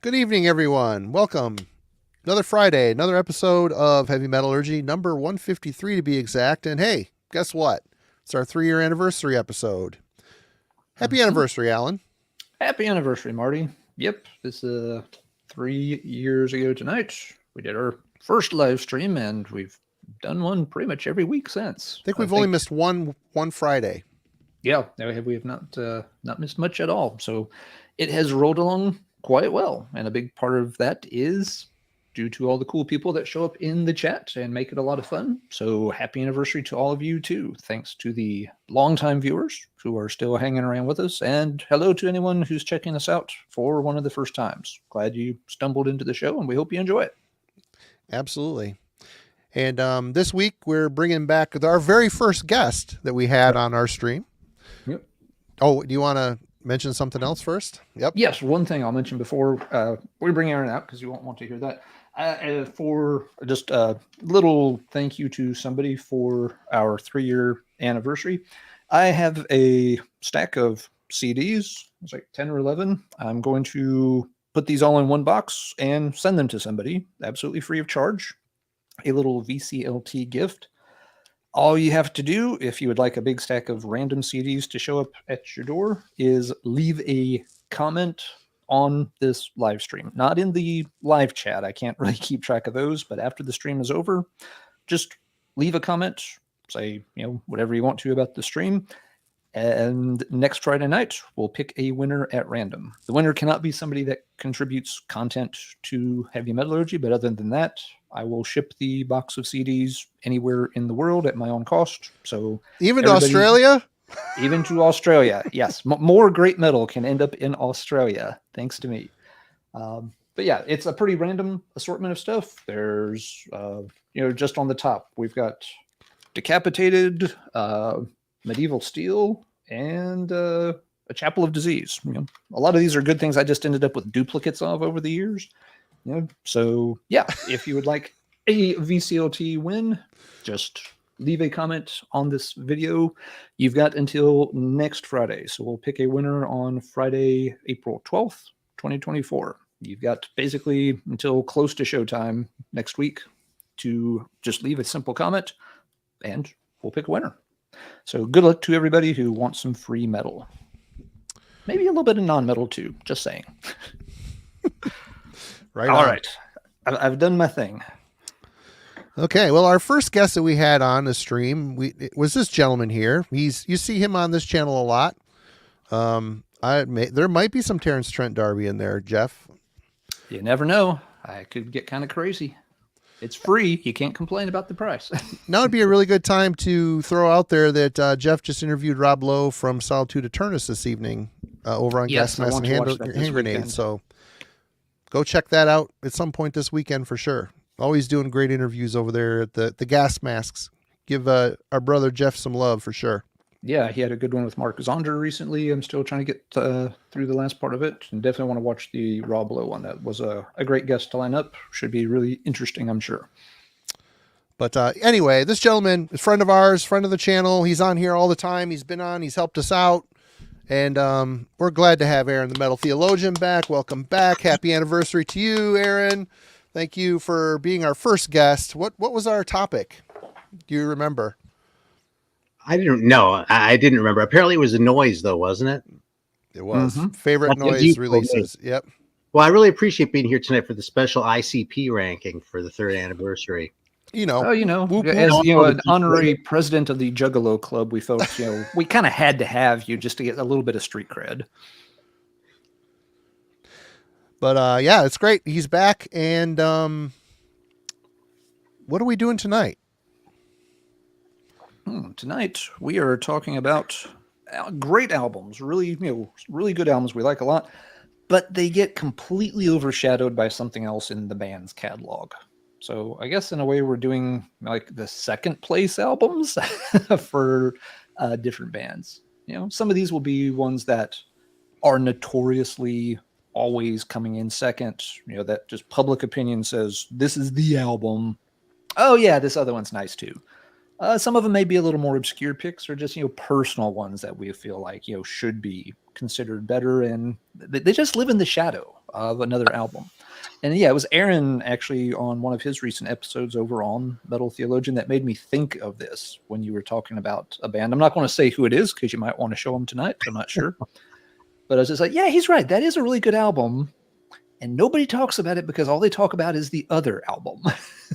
Good evening, everyone. Welcome. Another Friday, another episode of Heavy Metallurgy, number 153 to be exact. And hey, guess what? It's our 3-year anniversary episode. Happy anniversary, Alan. Happy anniversary, Marty. Yep, this is 3 years ago tonight. We did our first live stream, and we've done one pretty much every week since. I think we've only missed one Friday. Yeah, we have not missed much at all. So it has rolled along quite well, and a big part of that is due to all the cool people that show up in the chat and make it a lot of fun. So happy anniversary to all of you too. Thanks to the longtime viewers who are still hanging around with us, and hello to anyone who's checking us out for one of the first times. Glad you stumbled into the show, and we hope you enjoy it. Absolutely. And this week we're bringing back our very first guest that we had on our stream. Yep. Oh, do you want to mention something else first? Yep. Yes, one thing I'll mention before we bring Aaron out, because you won't want to hear that. For just a little thank you to somebody for our 3-year anniversary. I have a stack of CDs. It's like 10 or 11. I'm going to put these all in one box and send them to somebody absolutely free of charge. A little VCLT gift. All you have to do, if you would like a big stack of random CDs to show up at your door, is leave a comment on this live stream. Not in the live chat. I can't really keep track of those, but after the stream is over, just leave a comment, say, whatever you want to about the stream. And next Friday night, we'll pick a winner at random. The winner cannot be somebody that contributes content to Heavy Metallurgy, but other than that, I will ship the box of CDs anywhere in the world at my own cost. So even to Australia? Even to Australia, yes. More great metal can end up in Australia, thanks to me. But yeah, it's a pretty random assortment of stuff. There's, just on the top, we've got Decapitated, Medieval Steel, and a Chapel of Disease. A lot of these are good things I just ended up with duplicates of over the years. So yeah, if you would like a VCLT win, just leave a comment on this video. You've got until next Friday. So we'll pick a winner on Friday, April 12th, 2024. You've got basically until close to showtime next week to just leave a simple comment, and we'll pick a winner. So good luck to everybody who wants some free metal. Maybe a little bit of non-metal too, just saying. Right. All right. I've done my thing. Okay, well, our first guest that we had on the stream was this gentleman here. You see him on this channel a lot. There might be some Terrence Trent D'Arby in there, Jeff. You never know. I could get kind of crazy. It's free. You can't complain about the price. Now would be a really good time to throw out there that Jeff just interviewed Rob Lowe from Solitude Eternus this evening over on Gas Mask and Hand Grenades. So go check that out at some point this weekend for sure. Always doing great interviews over there at the Gas Masks. Give our brother Jeff some love for sure. Yeah, he had a good one with Mark Zonder recently. I'm still trying to get through the last part of it, and definitely want to watch the Rob Lowe one. That was a great guest to line up. Should be really interesting, I'm sure. But anyway, this gentleman is a friend of ours, friend of the channel. He's on here all the time. He's been on. He's helped us out. And we're glad to have Aaron, the Metal Theologian, back. Welcome back. Happy anniversary to you, Aaron. Thank you for being our first guest. What was our topic? Do you remember? I didn't know. I didn't remember. Apparently it was a noise, though, wasn't it? It was. Mm-hmm. Favorite noise releases. Yep. Well, I really appreciate being here tonight for the special ICP ranking for the 3rd anniversary. As an honorary president of the Juggalo Club, we felt we kind of had to have you just to get a little bit of street cred. But yeah, it's great. He's back, and what are we doing tonight? Tonight we are talking about great albums, really good albums we like a lot, but they get completely overshadowed by something else in the band's catalog. So I guess in a way we're doing like the second place albums for different bands. Some of these will be ones that are notoriously always coming in second, that just public opinion says this is the album. Oh yeah, this other one's nice too. Some of them may be a little more obscure picks, or just personal ones that we feel like should be considered better, and they just live in the shadow of another album. And yeah, it was Aaron actually on one of his recent episodes over on Metal Theologian that made me think of this when you were talking about a band. I'm not going to say who it is because you might want to show them tonight. I'm not sure. But I was just like, yeah, he's right. That is a really good album. And nobody talks about it because all they talk about is the other album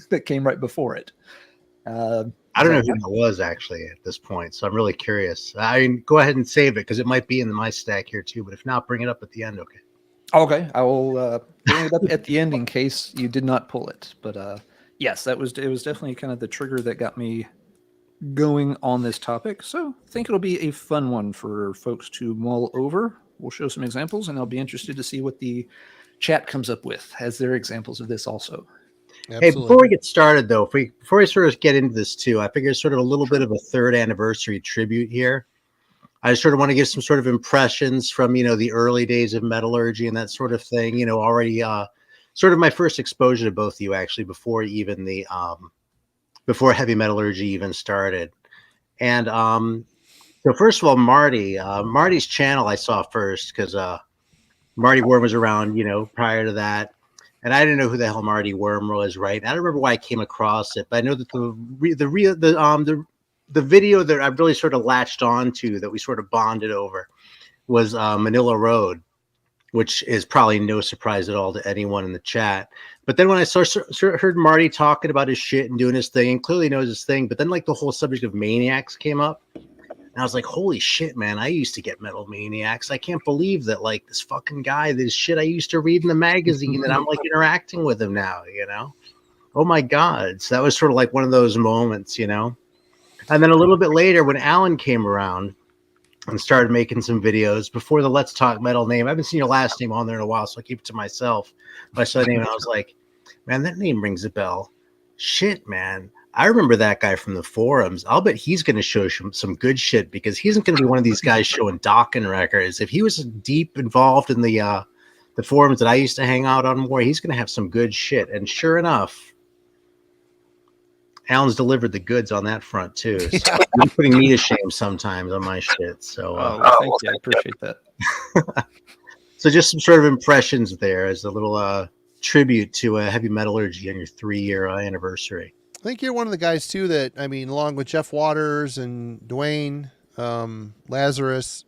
that came right before it. I don't know who that was actually at this point, so I'm really curious. I mean, go ahead and save it because it might be in my stack here too. But if not, bring it up at the end, okay? Okay, I will bring it up at the end in case you did not pull it. But yes, it was definitely kind of the trigger that got me going on this topic. So I think it'll be a fun one for folks to mull over. We'll show some examples, and I'll be interested to see what the chat comes up with as their examples of this also. Absolutely. Hey, before we get started though, before we sort of get into this too, I figure it's sort of a little bit of a third anniversary tribute here. I sort of want to give some sort of impressions from, the early days of Metallurgy and that sort of thing, already sort of my first exposure to both of you actually before even before Heavy Metallurgy even started. And so first of all, Marty's channel I saw first because Marty Worm was around, prior to that. And I didn't know who the hell Marty Worm was, right? I don't remember why I came across it, but I know that the video that I really sort of latched on to that we sort of bonded over was Manila Road, which is probably no surprise at all to anyone in the chat. But then when I heard Marty talking about his shit and doing his thing, and clearly knows his thing, but then like the whole subject of Maniacs came up. And I was like, holy shit, man, I used to get Metal Maniacs. I can't believe that like this fucking guy, this shit I used to read in the magazine that I'm like interacting with him now, Oh my God. So that was sort of like one of those moments, And then a little bit later when Alan came around and started making some videos before the Let's Talk Metal name, I haven't seen your last name on there in a while, so I keep it to myself. But I saw the name and I was like, man, that name rings a bell. Shit, man. I remember that guy from the forums. I'll bet he's going to show some good shit because he isn't going to be one of these guys showing Dokken records. If he was deep involved in the forums that I used to hang out on more, he's going to have some good shit. And sure enough, Alan's delivered the goods on that front too. So you're putting me to shame sometimes on my shit. So thank you. I appreciate that. So just some sort of impressions there as a little tribute to Heavy Metallurgy on your 3-year anniversary. I think you're one of the guys too that, I mean, along with Jeff Waters and Dwayne, Lazarus,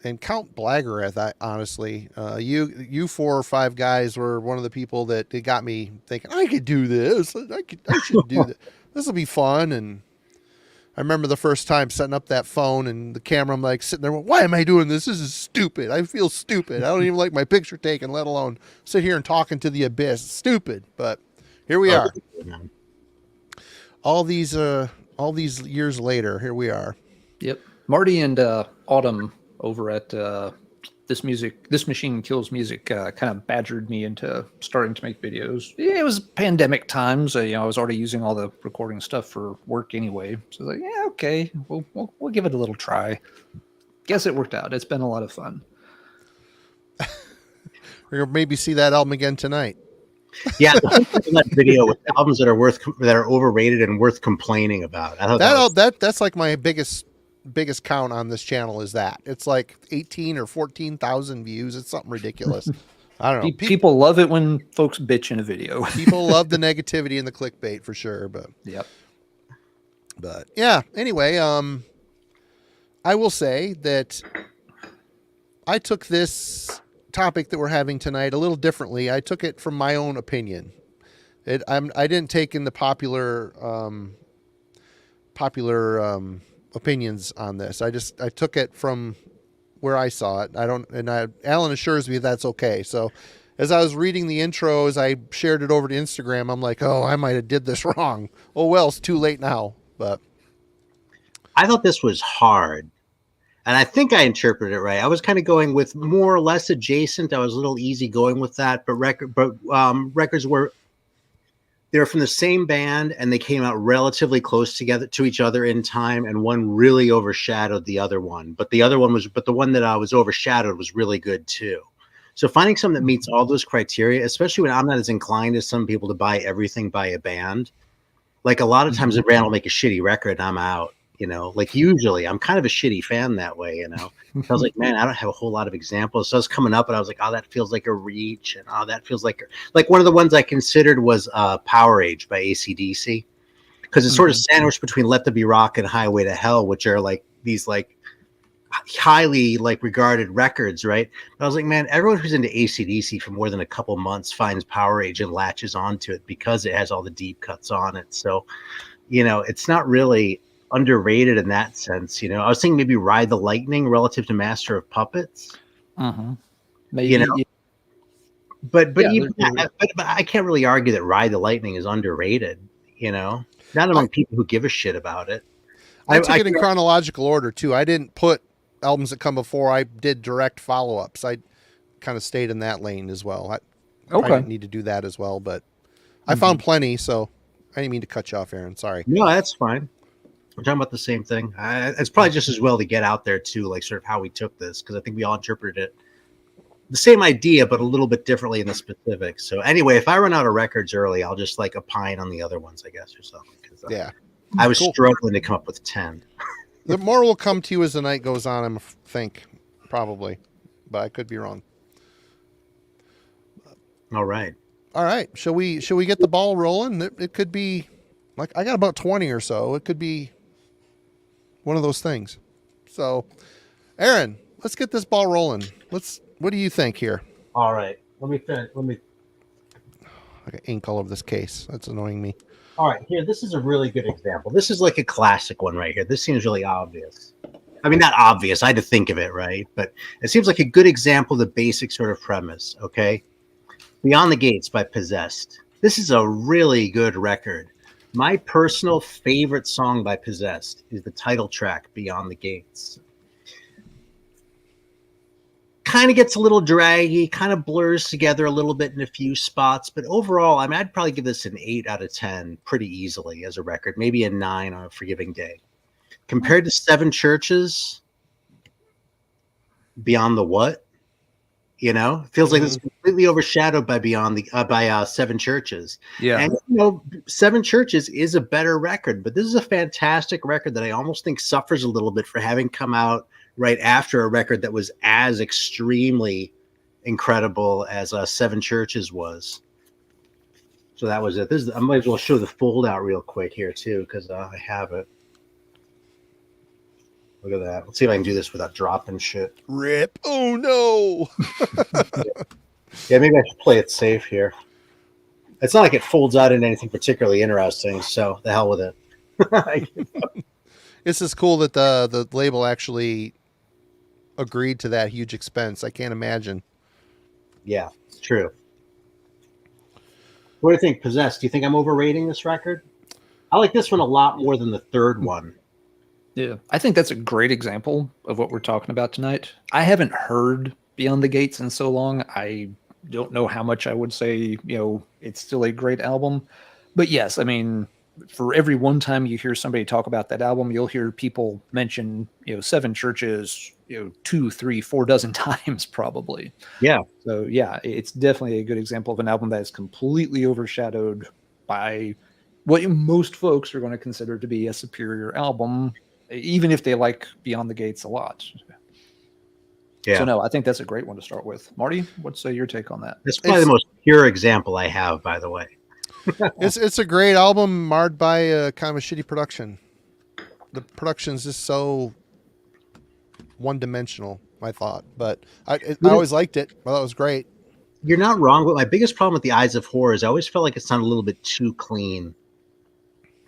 and Count Blagger, honestly, you 4 or 5 guys were one of the people that it got me thinking I could do this. I should do this. This will be fun. And I remember the first time setting up that phone and the camera. I'm like sitting there. Why am I doing this? This is stupid. I feel stupid. I don't even like my picture taken, let alone sit here and talking to the abyss. It's stupid. But here we are. All these years later, here we are. Yep. Marty and Autumn over at This Machine Kills Music kind of badgered me into starting to make videos. Yeah, it was pandemic times. I was already using all the recording stuff for work anyway. So I was like, yeah, okay, we'll give it a little try. Guess it worked out. It's been a lot of fun. We're gonna maybe see that album again tonight. Yeah, that video with albums that are overrated and worth complaining about. I thought that's like my biggest count on this channel is that it's like 18 or 14,000 views. It's something ridiculous. I don't know. People love it when folks bitch in a video. People love the negativity and the clickbait for sure. But yeah. Anyway, I will say that I took this topic that we're having tonight a little differently. I took it from my own opinion. I didn't take in the popular opinions on this. I took it from where I saw it. Alan assures me that's okay. So as I was reading the intro, as I shared it over to Instagram, I'm like, oh, I might have did this wrong. Oh, well, it's too late now. But I thought this was hard. And I think I interpreted it right. I was kind of going with more or less adjacent. I was a little easy going with that, but records were they're from the same band and they came out relatively close together to each other in time, and one really overshadowed the other one. But the one that was overshadowed was really good too. So finding something that meets all those criteria, especially when I'm not as inclined as some people to buy everything by a band. Like a lot of times a band will make a shitty record and I'm out. You know, like usually I'm kind of a shitty fan that way, you know. I was like, man, I don't have a whole lot of examples. So I was coming up and I was like, oh, that feels like a reach. And oh, that feels like one of the ones I considered was Powerage by ACDC. Because it's sort of sandwiched between Let There Be Rock and Highway to Hell, which are like these like highly like regarded records, right? But I was like, man, everyone who's into ACDC for more than a couple months finds Powerage and latches onto it because it has all the deep cuts on it. So, you know, it's not really underrated in that sense. You know, I was thinking maybe Ride the Lightning relative to Master of Puppets. Maybe, you know, but even but I can't really argue that Ride the Lightning is underrated. You know, not among people who give a shit about it. I took it in chronological order too. I didn't put albums that come before. I did direct follow-ups. I kind of stayed in that lane as well. I didn't need to do that as well, but I found plenty. So I didn't mean to cut you off, Aaron. Sorry. No, that's fine. We're talking about the same thing. It's probably just as well to get out there too, like sort of how we took this, because I think we all interpreted it the same idea, but a little bit differently in the specifics. So anyway, if I run out of records early, I'll just like opine on the other ones, I guess, or something. Yeah. I was struggling to come up with 10. The more will come to you as the night goes on, I think, probably, but I could be wrong. All right. Shall we get the ball rolling? It could be like I got about 20 or so. It could be one of those things. So, Aaron, let's get this ball rolling. What do you think here? All right. Let me. I got ink all over this case. That's annoying me. All right, here, this is a really good example. This is like a classic one right here. This seems really obvious. I mean, not obvious. I had to think of it, right? But it seems like a good example of the basic sort of premise, okay? Beyond the Gates by Possessed. This is a really good record. My personal favorite song by Possessed is the title track, Beyond the Gates. Kind of gets a little draggy, kind of blurs together a little bit in a few spots, but overall, I mean, I'd probably give this an 8 out of 10 pretty easily as a record, maybe a 9 on a forgiving day. Compared to Seven Churches, Beyond the What? You know, it feels like it's completely overshadowed by by Seven Churches. Yeah, and you know, Seven Churches is a better record, but this is a fantastic record that I almost think suffers a little bit for having come out right after a record that was as extremely incredible as Seven Churches was. So that was it. I might as well show the fold out real quick here too, because I have it. Look at that. Let's see if I can do this without dropping shit. Rip. Oh no. Yeah, maybe I should play it safe here. It's not like it folds out into anything particularly interesting, so the hell with it. This is cool that the label actually agreed to that huge expense. I can't imagine. Yeah, it's true. What do you think, Possessed? Do you think I'm overrating this record? I like this one a lot more than the third one. Yeah, I think that's a great example of what we're talking about tonight. I haven't heard Beyond the Gates in so long. I don't know how much I would say, you know, it's still a great album. But yes, I mean, for every one time you hear somebody talk about that album, you'll hear people mention, you know, Seven Churches, you know, 2, 3, 4 dozen times probably. Yeah. So yeah, it's definitely a good example of an album that is completely overshadowed by what most folks are going to consider to be a superior album, even if they like Beyond the Gates a lot. Yeah. So no, I think that's a great one to start with. Marty, what's your take on that? It's probably the most pure example I have, by the way. It's a great album marred by kind of a shitty production. The production's just so one-dimensional, I thought, but I always liked it. Well, that was great. You're not wrong, but my biggest problem with the Eyes of Horror is I always felt like it sounded a little bit too clean.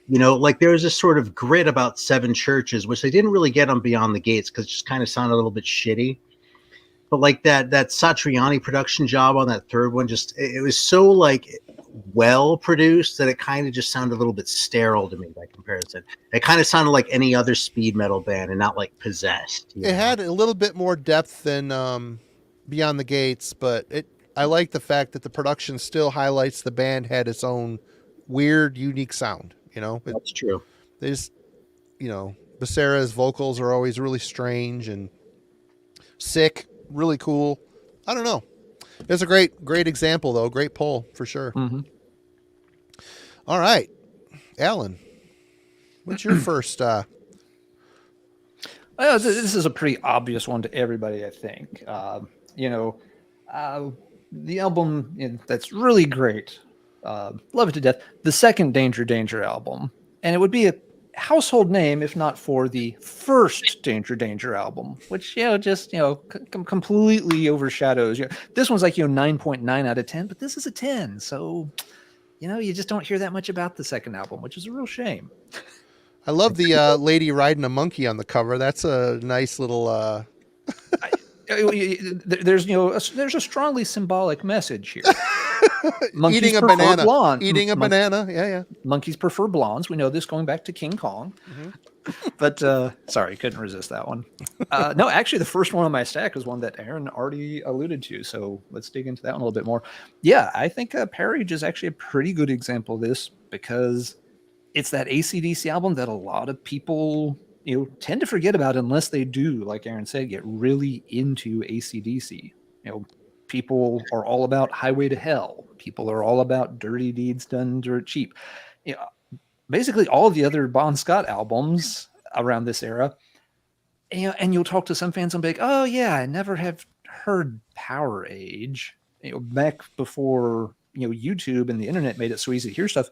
You know, like there was this sort of grit about Seven Churches, which they didn't really get on Beyond the Gates because it just kind of sounded a little bit shitty. But like that Satriani production job on that third one, just it was so like well produced that it kind of just sounded a little bit sterile to me by comparison. It kind of sounded like any other speed metal band and not like Possessed. It had a little bit more depth than Beyond the Gates, but I like the fact that the production still highlights the band had its own weird, unique sound. You know, that's true. They just, you know, Becerra's vocals are always really strange and sick, really cool. I don't know. It's a great example, though. Great poll, for sure. Mm-hmm. All right. Alan, what's your first Well, this is a pretty obvious one to everybody, I think. The album that's really great, love it to death. The second Danger album, and it would be a household name if not for the first Danger album, which completely overshadows. This one's like 9.9 out of 10, but this is a 10. So you just don't hear that much about the second album, which is a real shame. I love the lady riding a monkey on the cover. That's a nice little. There's a strongly symbolic message here. Eating a banana. Blonde. Eating a banana. Yeah. Monkeys prefer blondes. We know this going back to King Kong. Mm-hmm. But sorry, couldn't resist that one. No, actually, the first one on my stack is one that Aaron already alluded to. So let's dig into that one a little bit more. Yeah, I think Powerage is actually a pretty good example of this because it's that ACDC album that a lot of people tend to forget about unless they do, like Aaron said, get really into ACDC. People are all about Highway to Hell. People are all about Dirty Deeds Done Dirt Cheap. Basically all of the other Bon Scott albums around this era. And you'll talk to some fans and be like, oh yeah, I never have heard Powerage. Back before YouTube and the internet made it so easy to hear stuff,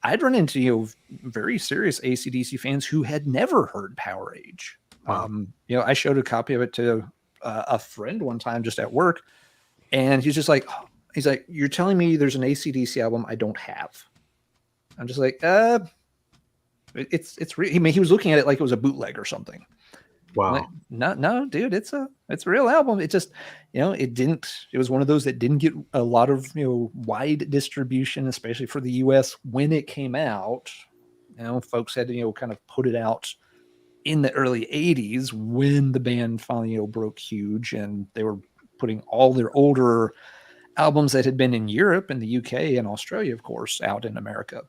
I'd run into very serious ACDC fans who had never heard Powerage. Wow. I showed a copy of it to a friend one time just at work, and he's like, "You're telling me there's an ACDC album I don't have?" I'm just like, it's real. He was looking at it like it was a bootleg or something. Wow. Like, no, dude, it's a real album. It just, it was one of those that didn't get a lot of, wide distribution, especially for the US when it came out. Folks had to, kind of put it out in the early 80s when the band finally, broke huge, and they were putting all their older albums that had been in Europe and the UK and Australia, of course, out in America.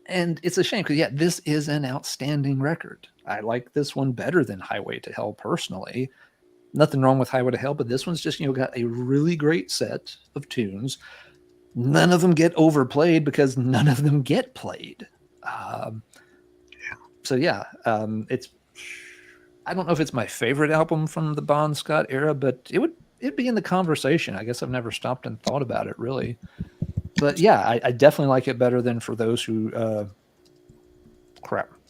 And it's a shame because, this is an outstanding record. I like this one better than Highway to Hell personally. Nothing wrong with Highway to Hell, but this one's just, got a really great set of tunes. None of them get overplayed because none of them get played. So it's, I don't know if it's my favorite album from the Bon Scott era, but it'd be in the conversation. I guess I've never stopped and thought about it really. But I definitely like it better than for those who Let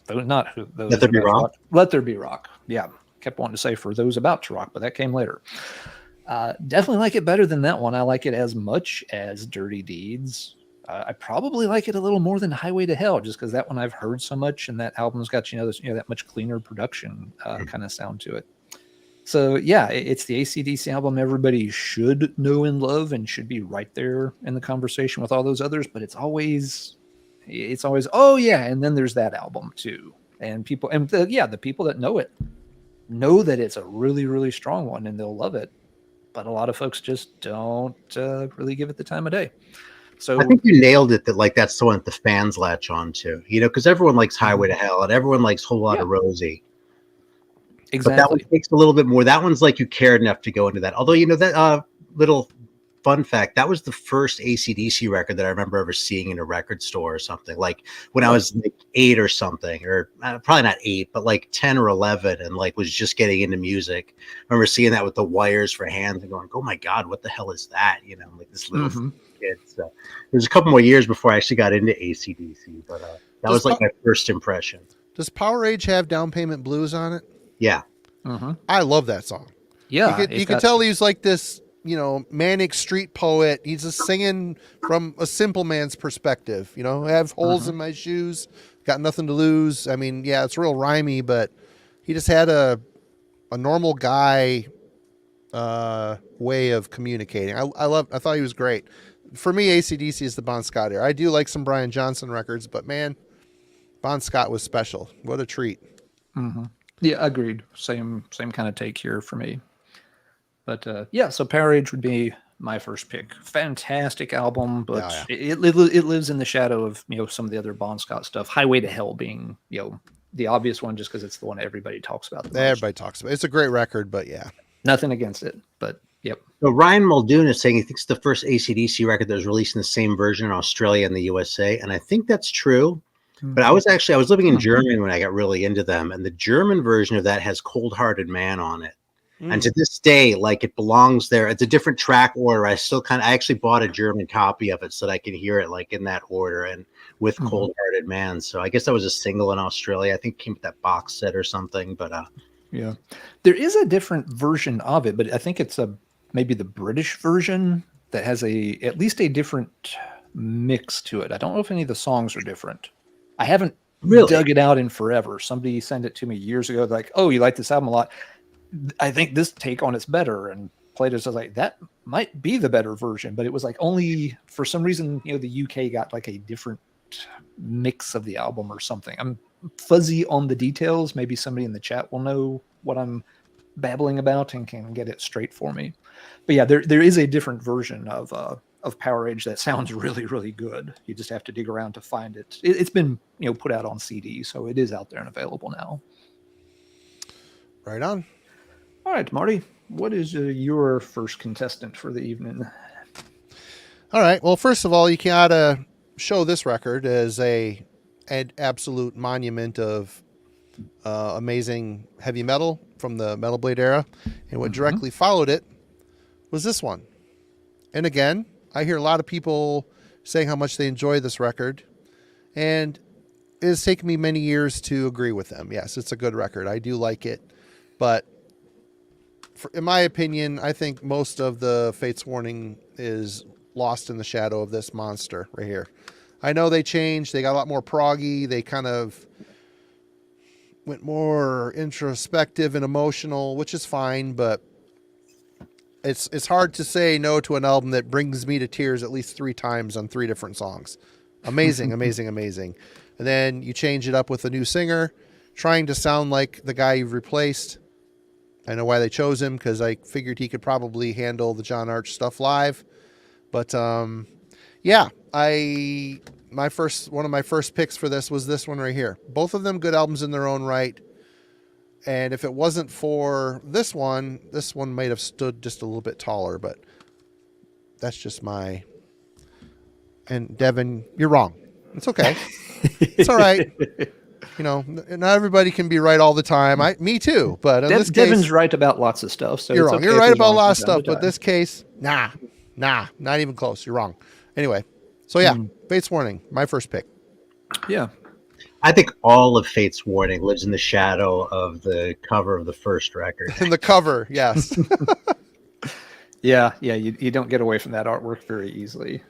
There Be Rock. Let There Be Rock. Yeah, kept wanting to say for those about to rock, but that came later. Definitely like it better than that one. I like it as much as Dirty Deeds. I probably like it a little more than Highway to Hell, just because that one I've heard so much, and that album's got that much cleaner production kind of sound to it. So it's the ACDC album everybody should know and love and should be right there in the conversation with all those others. But it's always, oh yeah, and then there's that album too. And people, the people that know it know that it's a really, really strong one and they'll love it. But a lot of folks just don't really give it the time of day. So I think you nailed it. That's the one that the fans latch on to, because everyone likes Highway to Hell and everyone likes Whole Lot of Rosie. Exactly. But that one takes a little bit more. That one's like you cared enough to go into that. Although, that little fun fact, that was the first AC/DC record that I remember ever seeing in a record store or something. Like when I was like 8 or something, or probably not 8, but like 10 or 11, and was just getting into music. I remember seeing that with the wires for hands and going, "Oh my God, what the hell is that?" This little kid. So there was a couple more years before I actually got into AC/DC, but that was like my first impression. Does Powerage have Down Payment Blues on it? Yeah. Mm-hmm. I love that song. Yeah. You could tell he's like this, manic street poet. He's just singing from a simple man's perspective. I have holes in my shoes, got nothing to lose. I mean, it's real rhymey, but he just had a normal guy way of communicating. I thought he was great. For me, AC/DC is the Bon Scott era. I do like some Brian Johnson records, but man, Bon Scott was special. What a treat. Mm-hmm. Yeah, agreed. Same kind of take here for me. But so Powerage would be my first pick. Fantastic album, but it lives in the shadow of some of the other Bon Scott stuff. Highway to Hell being the obvious one, just because it's the one everybody talks about. Everybody talks about it. It's a great record, but nothing against it. But yep. So Ryan Muldoon is saying he thinks the first AC/DC record that was released in the same version in Australia and the USA, and I think that's true. But I was living in Germany when I got really into them, and the German version of that has Cold Hearted Man on it. And to this day, like, it belongs there. It's a different track order. I actually bought a German copy of it so that I can hear it like in that order and with Cold Hearted Man. So I guess that was a single in Australia. I think it came with that box set or something. But yeah, there is a different version of it, but I think it's maybe the British version that has at least a different mix to it. I don't know if any of the songs are different. I haven't dug it out in forever. Somebody sent it to me years ago. Like, oh, you like this album a lot. I think this take on it's better, and played it. So I was like, that might be the better version, but it was like only for some reason, the UK got like a different mix of the album or something. I'm fuzzy on the details. Maybe somebody in the chat will know what I'm babbling about and can get it straight for me. But yeah, there is a different version of Powerage that sounds really, really good. You just have to dig around to find it. It's been put out on CD, so it is out there and available now. Right on. All right, Marty, what is your first contestant for the evening? All right. Well, first of all, you gotta show this record as an absolute monument of amazing heavy metal from the Metal Blade era, and what directly followed it was this one. And again, I hear a lot of people saying how much they enjoy this record, and it has taken me many years to agree with them. Yes, it's a good record. I do like it, but in my opinion, I think most of the Fates Warning is lost in the shadow of this monster right here. I know they changed. They got a lot more proggy. They kind of went more introspective and emotional, which is fine, but it's hard to say no to an album that brings me to tears at least 3 times on 3 different songs. Amazing, amazing, amazing. And then you change it up with a new singer, trying to sound like the guy you've replaced. I know why they chose him, because I figured he could probably handle the John Arch stuff live. But yeah, one of my first picks for this was this one right here. Both of them good albums in their own right. And if it wasn't for this one might have stood just a little bit taller, but that's just my... And Devin, you're wrong. It's okay. It's all right. Not everybody can be right all the time. Me too. But in this case, Devin's right about lots of stuff. So you're wrong. Okay, you're right about a lot of stuff, but this case, nah, not even close. You're wrong. Anyway, so yeah, Fates Warning, my first pick. Yeah. I think all of Fates Warning lives in the shadow of the cover of the first record. In the cover, yes. Yeah. You don't get away from that artwork very easily.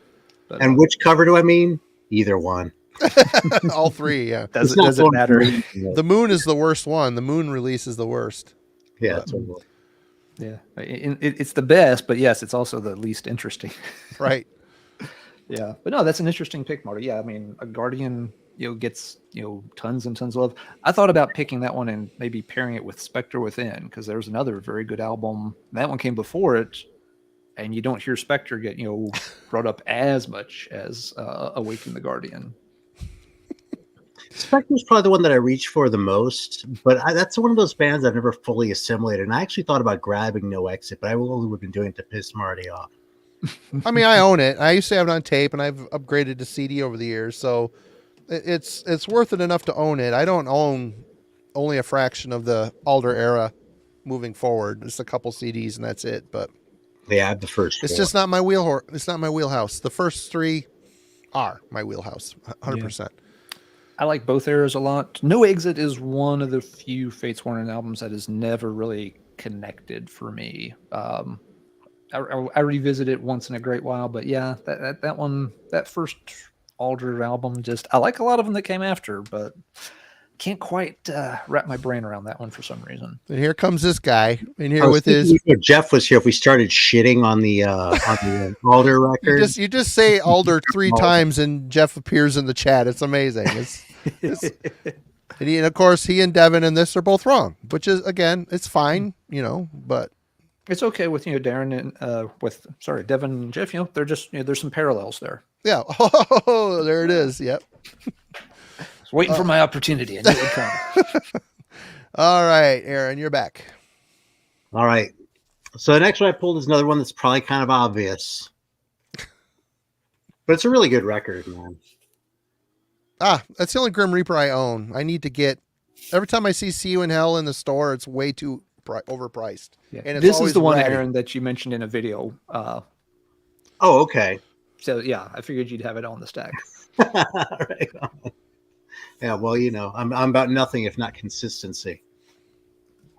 But, and which cover do I mean? Either one. All 3, yeah. Doesn't matter. The Moon is the worst one. The Moon release is the worst. Yeah, totally. Yeah, it's the best, but yes, it's also the least interesting. Right. Yeah, but no, that's an interesting pick, Marty. Yeah, I mean, a Guardian, gets tons and tons of love. I thought about picking that one and maybe pairing it with Spectre Within, because there's another very good album. That one came before it, and you don't hear Spectre get brought up as much as Awaken the Guardian. Spectre's probably the one that I reach for the most, but that's one of those bands I've never fully assimilated. And I actually thought about grabbing No Exit, but I only would have been doing it to piss Marty off. I mean, I own it. I used to have it on tape, and I've upgraded to CD over the years, so it's worth it enough to own it. I don't own only a fraction of the Alder era moving forward. Just a couple CDs, and that's it. But yeah, the first. It's just not my It's not my wheelhouse. The first 3 are my wheelhouse, 100%. Yeah. I like both eras a lot. No Exit is one of the few Fates Warning albums that is never really connected for me. I revisit it once in a great while, but yeah, that one, that first Alder album, I like a lot of them that came after, but can't quite wrap my brain around that one for some reason. And here comes this guy in here with his. If Jeff was here, if we started shitting on the Alder record, you just say Alder 3 times, and Jeff appears in the chat. It's amazing. And of course, he and Devin and this are both wrong, which is, again, it's fine, but it's okay with Darren and Devin and Jeff. They're just there's some parallels there. Yeah. Oh, there it is. Yep. Waiting for my opportunity. I knew it would come. All right, Aaron, you're back. All right. So the next one I pulled is another one that's probably kind of obvious, but it's a really good record, man. That's the only Grim Reaper I own. I need to get. Every time I see "See You in Hell" in the store, it's way too overpriced. Yeah. And it's this is always the one, ready. Aaron, that you mentioned in a video. Oh, okay. So yeah, I figured you'd have it on the stack. Right. Yeah, well, I'm about nothing if not consistency.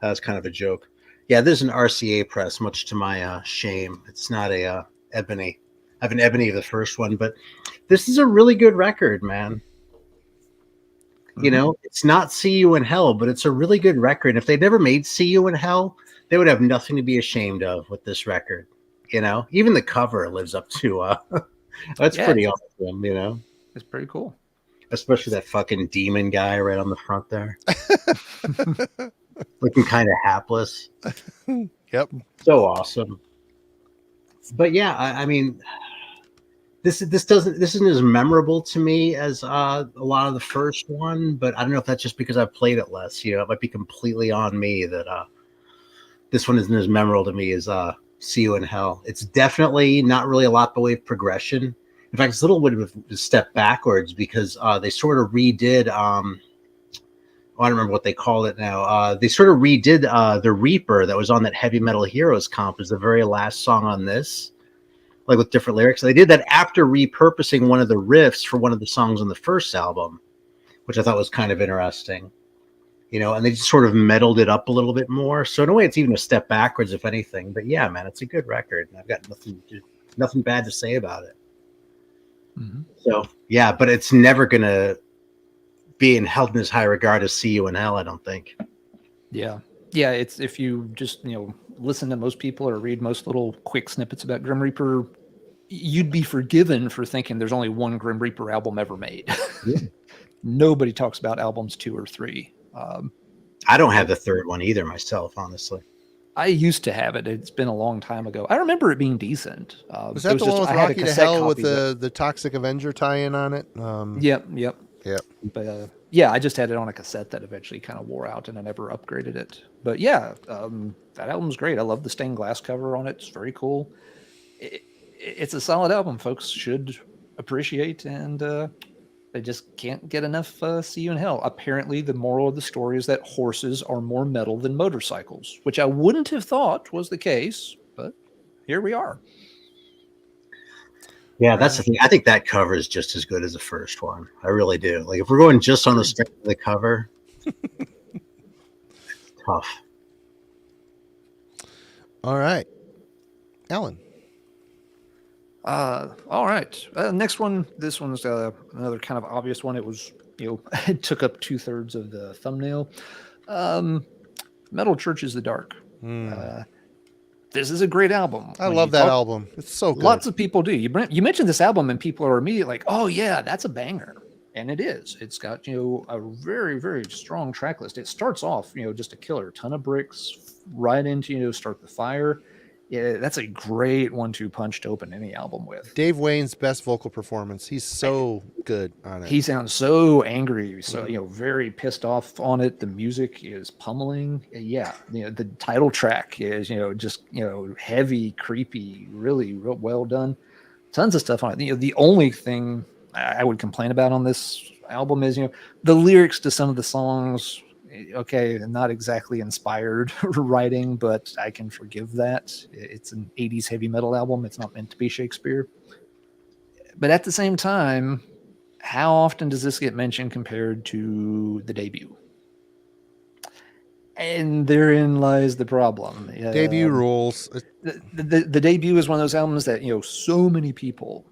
That's kind of a joke. Yeah, there's an RCA press, much to my shame. It's not a ebony. I have an ebony of the first one, but this is a really good record, man. Mm-hmm. It's not "See You in Hell," but it's a really good record. If they'd never made "See You in Hell," they would have nothing to be ashamed of with this record. Even the cover lives up to that's pretty awesome, It's pretty cool. Especially that fucking demon guy right on the front there. Looking kind of hapless. Yep. So awesome. But yeah, I mean, this isn't as memorable to me as a lot of the first one, but I don't know if that's just because I've played it less. It might be completely on me that this one isn't as memorable to me as "See You in Hell." It's definitely not really a lot by way of progression. In fact, it's a little bit of a step backwards because they sort of redid. I don't remember what they called it now. They sort of redid the Reaper that was on that Heavy Metal Heroes comp as the very last song on this, like with different lyrics. They did that after repurposing one of the riffs for one of the songs on the first album, which I thought was kind of interesting. And they just sort of meddled it up a little bit more. So in a way, it's even a step backwards, if anything. But yeah, man, it's a good record. And I've got nothing bad to say about it. Mm-hmm. So yeah, but it's never gonna be held in as high regard as "See You in Hell," I don't think. Yeah. It's if you just listen to most people or read most little quick snippets about Grim Reaper, you'd be forgiven for thinking there's only one Grim Reaper album ever made. Yeah. Nobody talks about albums 2 or 3. I don't have the third one either myself, honestly. I used to have it. It's been a long time ago. I remember it being decent. Was that the one with Rocky to Hell with the Toxic Avenger tie-in on it? Yep. But I just had it on a cassette that eventually kind of wore out, and I never upgraded it. But yeah, that album's great. I love the stained glass cover on it. It's very cool. It's a solid album. Folks should appreciate, and they just can't get enough "See You in Hell." Apparently, the moral of the story is that horses are more metal than motorcycles, which I wouldn't have thought was the case, but here we are. Yeah, that's the thing. I think that cover is just as good as the first one. I really do. Like, if we're going just on the strength of the cover, tough. All right, Alan. All right. Next one. This one's another kind of obvious one. It was, it took up 2/3 of the thumbnail. Metal Church is the Dark. This is a great album. I love that album. It's so good. Lots of people do. You mentioned this album and people are immediately like, oh yeah, that's a banger. And it is. It's got, a very, very strong track list. It starts off, just a killer. Ton of bricks right into, Start the Fire. Yeah, that's a great 1-2 punch to open any album with. Dave Wayne's best vocal performance. He's so good on it. He sounds so angry, so very pissed off on it. The music is pummeling. Yeah, the title track is just heavy, creepy, really real well done. Tons of stuff on it. The only thing I would complain about on this album is the lyrics to some of the songs. Okay, not exactly inspired writing, but I can forgive that. It's an 80s heavy metal album. It's not meant to be Shakespeare. But at the same time, how often does this get mentioned compared to the debut? And therein lies the problem. Debut rules. The debut is one of those albums that, so many people,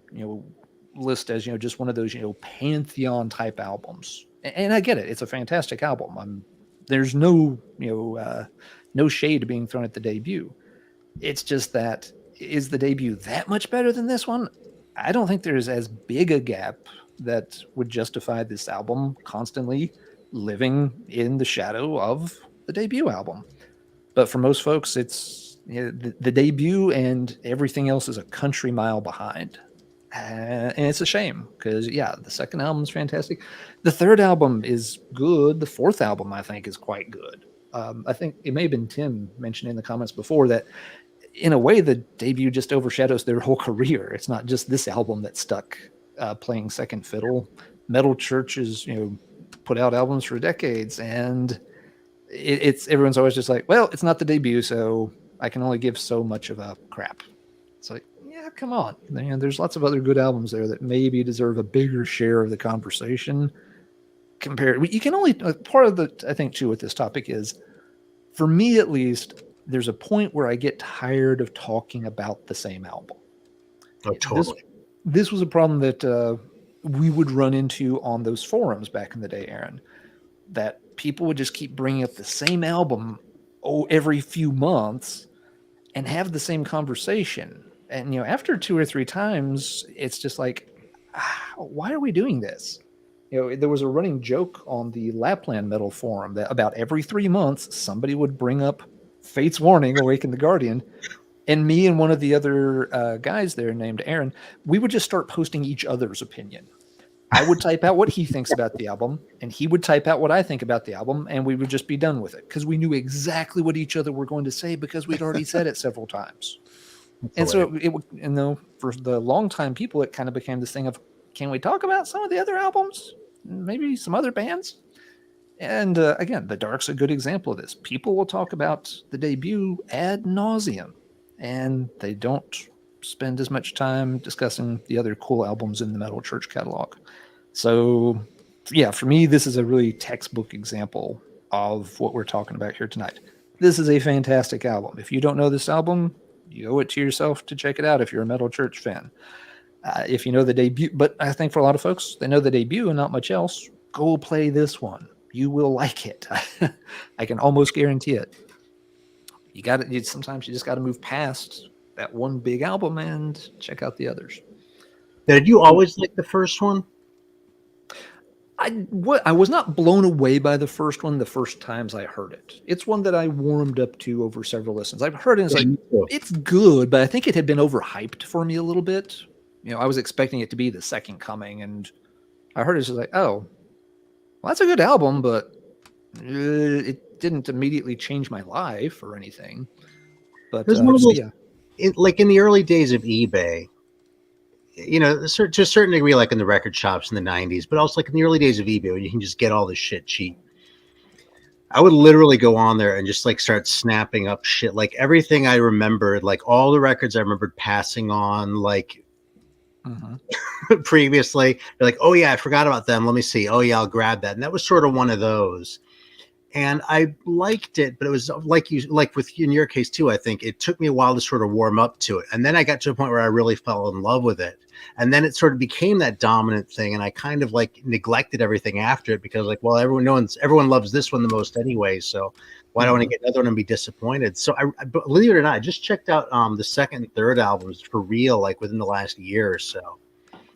list as, just one of those, pantheon type albums. And I get it. It's a fantastic album. There's no, no shade being thrown at the debut. It's just that, is the debut that much better than this one? I don't think there's as big a gap that would justify this album constantly living in the shadow of the debut album. But for most folks, it's the debut and everything else is a country mile behind. And it's a shame because, the second album is fantastic. The third album is good. The fourth album, I think, is quite good. I think it may have been Tim mentioned in the comments before that, in a way, the debut just overshadows their whole career. It's not just this album that's stuck playing second fiddle. metal churches, put out albums for decades, and it's everyone's always just like, well, it's not the debut, so I can only give so much of a crap. It's like, yeah, come on. There's lots of other good albums there that maybe deserve a bigger share of the conversation. You can only, part of the, I think too, with this topic is, for me at least, there's a point where I get tired of talking about the same album. Oh, totally. This was a problem that we would run into on those forums back in the day, Aaron, that people would just keep bringing up the same album every few months and have the same conversation. And, after 2 or 3 times, it's just like, why are we doing this? There was a running joke on the Lapland Metal forum that about every 3 months, somebody would bring up Fate's Warning, Awaken the Guardian. And me and one of the other guys there named Aaron, we would just start posting each other's opinion. I would type out what he thinks about the album, and he would type out what I think about the album, and we would just be done with it because we knew exactly what each other were going to say because we'd already said it several times. And so for the long-time people, it kind of became this thing of, can we talk about some of the other albums? Maybe some other bands? And again, The Dark's a good example of this. People will talk about the debut ad nauseum, and they don't spend as much time discussing the other cool albums in the Metal Church catalog. So, yeah, for me, this is a really textbook example of what we're talking about here tonight. This is a fantastic album. If you don't know this album, you owe it to yourself to check it out if you're a Metal Church fan. If you know the debut, but I think for a lot of folks, they know the debut and not much else, go play this one. You will like it. I can almost guarantee it. Sometimes you just got to move past that one big album and check out the others. Did you always like the first one? I was not blown away by the first one the first times I heard it. It's one that I warmed up to over several listens. I've heard it, and it's good, but I think it had been overhyped for me a little bit. I was expecting it to be the second coming, and I heard it just like, oh, well, that's a good album, but it didn't immediately change my life or anything. But in the early days of eBay, to a certain degree, like in the record shops in the 90s, but also like in the early days of eBay, when you can just get all this shit cheap. I would literally go on there and just like start snapping up shit, like everything I remembered, like all the records I remembered passing on, like previously. They're like, oh yeah, I forgot about them. Let me see. Oh yeah, I'll grab that. And that was sort of one of those. And I liked it, but it was like in your case too, I think it took me a while to sort of warm up to it. And then I got to a point where I really fell in love with it. And then it sort of became that dominant thing. And I kind of like neglected everything after it because like, well, everyone loves this one the most anyway. So why don't I get another one and be disappointed? So I believe it or not, I just checked out the second and third albums for real, like within the last year or so.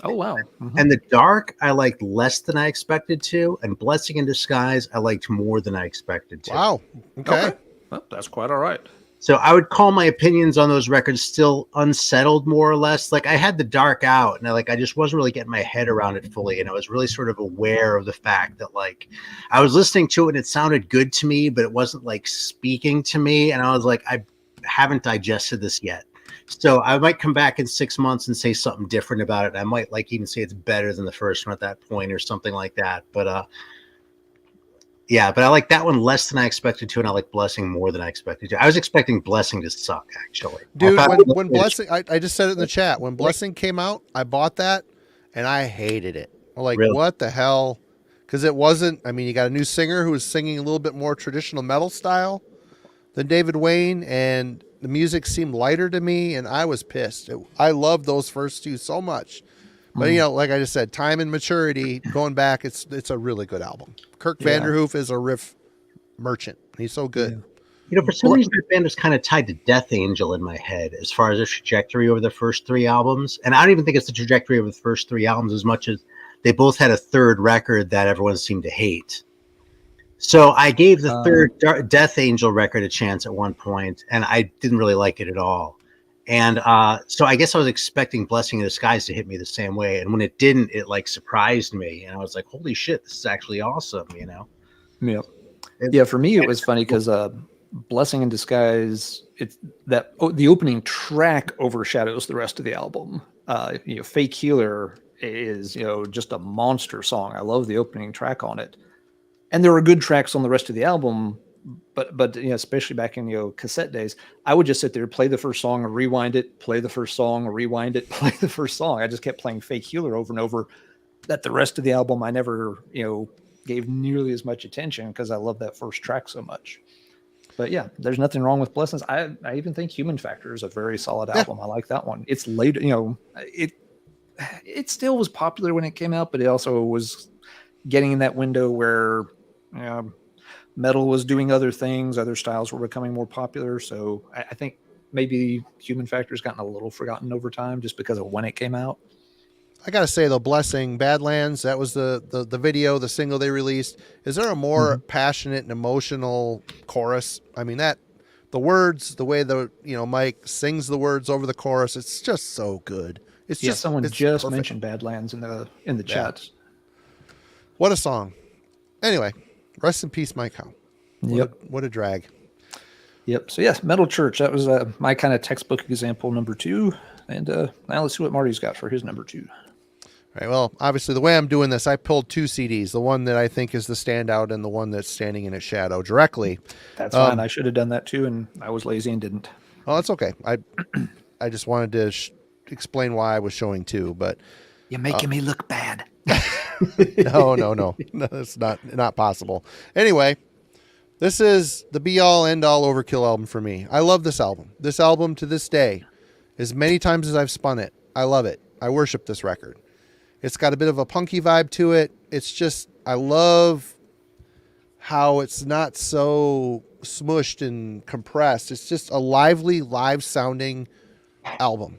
Oh, wow. Mm-hmm. And The Dark, I liked less than I expected to. And Blessing in Disguise, I liked more than I expected to. Wow. Okay. Well, that's quite all right. So I would call my opinions on those records still unsettled, more or less. Like I had The Dark out, and I just wasn't really getting my head around it fully. And I was really sort of aware of the fact that like I was listening to it and it sounded good to me, but it wasn't like speaking to me. And I was like, I haven't digested this yet. So I might come back in 6 months and say something different about it. I might like even say it's better than the first one at that point or something like that. But yeah, but I like that one less than I expected to, and I like Blessing more than I expected to. I was expecting Blessing to suck, actually. Dude, when Blessing, I just said it in the chat. When Blessing came out, I bought that, and I hated it. I'm like, really? What the hell? Because it wasn't, you got a new singer who was singing a little bit more traditional metal style than David Wayne, and the music seemed lighter to me, and I was pissed. I loved those first two so much. But, like I just said, time and maturity, going back, it's a really good album. Kirk Vanderhoof is a riff merchant. He's so good. Yeah. For some reason, the band was kind of tied to Death Angel in my head as far as their trajectory over the first 3 albums. And I don't even think it's the trajectory of the first 3 albums as much as they both had a third record that everyone seemed to hate. So I gave the third Death Angel record a chance at one point, and I didn't really like it at all. And so I guess I was expecting Blessing in Disguise to hit me the same way. And when it didn't, it like surprised me. And I was like, holy shit, this is actually awesome, Yeah. Yeah, for me, it was funny because Blessing in Disguise, the opening track overshadows the rest of the album. Fake Healer is, just a monster song. I love the opening track on it. And there were good tracks on the rest of the album, but especially back in cassette days, I would just sit there, play the first song, rewind it, play the first song, rewind it, play the first song. I just kept playing Fake Healer over and over. That the rest of the album I never gave nearly as much attention because I love that first track so much. But yeah, there's nothing wrong with Blessings. I even think Human Factor is a very solid album. I like that one. It's late, it still was popular when it came out, but it also was getting in that window where metal was doing other things, other styles were becoming more popular. So I think maybe Human Factor has gotten a little forgotten over time just because of when it came out. I gotta say though, Blessing, Badlands, that was the video, the single they released. Is there a more passionate and emotional chorus? I mean, that the words, the way Mike sings the words over the chorus, it's just so good. It's just someone it's just perfect. mentioned Badlands in the chats. What a song. Anyway, rest in peace, Mike Howe. What a drag. Yep. So yes, Metal Church. That was my kind of textbook example number 2. And now let's see what Marty's got for his number 2. All right. Well, obviously the way I'm doing this, I pulled 2 CDs, the one that I think is the standout and the one that's standing in its shadow directly. That's fine. I should have done that too, and I was lazy and didn't. Oh, that's okay. I just wanted to explain why I was showing 2, but you're making me look bad. No, it's not possible. Anyway, this is the be-all, end-all Overkill album for me. I love this album. This album to this day, as many times as I've spun it, I love it. I worship this record. It's got a bit of a punky vibe to it. It's just, I love how it's not so smushed and compressed. It's just a lively, live-sounding album.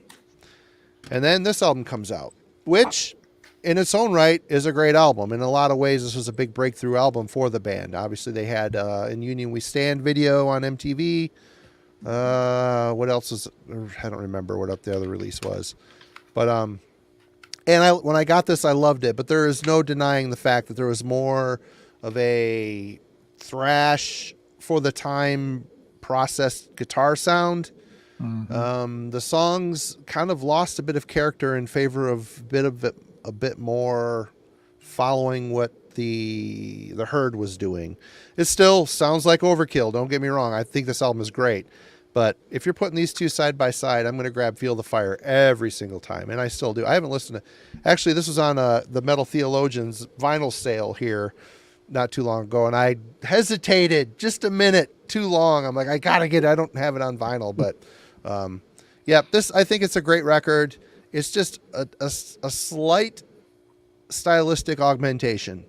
And then this album comes out, which in its own right is a great album. In a lot of ways, this was a big breakthrough album for the band. Obviously, they had In Union We Stand video on MTV. What else was? I don't remember what the other release was. But when I got this, I loved it. But there is no denying the fact that there was more of a thrash for the time processed guitar sound. The songs kind of lost a bit of character in favor of a bit more following what the herd was doing. It still sounds like Overkill. Don't get me wrong. I think this album is great. But if you're putting these 2 side by side, I'm going to grab Feel the Fire every single time. And I still do. I haven't listened to... Actually, this was on the Metal Theologian's vinyl sale here not too long ago. And I hesitated just a minute too long. I'm like, I got to get it. I don't have it on vinyl. But, I think it's a great record. It's just a slight stylistic augmentation.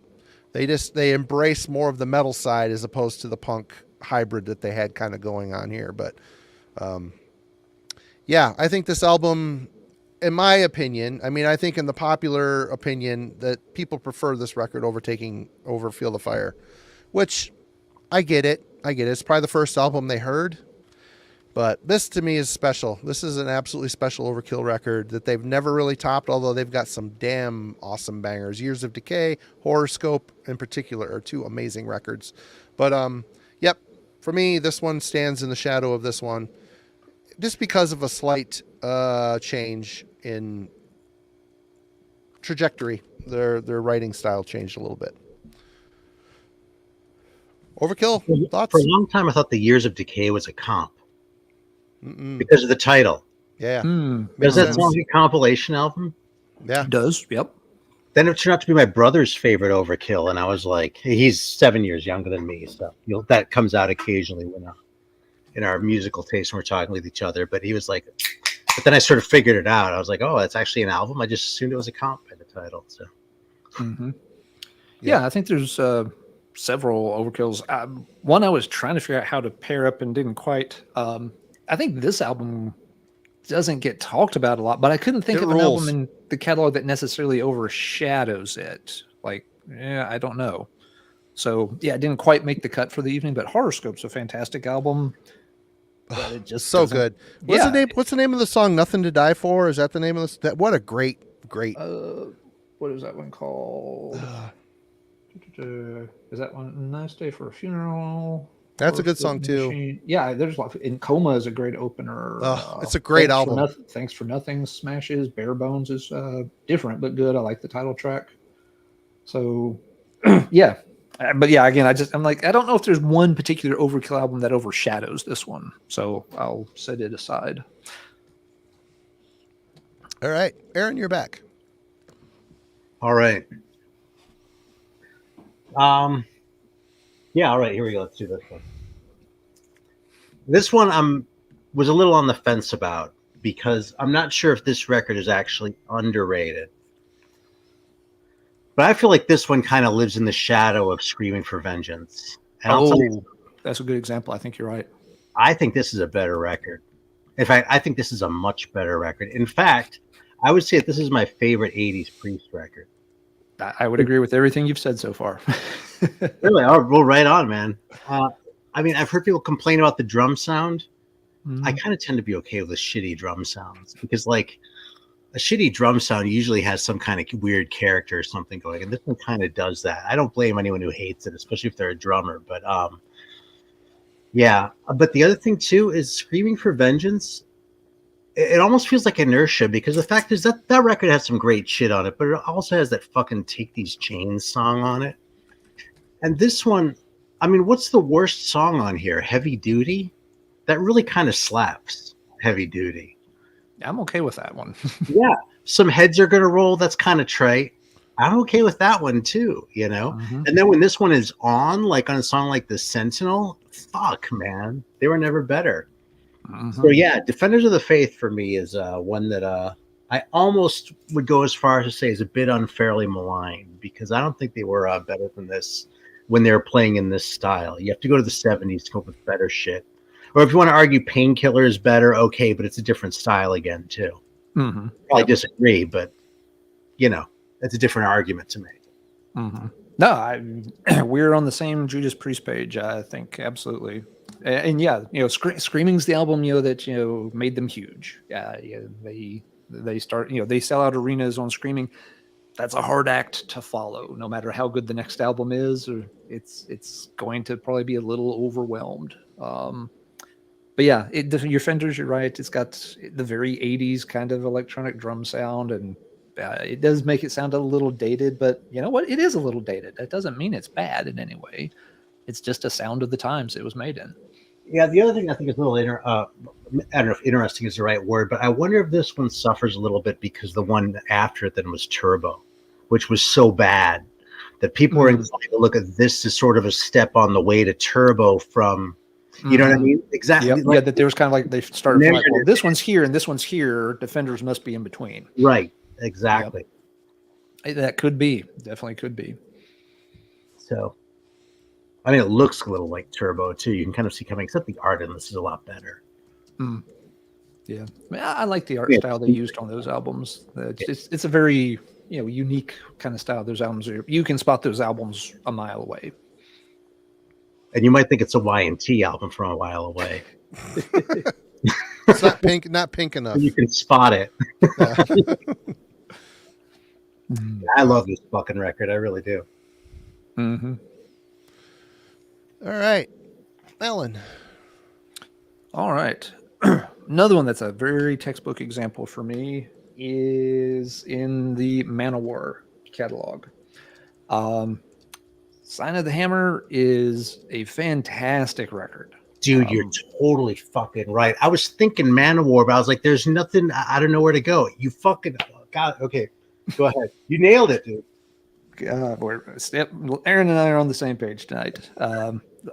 They embrace more of the metal side as opposed to the punk hybrid that they had kind of going on here. But I think this album, in my opinion, I think in the popular opinion that people prefer this record over Feel the Fire, which I get it. It's probably the first album they heard. But this to me is special. This is an absolutely special Overkill record that they've never really topped, although they've got some damn awesome bangers. Years of Decay, Horoscope in particular are 2 amazing records. But for me, this one stands in the shadow of this one just because of a slight change in trajectory. Their writing style changed a little bit. Overkill, thoughts? For a long time, I thought the Years of Decay was a comp. Because of the title. Yeah. Does that sound like a compilation album? Yeah. It does. Yep. Then it turned out to be my brother's favorite Overkill, and I was like, he's 7 years younger than me, so that comes out occasionally in our musical taste when we're talking with each other. But he was like, but then I sort of figured it out. I was like, oh, that's actually an album. I just assumed it was a comp by the title. So. Yeah, I think there's several Overkills. One I was trying to figure out how to pair up and didn't quite. I think this album doesn't get talked about a lot, but I couldn't think of an album in the catalog that necessarily overshadows it. I don't know. So it didn't quite make the cut for the evening, but Horoscope's a fantastic album. But it just so good. What's the name of the song? Nothing to Die For? Is that the name of this? What a great. What is that one called? Is that one Nice Day for a Funeral? That's a good song too. Yeah, there's like in Coma is a great opener. It's a great album. Thanks for Nothing smashes. Bare Bones is different but good. I like the title track. So yeah, but yeah, again, I'm like, I don't know if there's one particular Overkill album that overshadows this one. So I'll set it aside. All right, Aaron, you're back. All right. Yeah, all right, here we go. Let's do this one. This one was a little on the fence about because I'm not sure if this record is actually underrated. But I feel like this one kind of lives in the shadow of Screaming for Vengeance. And that's a good example. I think you're right. I think this is a better record. In fact, I think this is a much better record. In fact, I would say that this is my favorite 80s Priest record. I would agree with everything you've said so far. Really? I'll roll right on, man. I mean, I've heard people complain about the drum sound. I kind of tend to be okay with the shitty drum sounds because, like, a shitty drum sound usually has some kind of weird character or something going, and this one kind of does that. I don't blame anyone who hates it, especially if they're a drummer. But yeah. But the other thing too is Screaming for Vengeance. It almost feels like inertia because the fact is that record has some great shit on it, but it also has that fucking Take These Chains song on it. And this one, I mean, what's the worst song on here? Heavy Duty? That really kind of slaps. Heavy Duty. I'm okay with that one. Yeah. Some heads are going to roll. That's kind of trite. I'm okay with that one too, you know? And then when this one is on, like on a song like The Sentinel, fuck, man. They were never better. So yeah, Defenders of the Faith for me is one that I almost would go as far as to say is a bit unfairly maligned because I don't think they were better than this when they were playing in this style. You have to go to the 70s to come up with better shit. Or if you want to argue Painkiller is better, okay, but it's a different style again too. Probably disagree, but you know, it's a different argument to make. No, we're on the same Judas Priest page. I think absolutely. And yeah, you know, Screaming's the album, you know, that, you know, made them huge. Yeah, they start, you know, they sell out arenas on Screaming. That's a hard act to follow, no matter how good the next album is. Or it's going to probably be a little overwhelmed. But yeah, your Fenders, you're right. It's got the very 80s kind of electronic drum sound, and it does make it sound a little dated. But you know what? It is a little dated. That doesn't mean it's bad in any way. It's just a sound of the times it was made in. Yeah, the other thing I think is a little I don't know if interesting is the right word, but I wonder if this one suffers a little bit because the one after it then was Turbo, which was so bad that people were inclined to look at this as sort of a step on the way to Turbo from, you know what I mean? Exactly. Yep. Yeah, that there was kind of like they started from like, well, this one's here and this one's here. Defenders must be in between. Right. Exactly. Yep. That could be. Definitely could be. So. I mean, it looks a little like Turbo too. You can kind of see coming, except the art in this is a lot better. Yeah, I like the art style they used on those albums. It's a very, you know, unique kind of style. Those albums you can spot those albums a mile away. And you might think it's a Y&T album from a while away. It's not pink enough. You can spot it. I love this fucking record. I really do. All right, Alan. All right. Another one that's a very textbook example for me is in the Manowar catalog. Sign of the Hammer is a fantastic record. Dude, you're totally fucking right. I was thinking Manowar, but I was like, there's nothing. I don't know where to go. You fucking God. Okay, go ahead. You nailed it, dude. Aaron and I are on the same page tonight.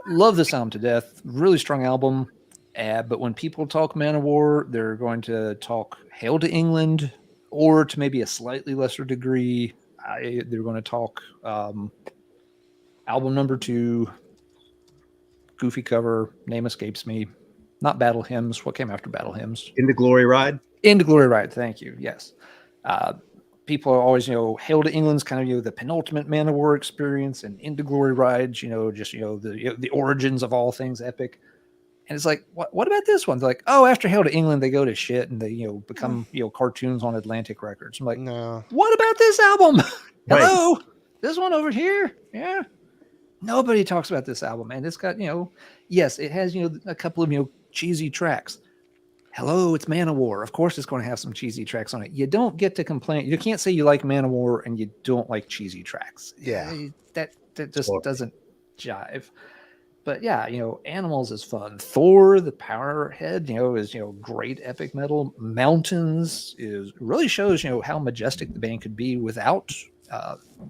Love this album to death. Really strong album. But when people talk Manowar, they're going to talk Hail to England, or to maybe a slightly lesser degree, they're going to talk album number 2, goofy cover, name escapes me. Not Battle Hymns. What came after Battle Hymns? Into Glory Ride. Into Glory Ride. Thank you. Yes. People are always, you know, Hail to England's kind of, you know, the penultimate Manowar experience, and Into Glory Rides, you know, just, you know, the origins of all things epic. And it's like, what about this one? They're like, oh, after Hail to England, they go to shit and they, you know, become, you know, cartoons on Atlantic Records. I'm like, no. What about this album? Hello, this one over here. Yeah. Nobody talks about this album, and it's got, yes, it has, a couple of, cheesy tracks. Hello, it's Manowar. Of course it's going to have some cheesy tracks on it. You don't get to complain. You can't say you like Manowar and you don't like cheesy tracks. Yeah. That just doesn't jive. But yeah, Animals is fun. Thor, the Powerhead, is, great epic metal. Mountains really shows, how majestic the band could be without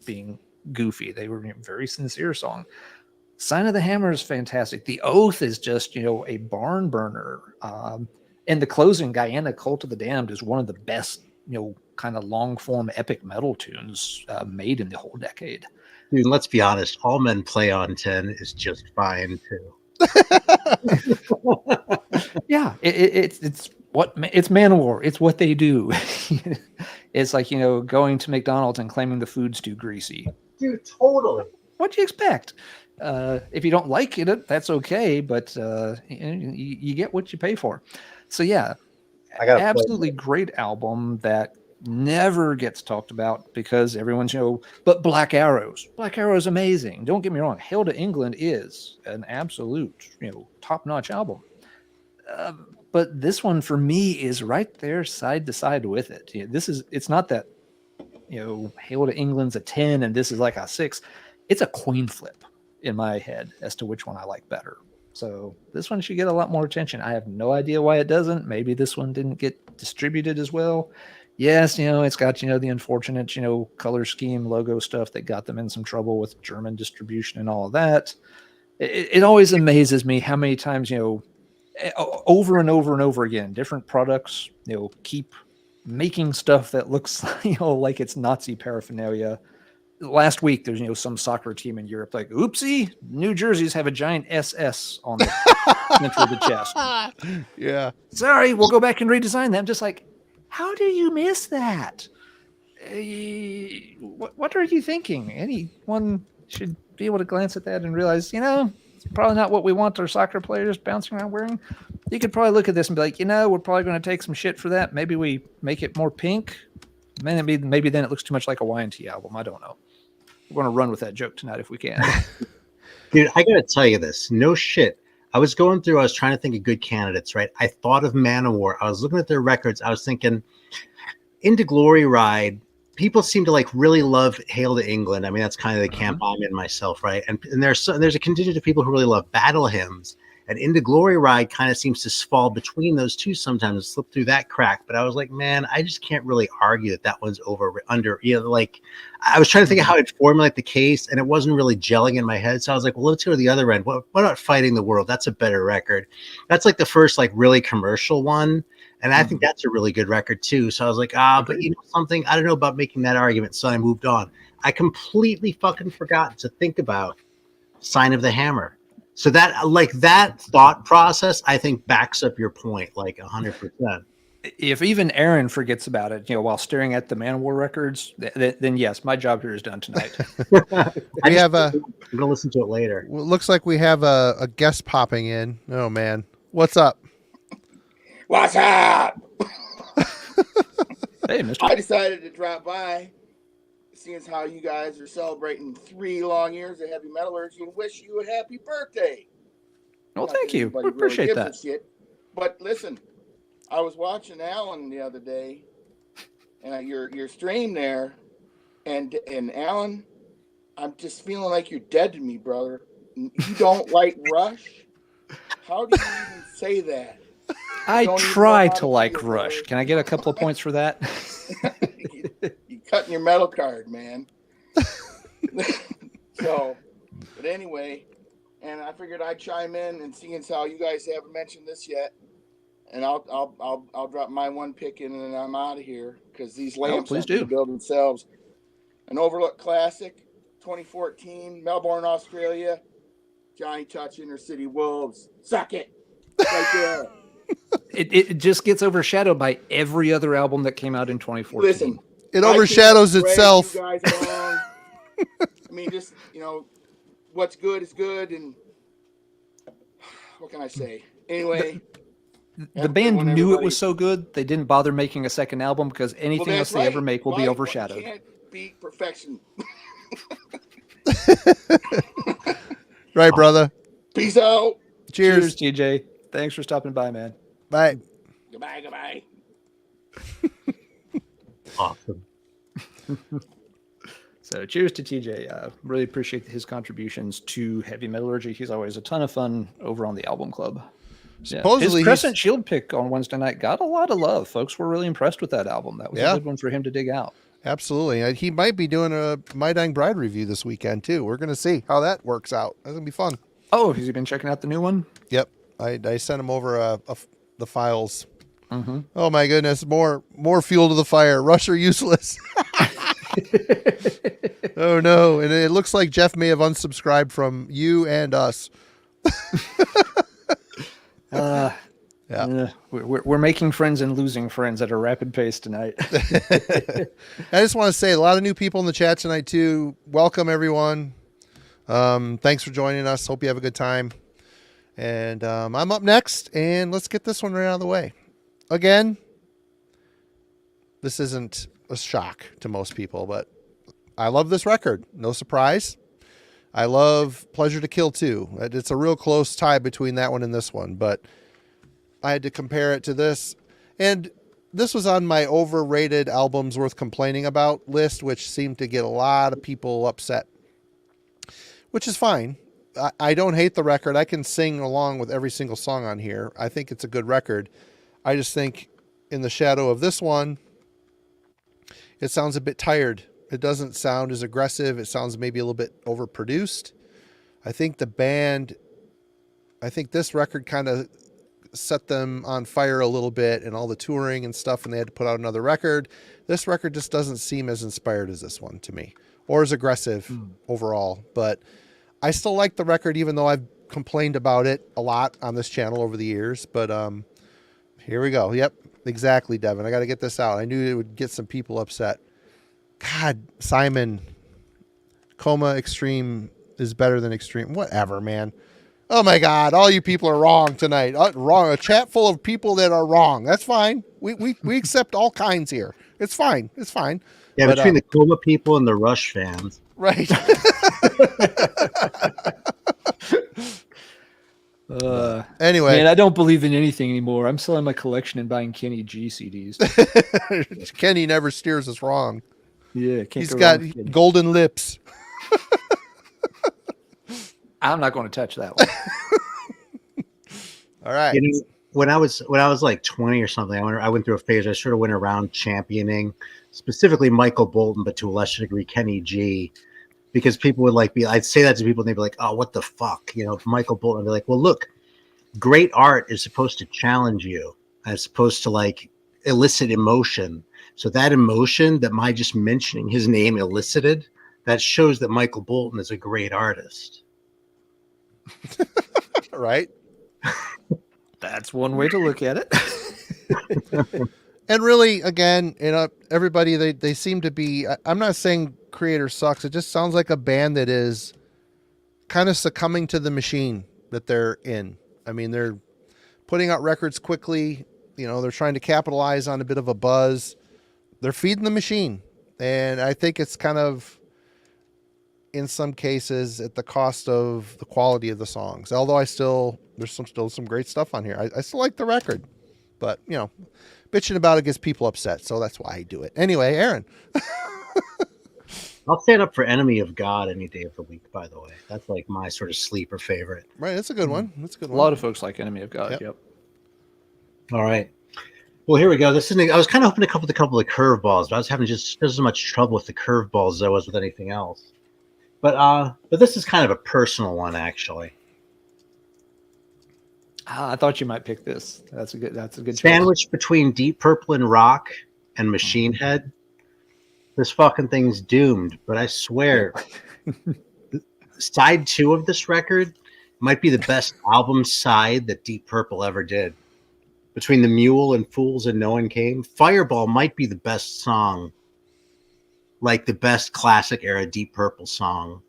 being goofy. They were a very sincere song. Sign of the Hammer is fantastic. The Oath is just, a barn burner. And the closing, Guyana Cult of the Damned, is one of the best, kind of long form epic metal tunes made in the whole decade. Dude, let's be honest. All Men Play on 10 is just fine too. Yeah, it's Manowar. It's what they do. It's like, going to McDonald's and claiming the food's too greasy. Dude, totally. What do you expect? If you don't like it, that's okay, but you get what you pay for. So yeah, absolutely great album that never gets talked about because everyone's, but Black Arrow's amazing. Don't get me wrong. Hail to England is an absolute, top-notch album. But this one for me is right there side to side with it. It's not that, Hail to England's a 10 and this is like a 6. It's a coin flip in my head as to which one I like better. So this one should get a lot more attention. I have no idea why it doesn't. Maybe this one didn't get distributed as well. Yes, it's got, the unfortunate, color scheme, logo stuff that got them in some trouble with German distribution and all of that. It always amazes me how many times, over and over and over again, different products, keep making stuff that looks, like it's Nazi paraphernalia. Last week, there's, some soccer team in Europe like, oopsie, New Jerseys have a giant SS on the center of the chest. Yeah. Sorry, we'll go back and redesign them. Just like, how do you miss that? What are you thinking? Anyone should be able to glance at that and realize, it's probably not what we want our soccer players bouncing around wearing. You could probably look at this and be like, we're probably going to take some shit for that. Maybe we make it more pink. Maybe then it looks too much like a Y&T album. I don't know. We're going to run with that joke tonight if we can. Dude, I got to tell you this. No shit. I was trying to think of good candidates, right? I thought of Manowar. I was looking at their records. I was thinking, Into Glory Ride, people seem to really love Hail to England. I mean, that's kind of the camp I'm in myself, right? And there's a contingent of people who really love battle hymns. And Into Glory Ride kind of seems to fall between those two sometimes, slip through that crack. But I was like, man, I just can't really argue that one's under. I was trying to think of how I'd formulate the case, and it wasn't really gelling in my head. So I was like, well, let's go to the other end. What about Fighting the World? That's a better record. That's like the first really commercial one. And I think that's a really good record too. So I was like, but something, I don't know about making that argument. So I moved on. I completely fucking forgot to think about Sign of the Hammer. So that thought process, I think, backs up your point 100%. If even Aaron forgets about it, while staring at the Manowar records, then yes, my job here is done tonight. I'm gonna listen to it later. Well, it looks like we have a guest popping in. Oh man, what's up? What's up? Hey, Mister. I decided to drop by, seeing as how you guys are celebrating 3 long years of heavy metallurgy, and wish you a happy birthday. Well, thank you. We appreciate that. Shit. But listen, I was watching Alan the other day, and your stream there, and Alan, I'm just feeling like you're dead to me, brother. You don't like Rush? How do you even say that? I try to like Rush. Can I get a couple of points for that? You cutting your metal card, man. So, but anyway, and I figured I'd chime in and seeing as how you guys haven't mentioned this yet, and I'll drop my one pick in and then I'm out of here because these lamps build themselves. An overlooked classic, 2014, Melbourne, Australia. Johnny Touch, Inner City Wolves. Suck it. Right there. It just gets overshadowed by every other album that came out in 2014. Listen, it overshadows itself. You guys along. I mean, just what's good is good, and what can I say? Anyway, the band knew it was so good they didn't bother making a second album because anything else they ever make will be overshadowed. Can't beat perfection. Right, brother. Peace out. Cheers, TJ. Thanks for stopping by, man. Bye. Goodbye. Awesome. So cheers to TJ. Really appreciate his contributions to Heavy Metallurgy. He's always a ton of fun over on the album club. Supposedly his Crescent Shield pick on Wednesday night got a lot of love. Folks were really impressed with that album. That was a good one for him to dig out. Absolutely. He might be doing a My Dying Bride review this weekend too. We're going to see how that works out. That's going to be fun. Oh, has he been checking out the new one? Yep. I sent him over the files. Mm-hmm. Oh my goodness. More fuel to the fire. Rush are useless. Oh no. And it looks like Jeff may have unsubscribed from you and us. We're making friends and losing friends at a rapid pace tonight. I just want to say a lot of new people in the chat tonight too. Welcome everyone. Thanks for joining us. Hope you have a good time. And I'm up next, and let's get this one right out of the way. Again, this isn't a shock to most people, but I love this record. No surprise. I love Pleasure to Kill too. It's a real close tie between that one and this one, but I had to compare it to this. And this was on my overrated albums worth complaining about list, which seemed to get a lot of people upset, which is fine. I don't hate the record. I can sing along with every single song on here. I think it's a good record. I just think in the shadow of this one, it sounds a bit tired. It doesn't sound as aggressive. It sounds maybe a little bit overproduced. I think this record kind of set them on fire a little bit, and all the touring and stuff, and they had to put out another record. This record just doesn't seem as inspired as this one to me, or as aggressive overall. But I still like the record, even though I've complained about it a lot on this channel over the years. But here we go. Yep, exactly, Devin. I got to get this out. I knew it would get some people upset. God, Simon, Coma Extreme is better than Extreme. Whatever, man. Oh my God, all you people are wrong tonight. Wrong. A chat full of people that are wrong. That's fine. We accept all kinds here. It's fine. It's fine. Yeah, but, between the Coma people and the Rush fans. Right. Anyway. Man, I don't believe in anything anymore. I'm selling my collection and buying Kenny G CDs. Kenny never steers us wrong. Yeah, he's got golden lips. I'm not going to touch that one. All right. When I was like 20 or something, I went through a phase. I sort of went around championing specifically Michael Bolton, but to a lesser degree Kenny G, because people would I'd say that to people and they'd be like, "Oh, what the fuck?" Michael Bolton. I'd be like, "Well, look, great art is supposed to challenge you, as opposed to elicit emotion. So that emotion that my just mentioning his name elicited, that shows that Michael Bolton is a great artist." Right. That's one way to look at it. And really, again, everybody, they seem to be, I'm not saying Creator sucks. It just sounds like a band that is kind of succumbing to the machine that they're in. I mean, they're putting out records quickly. They're trying to capitalize on a bit of a buzz. They're feeding the machine. And I think it's kind of, in some cases, at the cost of the quality of the songs. Although there's still some great stuff on here. I still like the record, but bitching about it gets people upset. So that's why I do it. Anyway, Aaron. I'll stand up for Enemy of God any day of the week, by the way. That's my sort of sleeper favorite. Right. That's a good one. A lot of folks like Enemy of God. Yep. All right. Well, here we go. I was kind of hoping to come with a couple of curveballs, but I was having just as much trouble with the curveballs as I was with anything else. But this is kind of a personal one, actually. I thought you might pick this. That's a good sandwich between Deep Purple and Rock and Machine Head. This fucking thing's doomed. But I swear, side 2 of this record might be the best album side that Deep Purple ever did. Between The Mule and Fools and No One Came, Fireball might be the best song. The best classic era Deep Purple song.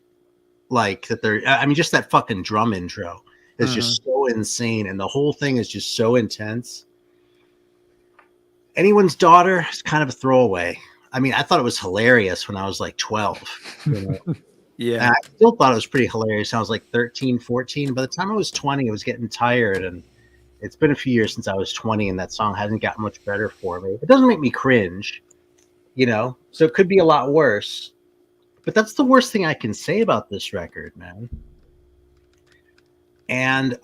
Just that fucking drum intro is just so insane. And the whole thing is just so intense. Anyone's Daughter is kind of a throwaway. I mean, I thought it was hilarious when I was 12. Yeah. And I still thought it was pretty hilarious. I was like 13, 14. By the time I was 20, I was getting tired. And it's been a few years since I was 20, and that song hasn't gotten much better for me. It doesn't make me cringe, so it could be a lot worse. But that's the worst thing I can say about this record, man. And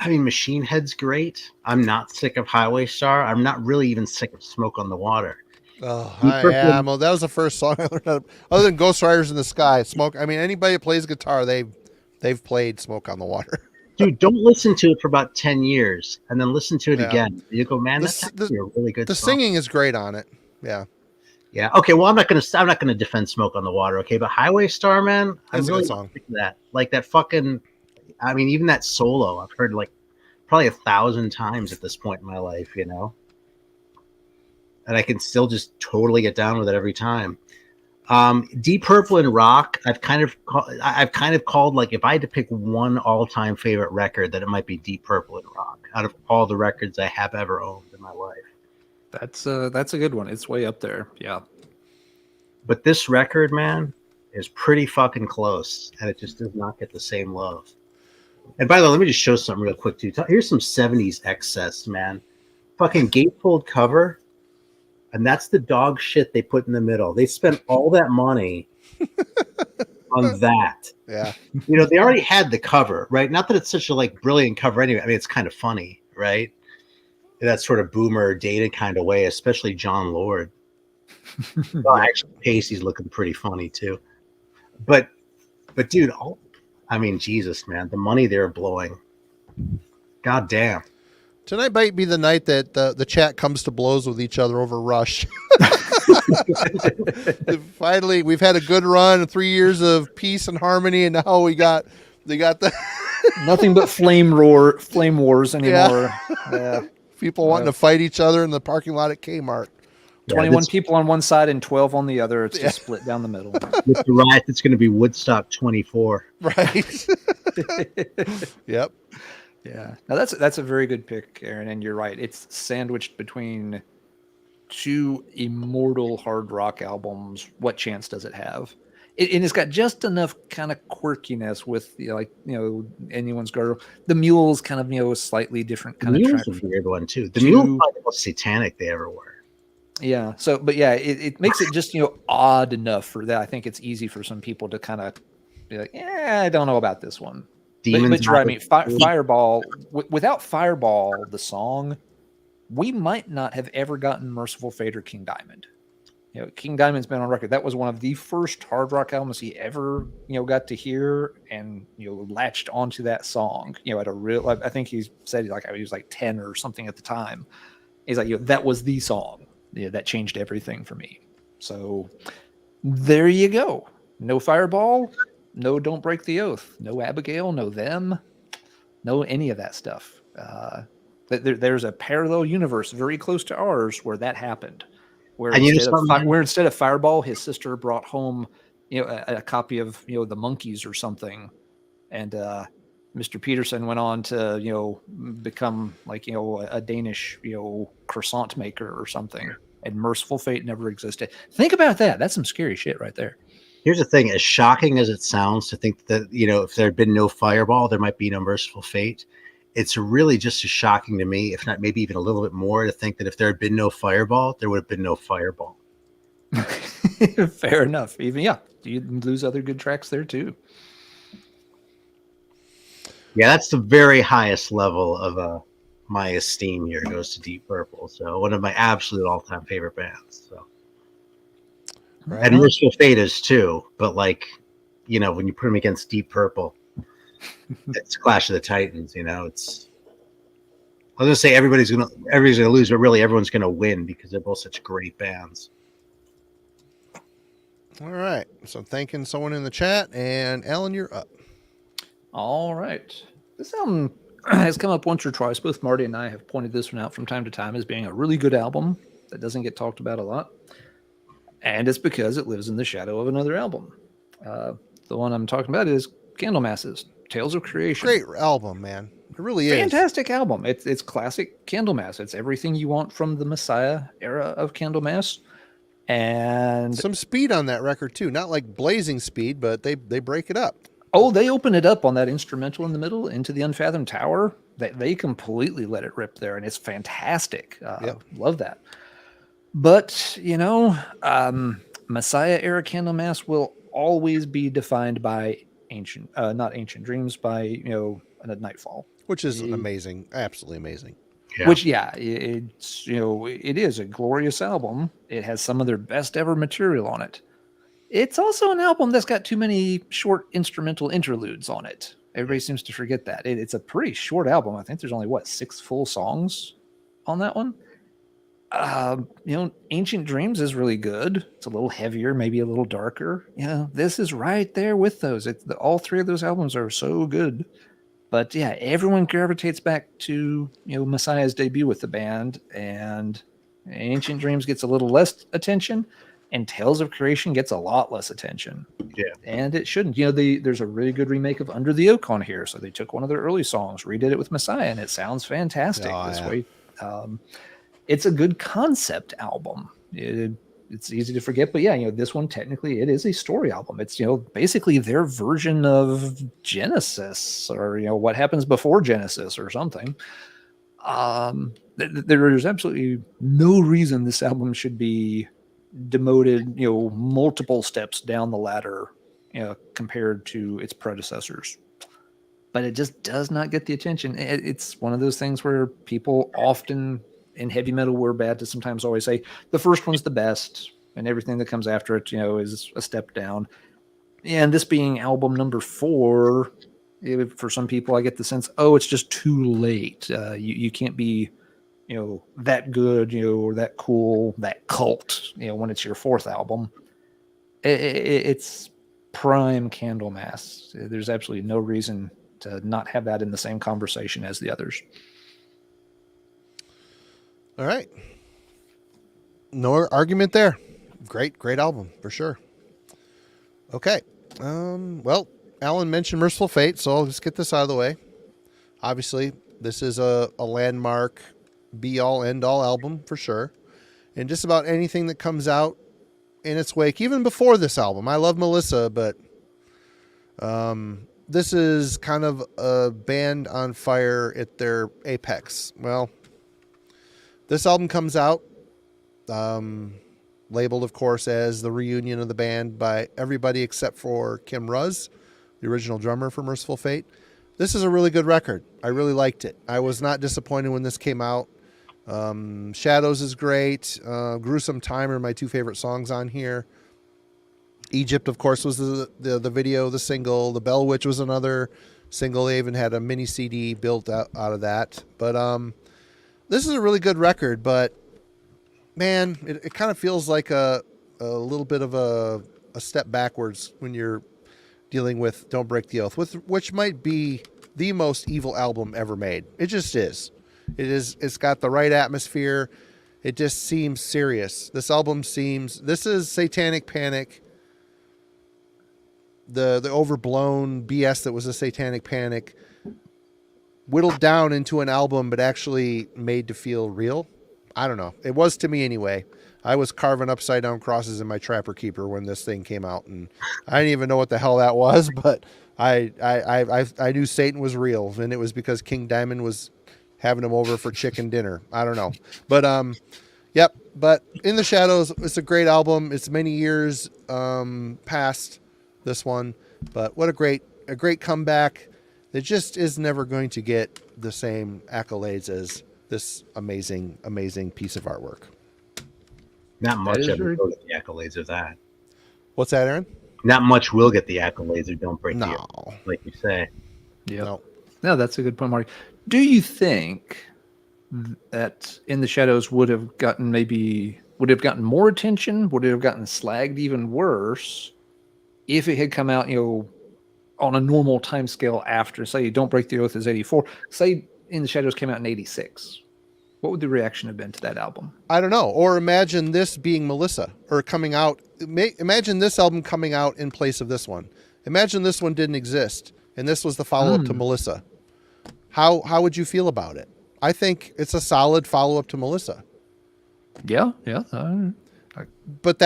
Machine Head's great. I'm not sick of Highway Star. I'm not really even sick of Smoke on the Water. Oh, yeah. Well, that was the first song I learned. Other than Ghost Riders in the Sky, Smoke. I mean, anybody that plays guitar, they've played Smoke on the Water. Dude, don't listen to it for about 10 years and then listen to it again. You go, man, that's actually a really good song. The singing is great on it. Yeah. Yeah. Okay. Well, I'm not gonna defend Smoke on the Water. Okay, but Highway Star, man, That's I'm really a good song. That like that fucking. I mean, even that solo, I've heard like probably 1,000 times at this point in my life, and I can still just totally get down with it every time. Deep Purple and rock, I've kind of called, like, if I had to pick one all-time favorite record, that it might be Deep Purple and rock out of all the records I have ever owned in my life. That's a good one. It's way up there. Yeah. But this record, man, is pretty fucking close, and it just does not get the same love. And by the way, let me just show something real quick too. Here's some 70s excess, man. Fucking gatefold cover. And that's the dog shit they put in the middle. They spent all that money on that. Yeah. They already had the cover, right? Not that it's such a brilliant cover anyway. I mean, it's kind of funny, right? In that sort of boomer dated kind of way, especially John Lord. Well, actually, Pacey's looking pretty funny too. But dude, Jesus, man, the money they're blowing. God damn. Tonight might be the night that the chat comes to blows with each other over Rush. Finally, we've had a good run, 3 years of peace and harmony, and now they got the nothing but flame wars anymore. Yeah. People wanting to fight each other in the parking lot at Kmart. 21 people on one side and 12 on the other. It's just split down the middle. With the riot, it's going to be Woodstock 24. Right. Yep. Yeah. Now that's a very good pick, Aaron, and you're right. It's sandwiched between two immortal hard rock albums. What chance does it have? And it's got just enough kind of quirkiness with Anyone's Girl. The Mule's kind of slightly different kind of track. The Mule's a weird one too. The Mule's probably the most satanic they ever were. Yeah. So, but yeah, it makes it just odd enough for that. I think it's easy for some people to kind of be like, I don't know about this one. But you're right. I mean, Fireball. Without Fireball, the song, we might not have ever gotten Mercyful Fate or King Diamond. King Diamond's been on record. That was one of the first hard rock albums he ever, got to hear, and latched onto that song. At a real, I think he said he was like 10 or something at the time. He's like, that was the song. That changed everything for me. So there you go. No Fireball. No Don't Break the Oath. No Abigail. No Them. No any of that stuff. There's a parallel universe very close to ours where that happened. Where instead of Fireball, his sister brought home, a copy of the Monkees or something, and Mr. Peterson went on to become a Danish croissant maker or something. And Mercyful Fate never existed. Think about that. That's some scary shit right there. Here's the thing: as shocking as it sounds to think that if there had been no Fireball, there might be no Mercyful Fate. It's really just as shocking to me, if not maybe even a little bit more, to think that if there had been no Fireball, there would have been no Fireball. Fair enough. Even you lose other good tracks there too. Yeah, that's the very highest level of my esteem here goes to Deep Purple. So one of my absolute all-time favorite bands. So. Right. And Mercyful Fate is too, but when you put them against Deep Purple, it's Clash of the Titans. It's. I was gonna say everybody's gonna lose, but really everyone's gonna win because they're both such great bands. All right, so thanking someone in the chat, and Alan, you're up. All right, this album has come up once or twice. Both Marty and I have pointed this one out from time to time as being a really good album that doesn't get talked about a lot. And it's because it lives in the shadow of another album. The one I'm talking about is Candlemass's Tales of Creation. Great album, man. It really is. Fantastic album. It's classic Candlemass. It's everything you want from the Messiah era of Candlemass. And some speed on that record too, not like blazing speed, but they break it up. Oh, they open it up on that instrumental in the middle into the Unfathomed Tower. They completely let it rip there, and it's fantastic. Love that. But, Messiah era Candlemass will always be defined by not Ancient Dreams, by, a Nightfall. Which is amazing. Absolutely amazing. Yeah. Which, it's, it is a glorious album. It has some of their best ever material on it. It's also an album that's got too many short instrumental interludes on it. Everybody seems to forget that. It's a pretty short album. I think there's only, 6 full songs on that one. Ancient Dreams is really good. It's a little heavier, maybe a little darker. This is right there with those. All 3 of those albums are so good. But everyone gravitates back to, Messiah's debut with the band, and Ancient Dreams gets a little less attention. And Tales of Creation gets a lot less attention. Yeah. And it shouldn't. There's a really good remake of Under the Oak on here. So they took one of their early songs, redid it with Messiah, and it sounds fantastic this way. It's a good concept album. It's easy to forget, but this one technically it is a story album. It's basically their version of Genesis, or what happens before Genesis or something. There's absolutely no reason this album should be demoted, multiple steps down the ladder, compared to its predecessors. But it just does not get the attention. It's one of those things where people often in heavy metal, we're bad to sometimes always say the first one's the best and everything that comes after it, is a step down. And this being album number 4, for some people, I get the sense, it's just too late. You can't be that good, or that cool, that cult, when it's your 4th album. It's prime Candlemass. There's absolutely no reason to not have that in the same conversation as the others. All right. No argument there. Great album for sure. Okay. Well, Alan mentioned Mercyful Fate, so I'll just get this out of the way. Obviously, this is a landmark, be-all, end-all album for sure. And just about anything that comes out in its wake, even before this album. I love Melissa, but this is kind of a band on fire at their apex. Well, this album comes out, labeled, of course, as the reunion of the band by everybody except for Kim Ruz, the original drummer for Mercyful Fate. This is a really good record. I really liked it. I was not disappointed when this came out. Shadows is great. Gruesome Time are my 2 favorite songs on here. Egypt, of course, was the video, the single. The Bell Witch was another single. They even had a mini CD built out of that. But this is a really good record, but man, it kind of feels like a little bit of a step backwards when you're dealing with Don't Break the Oath, which might be the most evil album ever made. It just is. It's got the right atmosphere. It just seems serious. This is Satanic Panic. The overblown BS that was a Satanic Panic whittled down into an album, but actually made to feel real. I don't know. It was to me anyway. I was carving upside down crosses in my Trapper Keeper when this thing came out, and I didn't even know what the hell that was, but I knew Satan was real, and it was because King Diamond was having him over for chicken dinner. I don't know. But yep, but In the Shadows, it's a great album. It's many years past this one, but what a great comeback. It just is never going to get the same accolades as this amazing piece of artwork. Not much ever will get the accolades of that. What's that, Aaron? Not much will get the accolades of Don't Break the Oath, like you say. Yeah. No, that's a good point, Marty. Do you think that In the Shadows would have gotten more attention? Would it have gotten slagged even worse if it had come out, on a normal time scale after, say, Don't Break the Oath is 84, say In the Shadows came out in 86? What would the reaction have been to that album? I don't know. Or imagine this being Melissa, or coming out. Imagine this album coming out in place of this one. Imagine this one didn't exist, and this was the follow-up to Melissa. How would you feel about it? I think it's a solid follow-up to Melissa. Yeah. But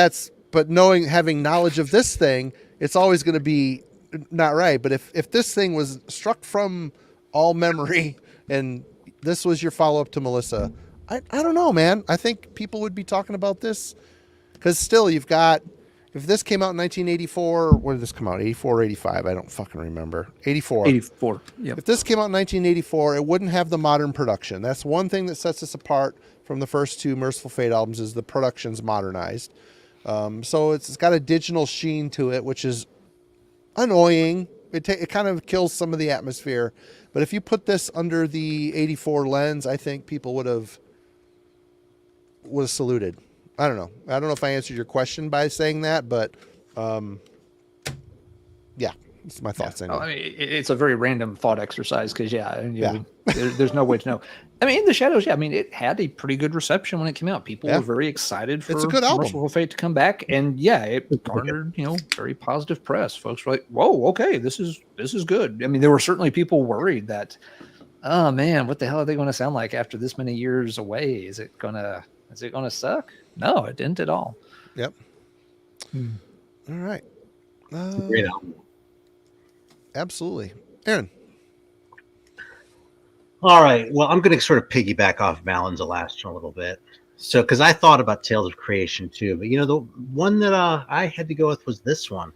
having knowledge of this thing, it's always going to be not right. But if this thing was struck from all memory and this was your follow-up to Melissa, I don't know, man. I think people would be talking about this because still you've got, if this came out in 1984, when did this come out? 84 or 85? I don't fucking remember. 84. 84. Yep. If this came out in 1984, it wouldn't have the modern production. That's one thing that sets us apart from the first two Mercyful Fate albums is the production's modernized. So it's got a digital sheen to it, which is annoying. It kind of kills some of the atmosphere. But if you put this under the 84 lens, I think people would have saluted. I don't know. I don't know if I answered your question by saying that, but yeah, it's my thoughts. Yeah. I mean, it's a very random thought exercise because there's no way to know. I mean, In the Shadows, I mean, it had a pretty good reception when it came out. People were very excited for Mercyful Fate to come back, and it garnered very positive press. Folks were like, "Whoa, okay, this is good." I mean, there were certainly people worried that, oh man, what the hell are they going to sound like after this many years away? Is it gonna suck? No, it didn't at all. Yep. All right. Great album. Absolutely. Aaron. All right. Well, I'm going to sort of piggyback off Malin's Elastin a little bit. So, because I thought about Tales of Creation too, but the one that I had to go with was this one.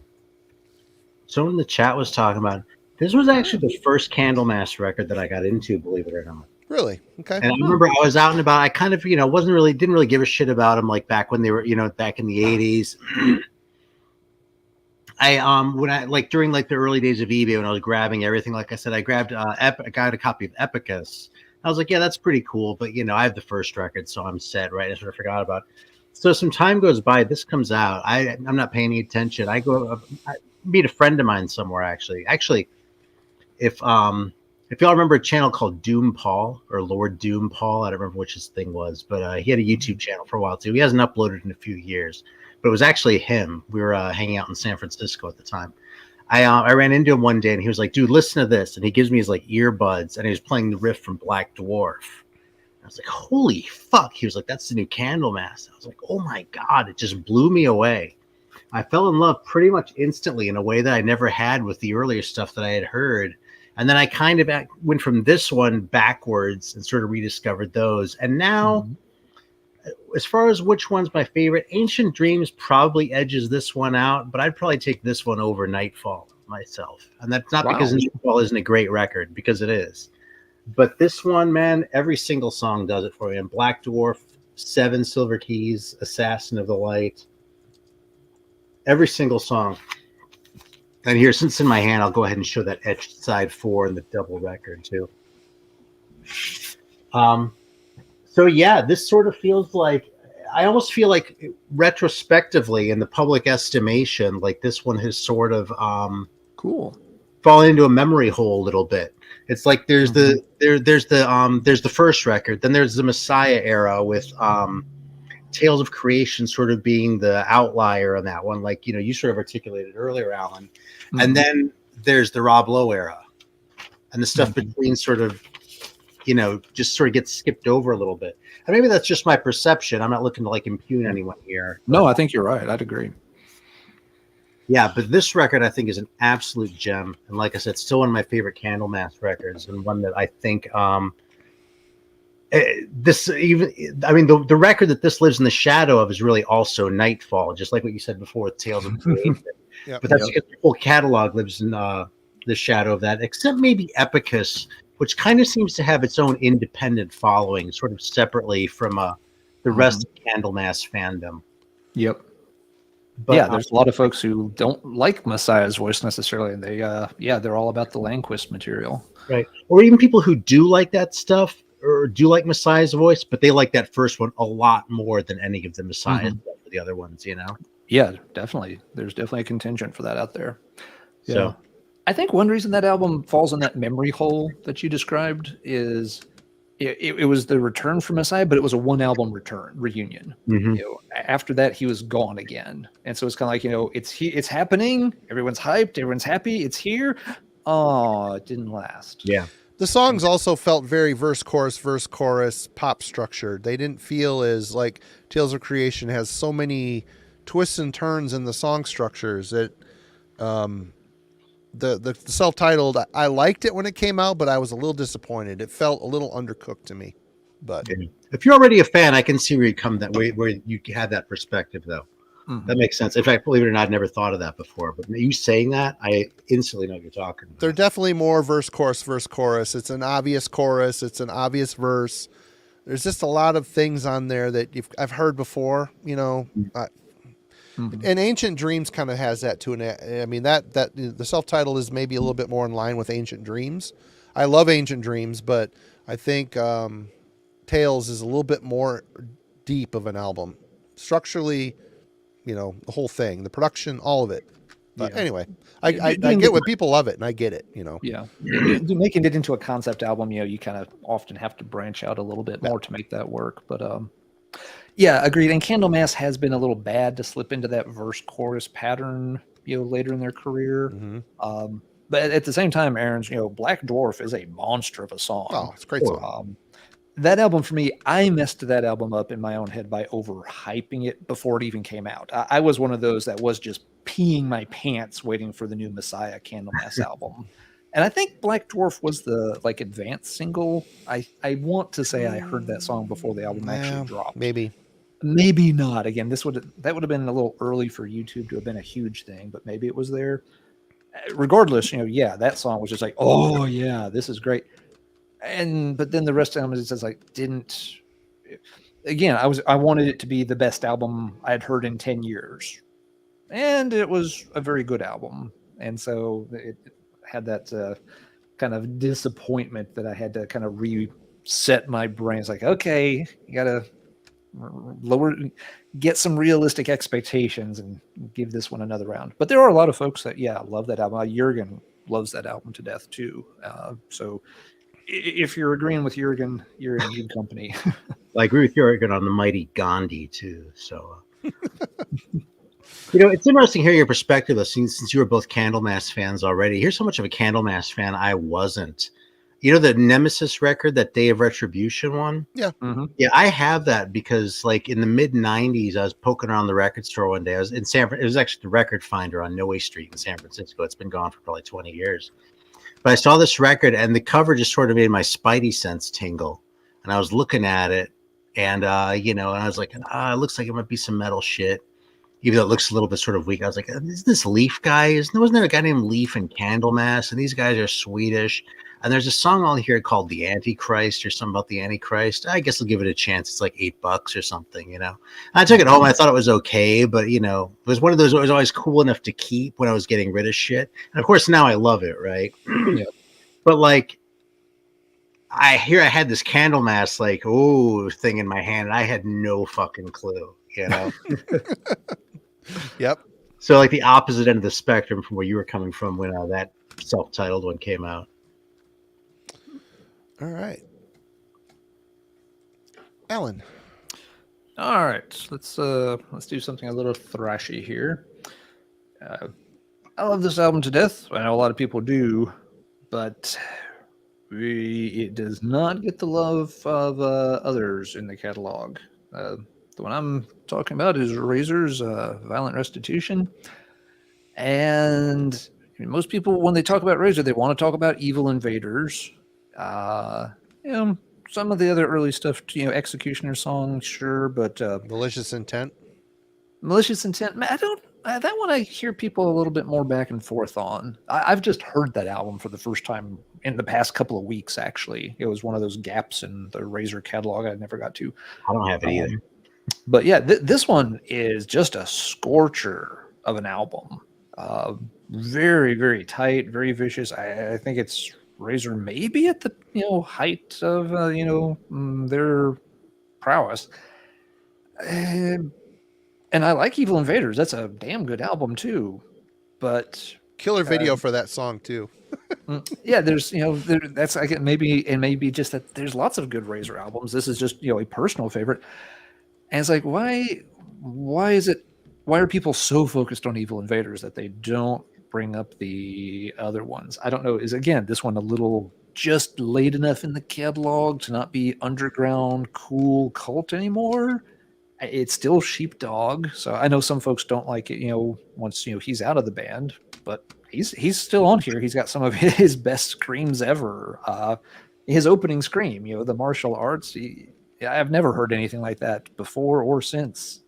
Someone in the chat was talking about, this was actually the first Candlemass record that I got into, believe it or not. Really? Okay. And I remember I was out and about. I kind of, didn't really give a shit about them like back when they were, back in the 80s. During the early days of eBay when I was grabbing everything, like I said, I got a copy of Epicus. I was like, yeah, that's pretty cool, but I have the first record, so I'm set, right? I sort of forgot about it. So some time goes by, this comes out. I'm not paying any attention. I meet a friend of mine somewhere actually. If y'all remember a channel called Doom Paul or Lord Doom Paul, I don't remember which his thing was, but he had a YouTube channel for a while too. He hasn't uploaded in a few years. But it was actually him. We were hanging out in San Francisco at the time. I ran into him one day and he was like, dude, listen to this. And he gives me his earbuds and he was playing the riff from Black Dwarf. I was like, holy fuck. He was like, that's the new Candlemass. I was like, oh my God, it just blew me away. I fell in love pretty much instantly in a way that I never had with the earlier stuff that I had heard. And then I kind of went from this one backwards and sort of rediscovered those. And now, as far as which one's my favorite, Ancient Dreams probably edges this one out, but I'd probably take this one over Nightfall myself. And that's not because Nightfall isn't a great record, because it is. But this one, man, every single song does it for you. And Black Dwarf, 7 Silver Keys, Assassin of the Light, every single song. And here, since it's in my hand, I'll go ahead and show that etched side 4 in the double record too. So yeah, this sort of feels like, I almost feel like retrospectively in the public estimation, like this one has sort of fallen into a memory hole a little bit. It's like there's there's the first record, then there's the Messiah era with Tales of Creation sort of being the outlier on that one, like you sort of articulated earlier, Alan. And then there's the Rob Lowe era, and the stuff between sort of just sort of gets skipped over a little bit. And maybe that's just my perception. I'm not looking to impugn anyone here. No, I think you're right. I'd agree. Yeah, but this record I think is an absolute gem. And like I said, still one of my favorite Candlemass records, and one that I think the record that this lives in the shadow of is really also Nightfall, just like what you said before with Tales of Creation. But that's because the whole catalog lives in the shadow of that, except maybe Epicus, which kind of seems to have its own independent following, sort of separately from the rest of Candlemass fandom. Yep. But there's a lot of folks who don't like Messiah's voice necessarily, and they're all about the Lanquist material. Right. Or even people who do like that stuff, or do like Messiah's voice, but they like that first one a lot more than any of the Messiah's the other ones, Yeah, definitely. There's definitely a contingent for that out there. Yeah. So I think one reason that album falls in that memory hole that you described is it was the return from Messiah, but it was a one album reunion. After that, he was gone again. And so it's kind of like, it's happening. Everyone's hyped. Everyone's happy. It's here. Oh, it didn't last. Yeah. The songs also felt very verse, chorus, pop structured. They didn't feel as like Tales of Creation has so many twists and turns in the song structures that the self-titled, I liked it when it came out, but I was a little disappointed. It felt a little undercooked to me. But if you're already a fan, I can see where you come that way, where you had that perspective, though. Mm-hmm. That makes sense. In fact, believe it or not, I'd never thought of that before. But you saying that, I instantly know what you're talking about. They're definitely more verse, chorus. It's an obvious chorus. It's an obvious verse. There's just a lot of things on there that I've heard before, you know. And Ancient Dreams kind of has that too. And I mean, that the self-titled is maybe a little bit more in line with Ancient Dreams. I love Ancient Dreams, but I think Tales is a little bit more deep of an album. Structurally, you know, the whole thing, the production, all of it. But anyway, I get what people love it, and I get it, you know. Yeah. Making it into a concept album, you know, you kind of often have to branch out a little bit more to make that work. But yeah, agreed. And Candlemass has been a little bad to slip into that verse chorus pattern, you know, later in their career. But at the same time, Aaron's, you know, Black Dwarf is a monster of a song. Oh, it's a great song. That album for me, I messed that album up in my own head by overhyping it before it even came out. I was one of those that was just peeing my pants waiting for the new Messiah Candlemass album. And I think Black Dwarf was the like advanced single. I want to say I heard that song before the album actually dropped. Maybe not. Again, that would have been a little early for YouTube to have been a huge thing, but maybe it was there. Regardless, you know, yeah, that song was just like, oh yeah, this is great. But then the rest of them is just like didn't. Again, I wanted it to be the best album I had heard in 10 years, and it was a very good album, and so it had that kind of disappointment that I had to kind of reset my brain. It's like, okay, you gotta get some realistic expectations and give this one another round. But there are a lot of folks that love that album. Jurgen loves that album to death too. So if you're agreeing with Jurgen, you're in good company. I agree with Jurgen on the mighty Gandhi too. So, you know, it's interesting hearing your perspective, since you were both Candlemass fans already. Here's how much of a Candlemass fan I wasn't. You know the Nemesis record, that Day of Retribution one? Yeah. Yeah, I have that because, like, in the mid-'90s, I was poking around the record store one day. I was in it was actually the Record Finder on Noe Street in San Francisco. It's been gone for probably 20 years. But I saw this record, and the cover just sort of made my spidey sense tingle. And I was looking at it, and, you know, and I was like, it looks like it might be some metal shit. Even though it looks a little bit sort of weak. I was like, isn't this Leaf guy? Wasn't there a guy named Leaf in Candlemass? And these guys are Swedish. And there's a song on here called The Antichrist or something about the Antichrist. I guess I'll give it a chance. It's like $8 or something, you know. And I took it home. I thought it was okay, but, you know, it was one of those that was always cool enough to keep when I was getting rid of shit. And, of course, now I love it, right? Yeah. But, like, I had this Candlemass, like, thing in my hand, and I had no fucking clue, you know. Yep. So, like, the opposite end of the spectrum from where you were coming from when that self-titled one came out. All right. Alan. All right. Let's do something a little thrashy here. I love this album to death. I know a lot of people do, but it does not get the love of others in the catalog. The one I'm talking about is Razor's Violent Restitution. And most people, when they talk about Razor, they want to talk about Evil Invaders. You know, some of the other early stuff, you know, Executioner song, sure, but Malicious Intent. Malicious Intent, man, that one I hear people a little bit more back and forth on. I've just heard that album for the first time in the past couple of weeks, actually. It was one of those gaps in the Razor catalog I never got to. I don't have it either. But yeah, this one is just a scorcher of an album. Very, very tight, very vicious. I think it's Razor maybe at the height of their prowess, and I like Evil Invaders. That's a damn good album too, but killer video for that song too. Yeah, there's that's maybe just that there's lots of good Razor albums. This is just a personal favorite, and it's like why are people so focused on Evil Invaders that they don't bring up the other ones? I don't know. Is again this one a little just late enough in the catalog to not be underground cool cult anymore. It's still Sheepdog, so I know some folks don't like it, once he's out of the band, but he's still on here. He's got some of his best screams ever. His opening scream, the martial arts, I've never heard anything like that before or since.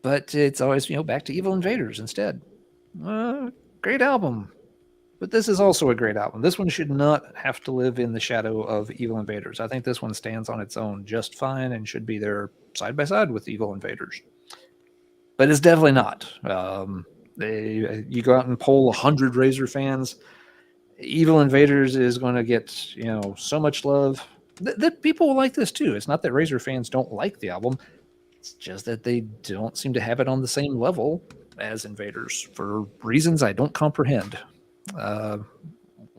But it's always, back to Evil Invaders instead. Great album. But this is also a great album. This one should not have to live in the shadow of Evil Invaders. I think this one stands on its own just fine and should be there side by side with Evil Invaders. But it's definitely not. You go out and poll 100 Razor fans, Evil Invaders is going to get so much love. That people will like this too. It's not that Razor fans don't like the album. It's just that they don't seem to have it on the same level as Invaders for reasons I don't comprehend.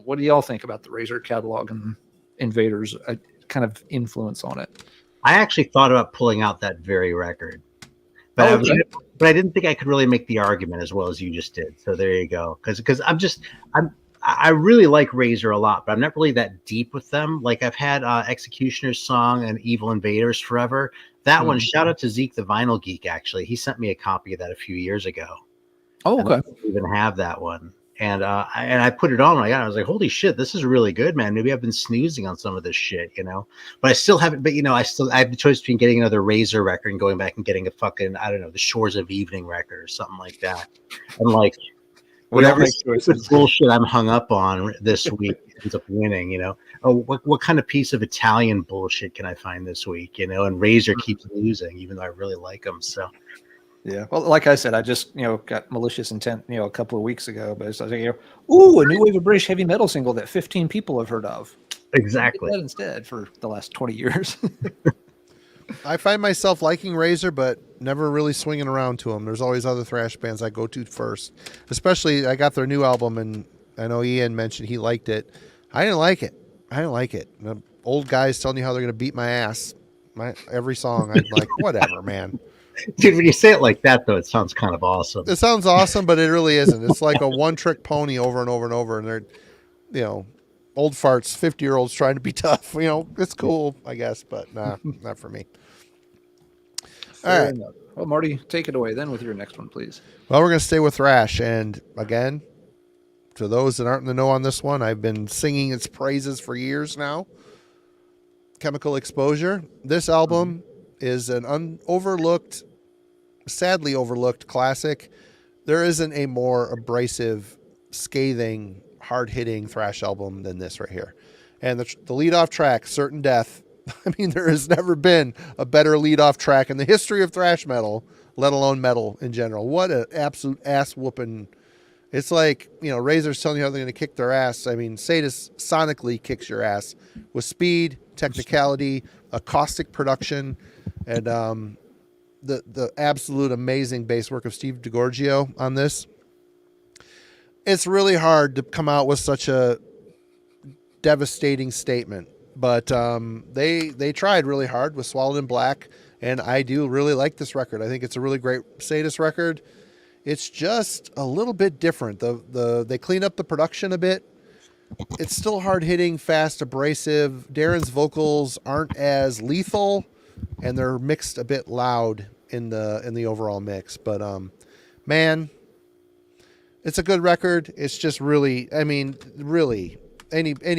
What do y'all think about the Razor catalog and Invaders' kind of influence on it? I actually thought about pulling out that very record, but I didn't think I could really make the argument as well as you just did. So there you go. Because I really like Razor a lot, but I'm not really that deep with them. Like I've had Executioner's Song and Evil Invaders forever. That one, shout out to Zeke the Vinyl Geek. Actually, he sent me a copy of that a few years ago. Oh, okay. I don't even have that one. And I put it on when I got it. I was like, holy shit, this is really good, man. Maybe I've been snoozing on some of this shit, But I still haven't. But I have the choice between getting another Razor record and going back and getting a fucking, I don't know, the Shores of Evening record or something like that. And like whatever bullshit I'm hung up on this week ends up winning. Oh, what kind of piece of Italian bullshit can I find this week? And Razor keeps losing, even though I really like them. So. Yeah, well, like I said, I just got Malicious Intent a couple of weeks ago, but it's like ooh, a new wave of British heavy metal single that 15 people have heard of. Exactly. That instead for the last 20 years. I find myself liking Razor, but never really swinging around to them. There's always other thrash bands I go to first. Especially, I got their new album, and I know Ian mentioned he liked it. I didn't like it. The old guys telling you how they're going to beat my ass. Every song, I'm like, whatever, man. Dude, when you say it like that, though, it sounds kind of awesome. It sounds awesome, but it really isn't. It's like a one-trick pony over and over and over, and they're, old farts, 50-year-olds trying to be tough. It's cool, I guess, but nah, not for me. All right. Well, Marty, take it away then with your next one, please. Well, we're going to stay with thrash, and again, to those that aren't in the know on this one, I've been singing its praises for years now. Chemical Exposure. This album is an sadly overlooked classic. There isn't a more abrasive, scathing, hard-hitting thrash album than this right here. And the lead-off track, Certain Death, I mean, there has never been a better lead-off track in the history of thrash metal, let alone metal in general. What an absolute ass-whooping. It's like, Razor's telling you how they're going to kick their ass. I mean, Sadus sonically kicks your ass with speed, technicality, acoustic production, and the absolute amazing bass work of Steve DiGiorgio on this. It's really hard to come out with such a devastating statement, but they tried really hard with Swallowed in Black, and I do really like this record. I think it's a really great Sadus record. It's just a little bit different. They cleaned up the production a bit. It's still hard-hitting, fast, abrasive. Darren's vocals aren't as lethal, and they're mixed a bit loud in the overall mix. But man, it's a good record. It's just really, any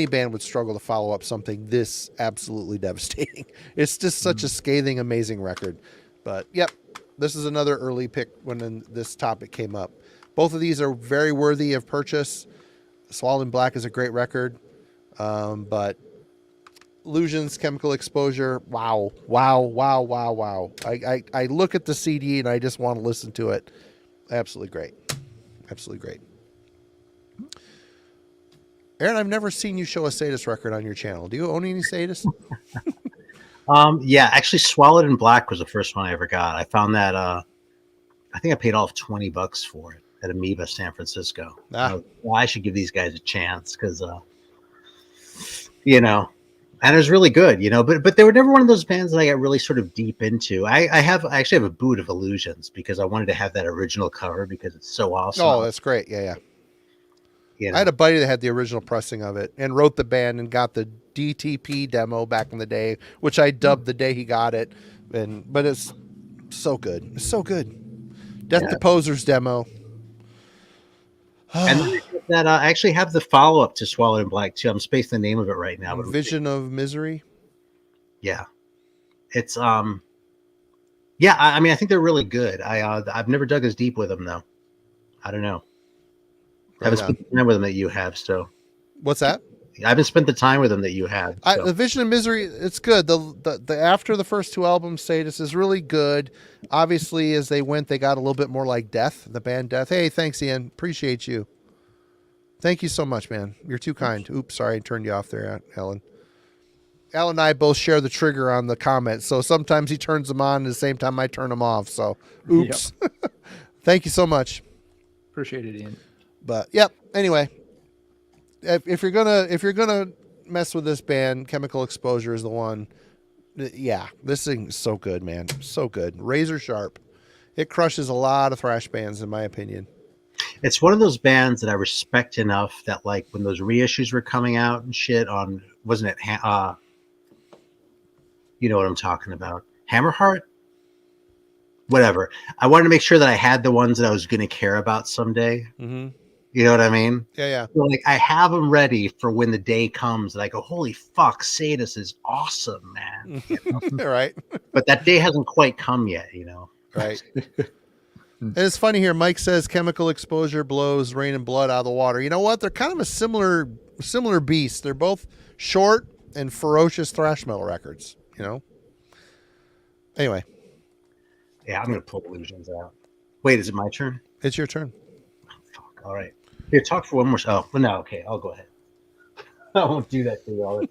band would struggle to follow up something this absolutely devastating. It's just such a scathing, amazing record. But yep, this is another early pick when this topic came up. Both of these are very worthy of purchase. Swallowed in Black is a great record, but Illusions, Chemical Exposure, wow. I look at the CD and I just want to listen to it. Absolutely great. Aaron, I've never seen you show a Sadus record on your channel. Do you own any Sadus? Yeah, actually, Swallowed in Black was the first one I ever got. I found that I think I paid all of $20 for it at Amoeba San Francisco. Well, I should give these guys a chance because and it was really good, but they were never one of those bands that I got really sort of deep into. I actually have a boot of Illusions because I wanted to have that original cover because it's so awesome. Oh, that's great. Yeah. I had a buddy that had the original pressing of it and wrote the band and got the DTP demo back in the day, which I dubbed the day he got it. But it's so good. It's so good. Death to Posers demo. And that I actually have the follow up to Swallowed in Black too. I'm spacing the name of it right now. But Vision of Misery. Yeah, it's yeah. I mean, I think they're really good. I've never dug as deep with them though. I don't know. I haven't spent the time with them that you have. So what's that? I haven't spent the time with them that you have. So. The Vision of Misery, it's good. The after the first two albums, Sadus is really good. Obviously, as they went, they got a little bit more like Death, the band Death. Hey, thanks, Ian. Appreciate you. Thank you so much, man. You're too kind. Oops, sorry, I turned you off there, Alan. Alan and I both share the trigger on the comments, so sometimes he turns them on at the same time I turn them off. So, oops. Yep. Thank you so much. Appreciate it, Ian. But yep. Anyway, if you're gonna mess with this band, Chemical Exposure is the one. Yeah, this thing is so good, man. So good, razor sharp. It crushes a lot of thrash bands, in my opinion. It's one of those bands that I respect enough that, like, when those reissues were coming out and shit on, wasn't it? You know what I'm talking about? Hammerheart? Whatever. I wanted to make sure that I had the ones that I was going to care about someday. Mm-hmm. You know what I mean? Yeah. So, like, I have them ready for when the day comes that I go, holy fuck, Sadus is awesome, man. You know? Right. But that day hasn't quite come yet, you know? Right. And it's funny here. Mike says Chemical Exposure blows Rain and Blood out of the water. You know what? They're kind of a similar beast. They're both short and ferocious thrash metal records. You know. Anyway. Yeah, I'm gonna pull Illusions out. Wait, is it my turn? It's your turn. Oh, fuck. All right. Here, talk for one more. Oh, well, no. Okay, I'll go ahead. I won't do that to you all. All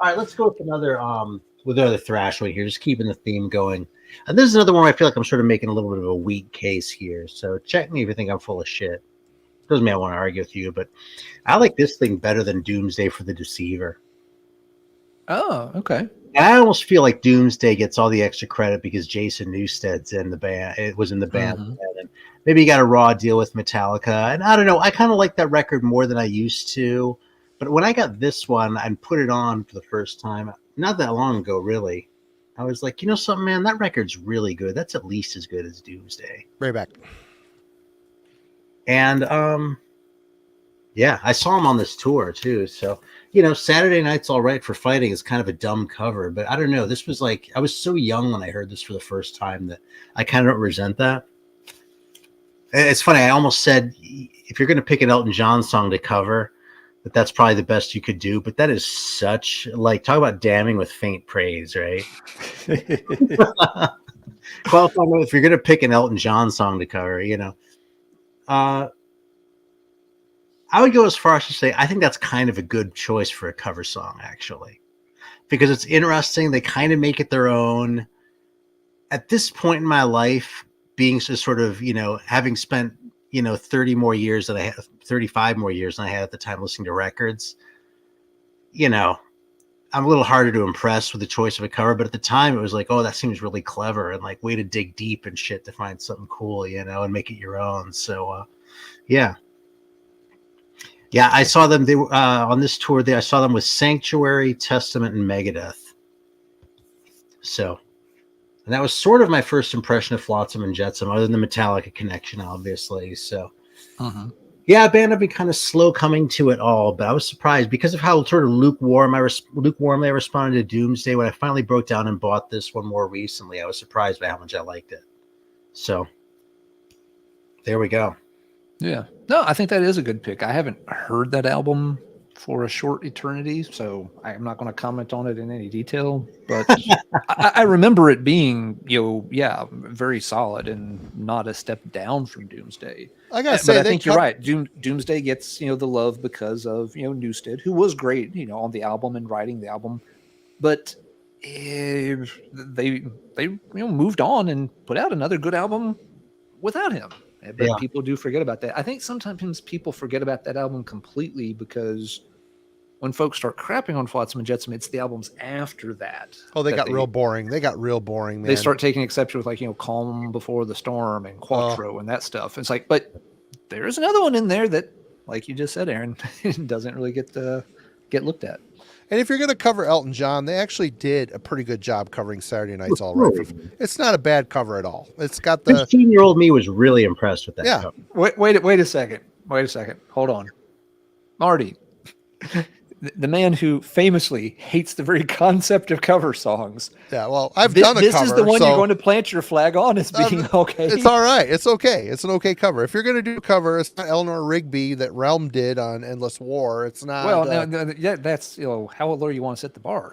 right, let's go with another thrash right here. Just keeping the theme going. And this is another one where I feel like I'm sort of making a little bit of a weak case here. So check me if you think I'm full of shit. Doesn't mean I want to argue with you, but I like this thing better than Doomsday for the Deceiver. Oh, okay. And I almost feel like Doomsday gets all the extra credit because Jason Newsted's in the band. It was in the band. Mm-hmm. And maybe he got a raw deal with Metallica. And I don't know. I kind of like that record more than I used to. But when I got this one and put it on for the first time, not that long ago, really, I was like, you know something, man? That record's really good. That's at least as good as Doomsday. Right back. And, yeah, I saw him on this tour, too. So, you know, Saturday Night's All Right for Fighting is kind of a dumb cover. But I don't know. This was like, I was so young when I heard this for the first time that I kind of don't resent that. It's funny. I almost said, if you're going to pick an Elton John song to cover, that's probably the best you could do. But that is such, like, talk about damning with faint praise, right? Well, if you're going to pick an Elton John song to cover, you know, I would go as far as to say I think that's kind of a good choice for a cover song, actually, because it's interesting. They kind of make it their own. At this point in my life, being so sort of, you know, having spent, you know, 35 more years than I had at the time listening to records, you know, I'm a little harder to impress with the choice of a cover. But at the time, it was like, oh, that seems really clever and like way to dig deep and shit to find something cool, you know, and make it your own. So, yeah. Yeah, I saw them. They were on this tour. I saw them with Sanctuary, Testament, and Megadeth. So, and that was sort of my first impression of Flotsam and Jetsam, other than the Metallica connection, obviously. So, yeah, band, I've been kind of slow coming to it all, but I was surprised because of how sort of lukewarmly I responded to Doomsday. When I finally broke down and bought this one more recently, I was surprised by how much I liked it. So, there we go. Yeah. No, I think that is a good pick. I haven't heard that album for a short eternity, so I'm not going to comment on it in any detail, but I remember it being, you know, yeah, very solid and not a step down from Doomsday. I gotta say, but I think you're right. Doomsday gets, you know, the love because of, you know, Newsted, who was great, you know, on the album and writing the album, but they you know, moved on and put out another good album without him. But yeah, people do forget about that. I think sometimes people forget about that album completely because when folks start crapping on Flotsam and Jetsam, it's the albums after that. Oh, they got real boring. They got real boring, man. They start taking exception with, like, you know, Calm Before the Storm and Quattro and that stuff. It's like, but there's another one in there that, like you just said, Aaron, it doesn't really get looked at. And if you're going to cover Elton John, they actually did a pretty good job covering Saturday Night's All Right. It's not a bad cover at all. It's got the 15-year-old me was really impressed with that. Yeah. cover. Wait a second. Hold on, Marty. The man who famously hates the very concept of cover songs. Yeah, well, I've done a cover. This is the one you're going to plant your flag on as being okay. It's all right. It's okay. It's an okay cover. If you're going to do a cover, it's not Eleanor Rigby that Realm did on Endless War. It's not. Well, yeah, that's how low you want to set the bar.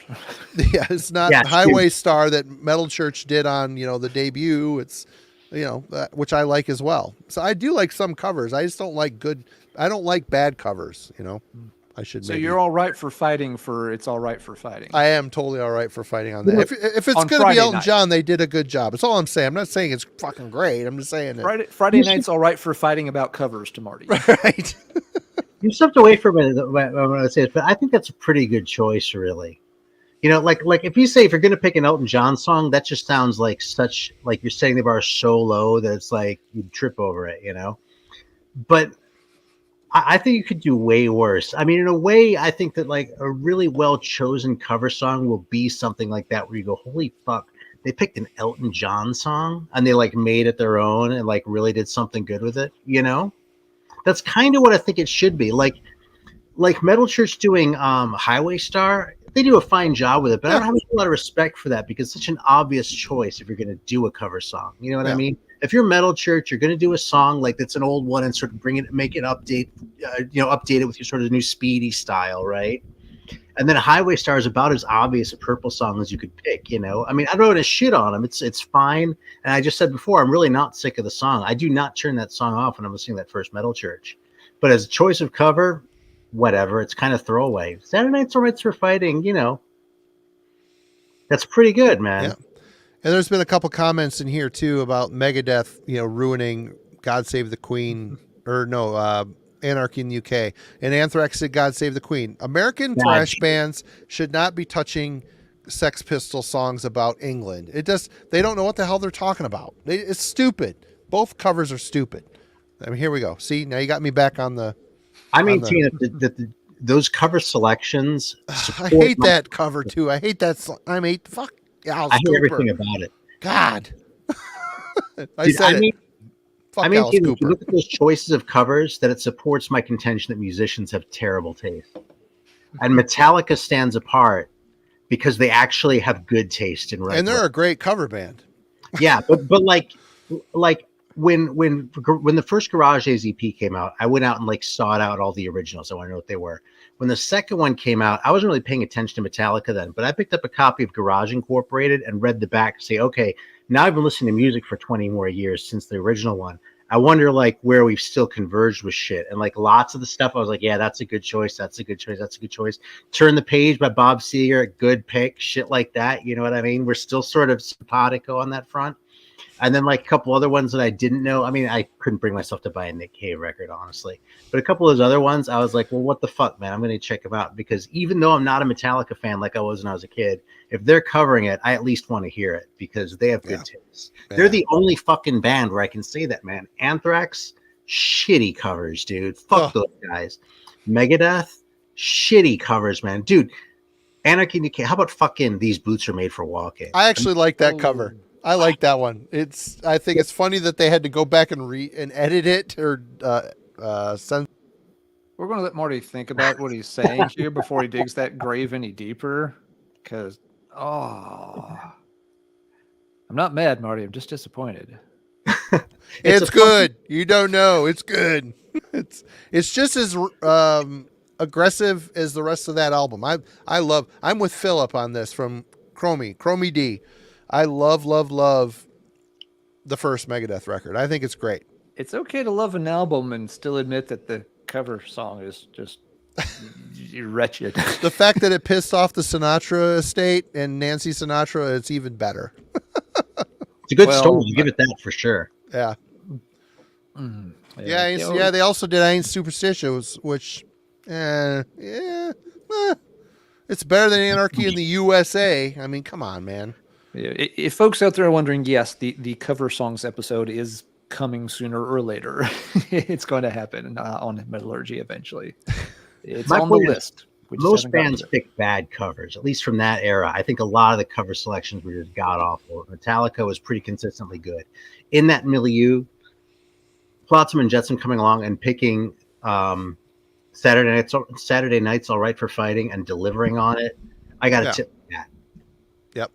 Yeah, it's not Highway Star that Metal Church did on the debut. It's which I like as well. So I do like some covers. I just don't like I don't like bad covers. I should. So you're all right for fighting for It's All Right for Fighting. I am totally all right for fighting on that. If it's going to be Elton John, they did a good job. That's all I'm saying. I'm not saying it's fucking great. I'm just saying Friday night's all right for fighting about covers to Marty. Right. You stepped away from it when I say it, but I think that's a pretty good choice, really. Like if you're going to pick an Elton John song, that just sounds like you're setting the bar so low that it's like you'd trip over it, But I think you could do way worse. I mean, in a way, I think that like a really well chosen cover song will be something like that where you go, holy fuck, they picked an Elton John song and they like made it their own and like really did something good with it. That's kind of what I think it should be. Like Metal Church doing Highway Star, they do a fine job with it, but I don't have a lot of respect for that because it's such an obvious choice if you're going to do a cover song. You know what I mean? If you're Metal Church, you're going to do a song like that's an old one and sort of update it with your sort of new speedy style, right? And then Highway Star is about as obvious a Purple song as you could pick, I mean, I don't want to shit on them. It's fine. And I just said before, I'm really not sick of the song. I do not turn that song off when I'm listening to that first Metal Church. But as a choice of cover, whatever, it's kind of throwaway. Saturday Night's All Right for Fighting, that's pretty good, man. Yeah. And there's been a couple comments in here too about Megadeth, ruining God Save the Queen, Anarchy in the UK. And Anthrax did God Save the Queen. American thrash bands should not be touching Sex Pistol songs about England. They don't know what the hell they're talking about. It's stupid. Both covers are stupid. I mean, here we go. See, now you got me back on the. I maintain that those cover selections. I hate that cover too. I hate that. I hate everything about it. God. I mean, if you look at those choices of covers, that it supports my contention that musicians have terrible taste. And Metallica stands apart because they actually have good taste in writing. And they're a great cover band. Yeah, but like when the first Garage EP came out, I went out and like sought out all the originals. I want to know what they were. When the second one came out, I wasn't really paying attention to Metallica then, but I picked up a copy of Garage Incorporated and read the back to say, okay, now I've been listening to music for 20 more years since the original one. I wonder like where we've still converged with shit. And like lots of the stuff, I was like, yeah, that's a good choice. That's a good choice. That's a good choice. Turn the Page by Bob Seger, good pick, shit like that. You know what I mean? We're still sort of simpatico on that front. And then like a couple other ones that I didn't know. I mean, I couldn't bring myself to buy a Nick Cave record, honestly. But a couple of those other ones, I was like, well, what the fuck, man? I'm going to check them out. Because even though I'm not a Metallica fan like I was when I was a kid, if they're covering it, I at least want to hear it because they have good taste. Yeah. They're the only fucking band where I can say that, man. Anthrax, shitty covers, dude. Fuck those guys. Megadeth, shitty covers, man. Dude, Anarchy in the UK, how about fucking These Boots Are Made for Walking? I actually like that cover. I like that one. I think it's funny that they had to go back and edit it or send. We're going to let Marty think about what he's saying here before he digs that grave any deeper. Because, I'm not mad, Marty. I'm just disappointed. It's good. You don't know. It's good. It's just as aggressive as the rest of that album. I'm with Philip on this from Chromie D. I love the first Megadeth record. I think it's great. It's okay to love an album and still admit that the cover song is just wretched. The fact that it pissed off the Sinatra estate and Nancy Sinatra, it's even better. It's a good story. You give it that for sure. Yeah. Yeah. They also did I Ain't Superstitious, which, it's better than Anarchy in the USA. I mean, come on, man. If folks out there are wondering, yes, the cover songs episode is coming sooner or later. It's going to happen on Metallurgy eventually. It's My on the point is, list. most bands pick bad covers, at least from that era. I think a lot of the cover selections were just god awful. Metallica was pretty consistently good. In that milieu, Flotsam and Jetsam coming along and picking Saturday Night's All Right for Fighting and delivering on it, I got to tip that. Yep.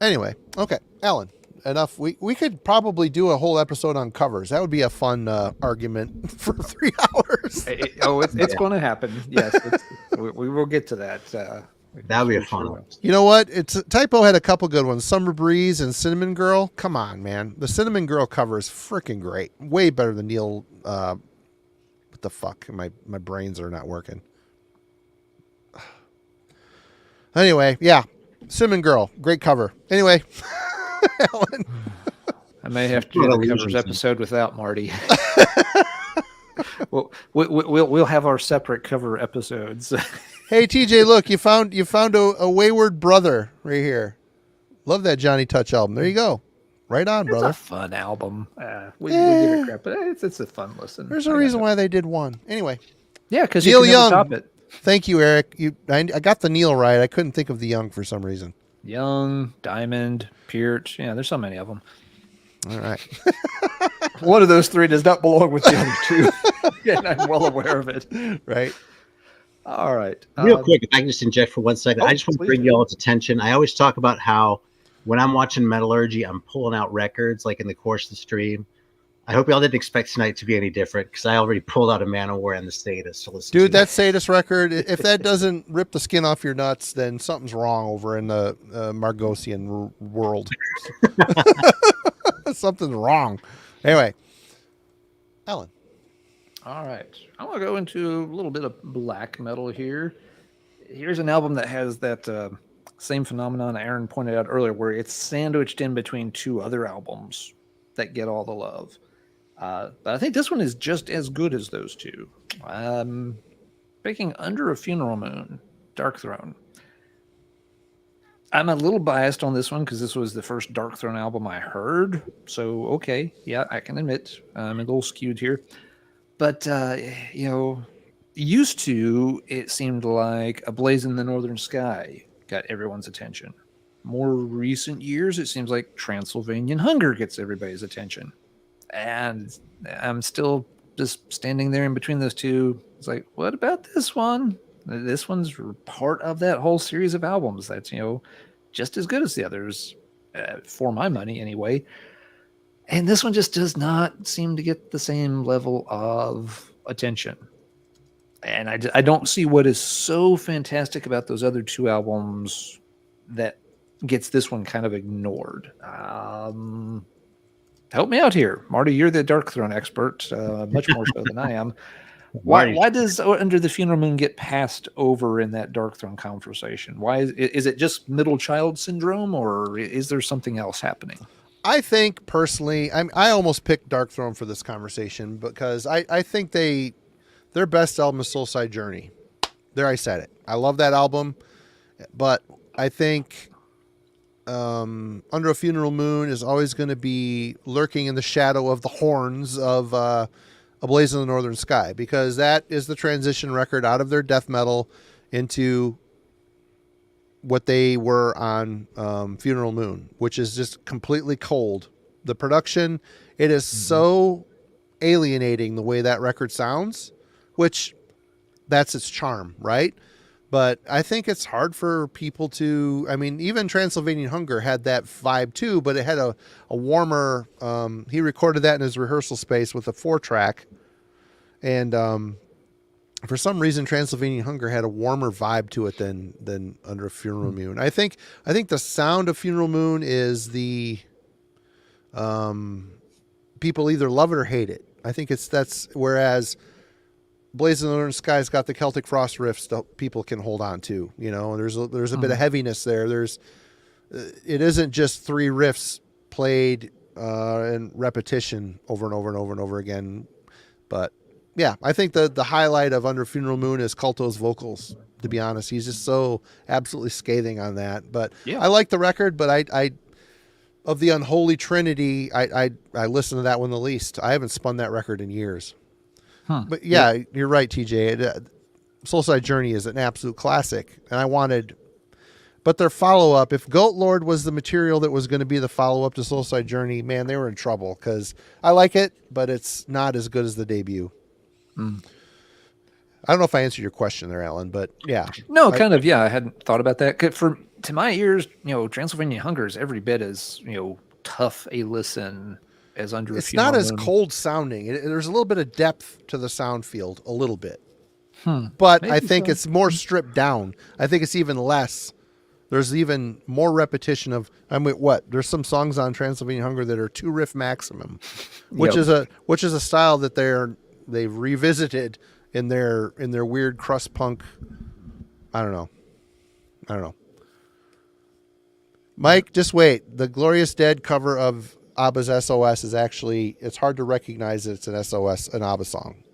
Anyway, okay, Alan, enough. We could probably do a whole episode on covers. That would be a fun argument for 3 hours. It's going to happen. Yes, we will get to that. That would be a fun one. You know what? Typo had a couple good ones. Summer Breeze and Cinnamon Girl. Come on, man. The Cinnamon Girl cover is freaking great. Way better than Neil. What the fuck? My brains are not working. Anyway, yeah. Cinnamon Girl. Great cover. Anyway. Alan. I may have to do a covers episode without Marty. We'll have our separate cover episodes. Hey TJ, look, you found a wayward brother right here. Love that Johnny Touch album. There you go. Right on, brother. It's a fun album. We give it crap, but it's a fun listen. There's a reason why they did one. Anyway. Yeah, because you can never top it. Thank you, Eric. I got the Neil right. I couldn't think of the Young for some reason. Young, Diamond, Peart. Yeah, there's so many of them. All right. One of those 3 does not belong with the other 2. And I'm well aware of it. Right. All right. Real quick, if I can just inject for 1 second, I just want to bring y'all's attention. I always talk about how when I'm watching Metallurgy, I'm pulling out records like in the course of the stream. I hope y'all didn't expect tonight to be any different because I already pulled out a Manowar and the Sadus to listen to. Dude, that Sadus record, if that doesn't rip the skin off your nuts, then something's wrong over in the Margosian world. Something's wrong. Anyway, Alan. All right. I want to go into a little bit of black metal here. Here's an album that has that same phenomenon Aaron pointed out earlier, where it's sandwiched in between 2 other albums that get all the love. But I think this one is just as good as those 2. Picking Under a Funeral Moon, Darkthrone. I'm a little biased on this one because this was the first Darkthrone album I heard. So, okay, yeah, I can admit I'm a little skewed here. But, used to, it seemed like A Blaze in the Northern Sky got everyone's attention. More recent years, it seems like Transylvanian Hunger gets everybody's attention. And I'm still just standing there in between those 2. It's like, what about this one? This one's part of that whole series of albums that's, just as good as the others, for my money anyway. And this one just does not seem to get the same level of attention. And I don't see what is so fantastic about those other 2 albums that gets this one kind of ignored. Help me out here, Marty. You're the Darkthrone expert, much more so than I am. Why does Under the Funeral Moon get passed over in that Darkthrone conversation? Why is it just middle child syndrome, or is there something else happening? I think personally, I almost picked Darkthrone for this conversation because I think their best album is Soulside Journey. There, I said it. I love that album, but I think Under a Funeral Moon is always going to be lurking in the shadow of the horns of A Blaze in the Northern Sky, because that is the transition record out of their death metal into what they were on Funeral Moon, which is just completely cold. The production, it is so alienating the way that record sounds, which that's its charm, right? But I think it's hard for people to, even Transylvanian Hunger had that vibe too, but it had a warmer, he recorded that in his rehearsal space with a 4-track. And for some reason, Transylvanian Hunger had a warmer vibe to it than Under a Funeral Moon. I think the sound of Funeral Moon is the, people either love it or hate it. I think whereas Blaze in the Northern Sky's got the Celtic Frost riffs that people can hold on to. There's a bit of heaviness there. It isn't just 3 riffs played in repetition over and over and over and over again. But yeah, I think the highlight of Under Funeral Moon is Culto's vocals. To be honest, he's just so absolutely scathing on that. But yeah. I like the record, but of the Unholy Trinity, I listen to that one the least. I haven't spun that record in years. But yeah, you're right, TJ. Soulside Journey is an absolute classic, and but their follow-up, if Goat Lord was the material that was going to be the follow-up to Soulside Journey, man, they were in trouble, because I like it, but it's not as good as the debut. I don't know if I answered your question there, Alan, but yeah. No, kind of, yeah. I hadn't thought about that. To my ears, Transylvania Hunger is every bit as, tough a listen as Under a It's Funeral not as Moon. cold sounding. There's a little bit of depth to the sound field, a little bit. But Maybe I think so. it's more stripped down. I think it's even less. There's even more repetition of, there's some songs on Transylvania Hunger that are 2-riff maximum, which is a style that they've revisited in their weird crust punk. I don't know. Mike, just wait. The Glorious Dead cover of ABBA's SOS is actually, it's hard to recognize that it's an SOS, an ABBA song.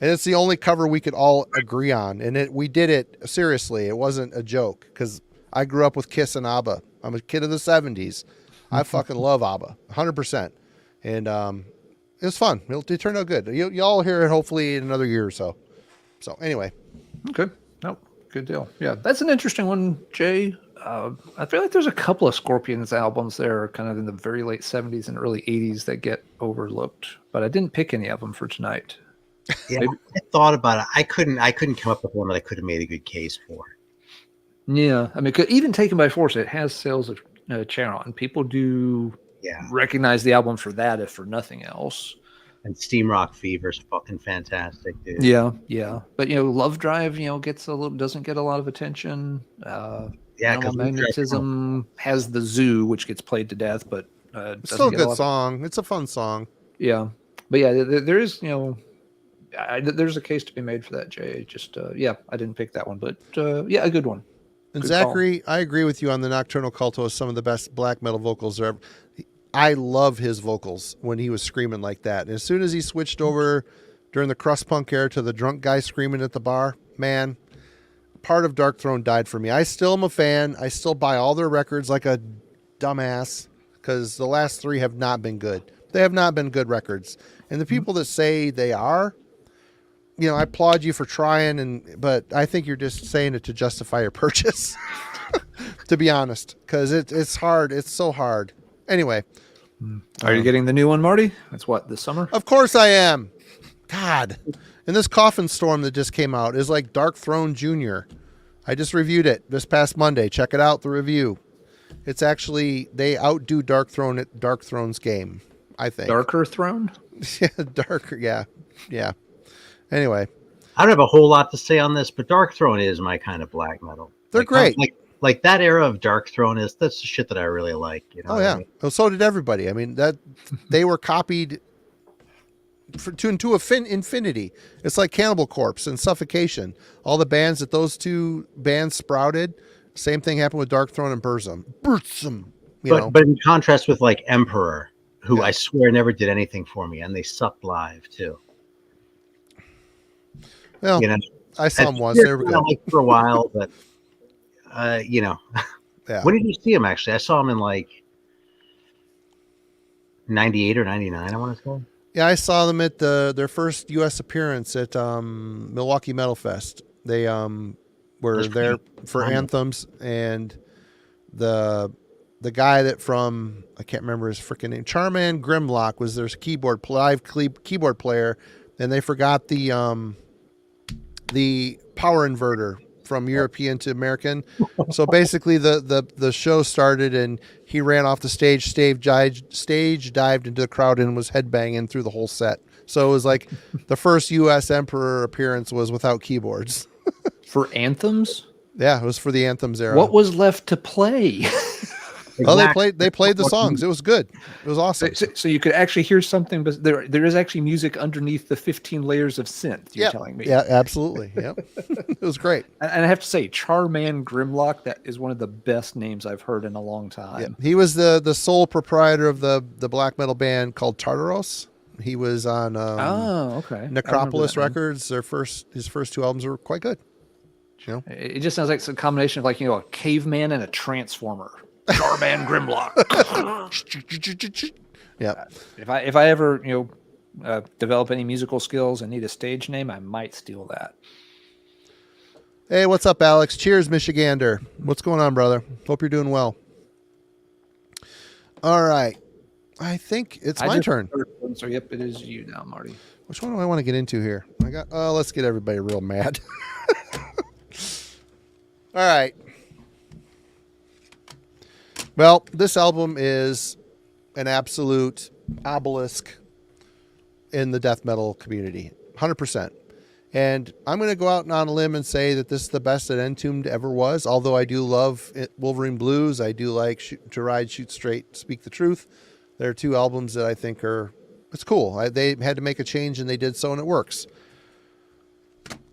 And it's the only cover we could all agree on. And we did it seriously. It wasn't a joke, because I grew up with Kiss and ABBA. I'm a kid of the 70s. I fucking love ABBA, 100%. And it was fun. It turned out good. Y'all hear it hopefully in another year or so. So anyway. Okay. No, good deal. Yeah, that's an interesting one, Jay. I feel like there's a couple of Scorpions albums there kind of in the very late 70s and early 80s that get overlooked, but I didn't pick any of them for tonight. Yeah, I thought about it. I couldn't come up with one that I could have made a good case for. Yeah, I mean, even Taken by Force, it has sales of Charon. People do recognize the album for that, if for nothing else. And Steam Rock Fever's fucking fantastic, dude. Yeah. But Love Drive, doesn't get a lot of attention. Because Magnetism has the Zoo, which gets played to death, but it's still a good song. It's a fun song. Yeah, but yeah, there is there's a case to be made for that, Jay. Just I didn't pick that one, but a good one. And good Zachary, call. I agree with you on the Nocturnal Culto is some of the best black metal vocals there ever. I love his vocals when he was screaming like that. And as soon as he switched over during the crust punk era to the drunk guy screaming at the bar, man, part of Darkthrone died for me. I still am a fan. I still buy all their records like a dumbass, because the last 3 have not been good. They have not been good records. And the people that say they are, I applaud you for trying, but I think you're just saying it to justify your purchase, to be honest, because it's hard. It's so hard. Anyway. Are you getting the new one, Marty? That's what, this summer? Of course I am. God. And this Coffin Storm that just came out is like Darkthrone Jr. I just reviewed it this past Monday. Check it out, the review. It's actually, they outdo Darkthrone at Darkthrone's game, I think. Darker Throne? Darker, yeah. Anyway. I don't have a whole lot to say on this, but Darkthrone is my kind of black metal. They're great. Like that era of Darkthrone that's the shit that I really like. Oh yeah. I mean? Well, so did everybody. I mean, that they were copied to infinity. It's like Cannibal Corpse and Suffocation. All the bands that those 2 bands sprouted, same thing happened with Darkthrone and Burzum. But in contrast with like Emperor, who I swear never did anything for me, and they sucked live too. Well, I saw them once. They were good. Like for a while, but Yeah. When did you see them? Actually, I saw them in like 98 or 99. I want to say. Yeah, I saw them at their first U.S. appearance at Milwaukee Metal Fest. They were there for Anthems, and the guy that from, I can't remember his freaking name, Charman Grimlock was their live keyboard player, and they forgot the power inverter from European to American. So basically the show started and he ran off the stage, dived into the crowd and was headbanging through the whole set. So it was like the first U.S. Emperor appearance was without keyboards. For Anthems? Yeah, it was for the Anthems era. What was left to play? Oh, they played the songs. It was good. It was awesome. So you could actually hear something, but there is actually music underneath the 15 layers of synth. You're telling me? Yeah, absolutely. Yeah, it was great. And I have to say, Charman Grimlock, that is one of the best names I've heard in a long time. Yeah. He was the sole proprietor of the black metal band called Tartaros. He was on Necropolis Records. His first 2 albums were quite good. It just sounds like it's a combination of a caveman and a transformer. Starman Grimlock. Yeah. If I ever develop any musical skills and need a stage name, I might steal that. Hey, what's up, Alex? Cheers, Michigander. What's going on, brother? Hope you're doing well. All right. I think it's my turn. So, yep, it is you now, Marty. Which one do I want to get into here? Let's get everybody real mad. All right. Well, this album is an absolute obelisk in the death metal community. 100%. And I'm going to go out on a limb and say that this is the best that Entombed ever was. Although I do love Wolverine Blues. I do like Shoot to Ride, Shoot Straight, Speak the Truth. There are two albums that I think it's cool. They had to make a change and they did so, and it works.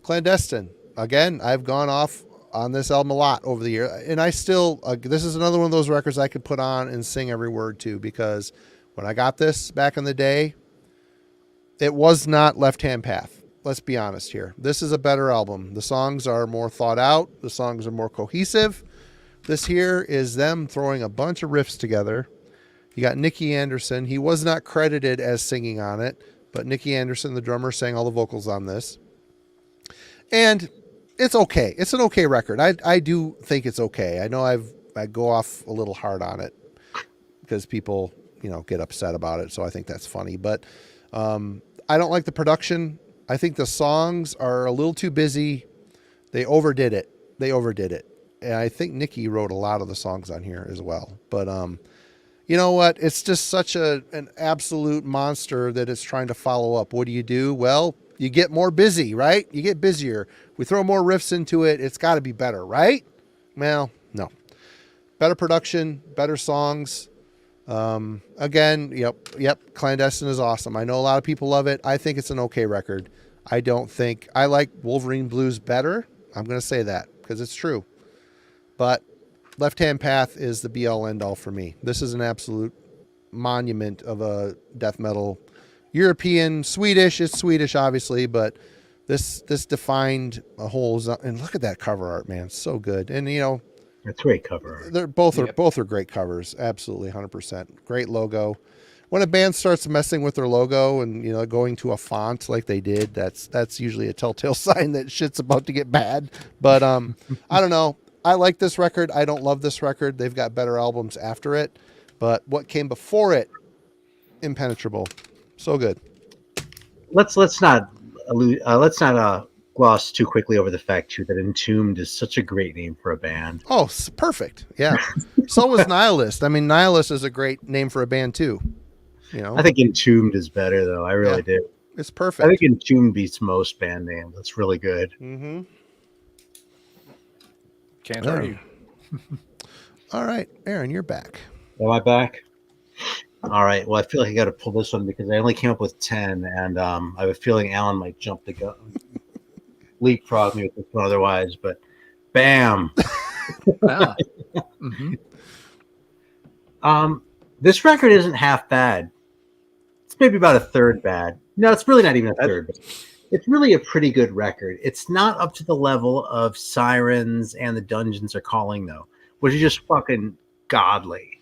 Clandestine. Again, I've gone off on this album a lot over the year. And I still, this is another one of those records I could put on and sing every word to, because when I got this back in the day, it was not Left Hand Path. Let's be honest here. This is a better album. The songs are more thought out. The songs are more cohesive. This here is them throwing a bunch of riffs together. You got Nicky Anderson. He was not credited as singing on it, but Nicky Anderson, the drummer, sang all the vocals on this. And it's okay. It's an okay record. I do think it's okay. I know I go off a little hard on it because people, get upset about it. So I think that's funny, but I don't like the production. I think the songs are a little too busy. They overdid it. And I think Nicky wrote a lot of the songs on here as well. But you know what? It's just such an absolute monster that it's trying to follow up. What do? Well, you get more busy, right? You get busier. We throw more riffs into it. It's got to be better, right? Well, no. Better production, better songs. Again, yep. Clandestine is awesome. I know a lot of people love it. I think it's an okay record. I like Wolverine Blues better. I'm going to say that because it's true. But Left Hand Path is the be all end all for me. This is an absolute monument of a death metal. European, Swedish. It's Swedish, obviously, but this defined a whole. And look at that cover art, man. So good. And it's great cover art. They're both are great covers. Absolutely, 100%. Great logo. When a band starts messing with their logo and going to a font like they did, that's usually a telltale sign that shit's about to get bad. But I don't know. I like this record. I don't love this record. They've got better albums after it, but what came before it, impenetrable. So good. Let's not gloss too quickly over the fact too that Entombed is such a great name for a band. Oh, perfect. Yeah. So was Nihilist. I mean, Nihilist is a great name for a band too. I think Entombed is better though. I really do. It's perfect. I think Entombed beats most band names. That's really good. Mm-hmm. Can't argue. All right, Aaron, you're back. Am I back? All right. Well, I feel like I got to pull this one because I only came up with 10, and I have a feeling Alan might jump the gun, leapfrog me with this one otherwise. But bam! Mm-hmm. This record isn't half bad. It's maybe about a third bad. No, it's really not even a third. But it's really a pretty good record. It's not up to the level of Sirens and the Dungeons Are Calling, though, which is just fucking godly,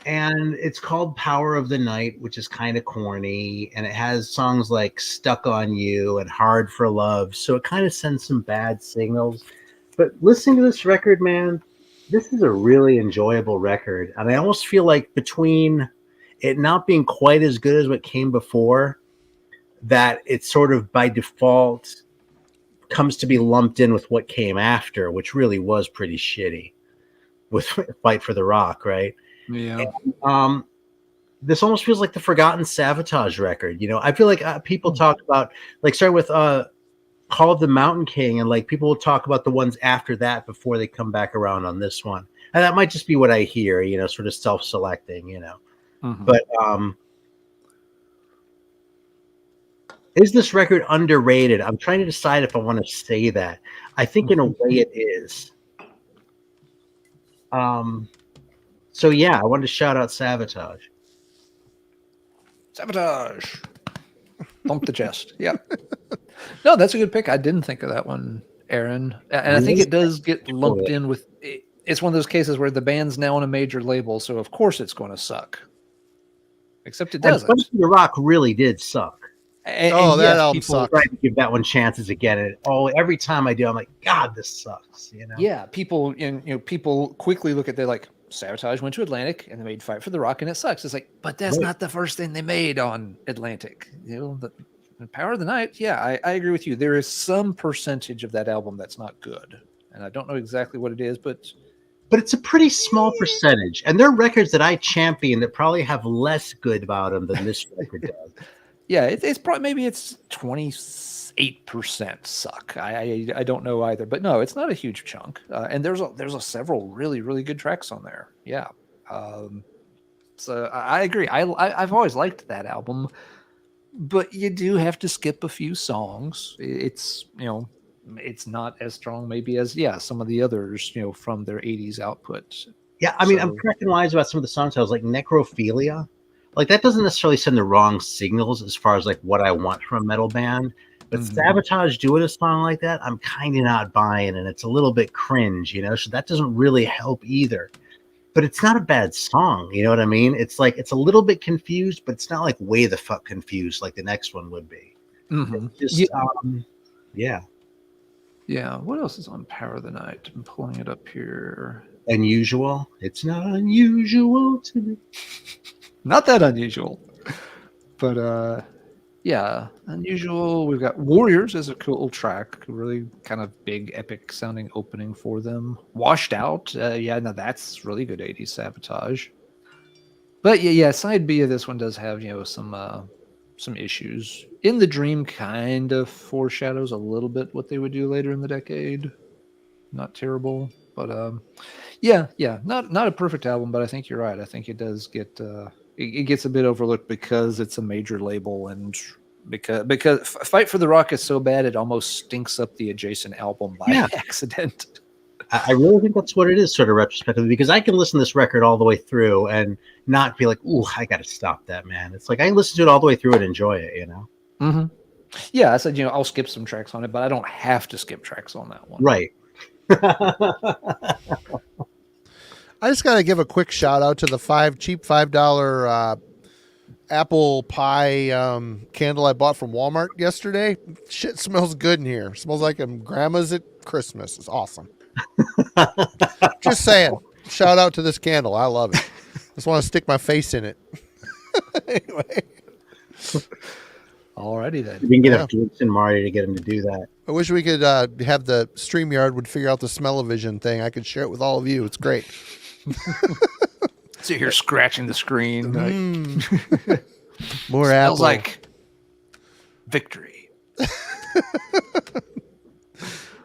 And it's called Power of the Night, which is kind of corny. And it has songs like Stuck on You and Hard for Love. So it kind of sends some bad signals. But listening to this record, man, this is a really enjoyable record. And I almost feel like between it not being quite as good as what came before, that it sort of by default comes to be lumped in with what came after, which really was pretty shitty with Fight for the Rock, right? Yeah. And, this almost feels like the forgotten Savatage record. I feel like people talk about, like, start with Call of the Mountain King, and like people will talk about the ones after that before they come back around on this one. And that might just be what I hear, sort of self-selecting, Mm-hmm. But is this record underrated? I'm trying to decide if I want to say that. I think in a way it is. So yeah, I wanted to shout out Savatage. Savatage. Thump the chest. Yeah. No, that's a good pick. I didn't think of that one, Aaron. And I think it does get lumped in with it's one of those cases where the band's now on a major label, so of course it's going to suck. Except it doesn't. Flames of the Rock really did suck. That album sucked. Try to give that one chances again, and every time I do, I'm like, God, this sucks. Yeah, people people quickly look at they're like, Savatage went to Atlantic and they made Fight for the Rock and it sucks. It's like, but that's not the first thing they made on Atlantic. The Power of the Night. Yeah, I agree with you. There is some percentage of that album that's not good, and I don't know exactly what it is, but it's a pretty small percentage. And there are records that I champion that probably have less good about them than this record does. Yeah, it's probably maybe it's 28% suck. I don't know either, but no, it's not a huge chunk. And there's several really, really good tracks on there. Yeah. So I agree. I've always liked that album, but you do have to skip a few songs. It's it's not as strong maybe as some of the others from their 80s output. Yeah, I mean, I'm correcting wise about some of the songs. I was like Necrophilia. Like that doesn't necessarily send the wrong signals as far as like what I want from a metal band. But Savatage doing a song like that, I'm kind of not buying, and it's a little bit cringe, so that doesn't really help either. But it's not a bad song, you know what I mean? It's like it's a little bit confused, but it's not like way the fuck confused like the next one would be. Just, yeah. What else is on Power of the Night? I'm pulling it up here. Unusual. It's not unusual to me. Not that unusual, but unusual. We've got Warriors as a cool track, really kind of big, epic sounding opening for them. Washed Out, that's really good 80s Savatage. But side B of this one does have some issues. In the Dream kind of foreshadows a little bit what they would do later in the decade. Not terrible, but not a perfect album. But I think you're right. I think it does get. It gets a bit overlooked because it's a major label, and because Fight for the Rock is so bad it almost stinks up the adjacent album by accident. I really think that's what it is, sort of retrospectively, because I can listen to this record all the way through and not be like, "Ooh, I got to stop that, man." It's like I listen to it all the way through and enjoy it, Mm-hmm. Yeah, I said I'll skip some tracks on it, but I don't have to skip tracks on that one. Right. I just got to give a quick shout out to the cheap $5 apple pie candle I bought from Walmart yesterday. Shit smells good in here. Smells like grandma's at Christmas. It's awesome. Just saying. Shout out to this candle. I love it. Just want to stick my face in it. Anyway. Alrighty then. We can get a Felix and Marty to get him to do that. I wish we could have the StreamYard would figure out the smell-o-vision thing. I could share it with all of you. It's great. So you're scratching the screen. More smells apple. Like victory.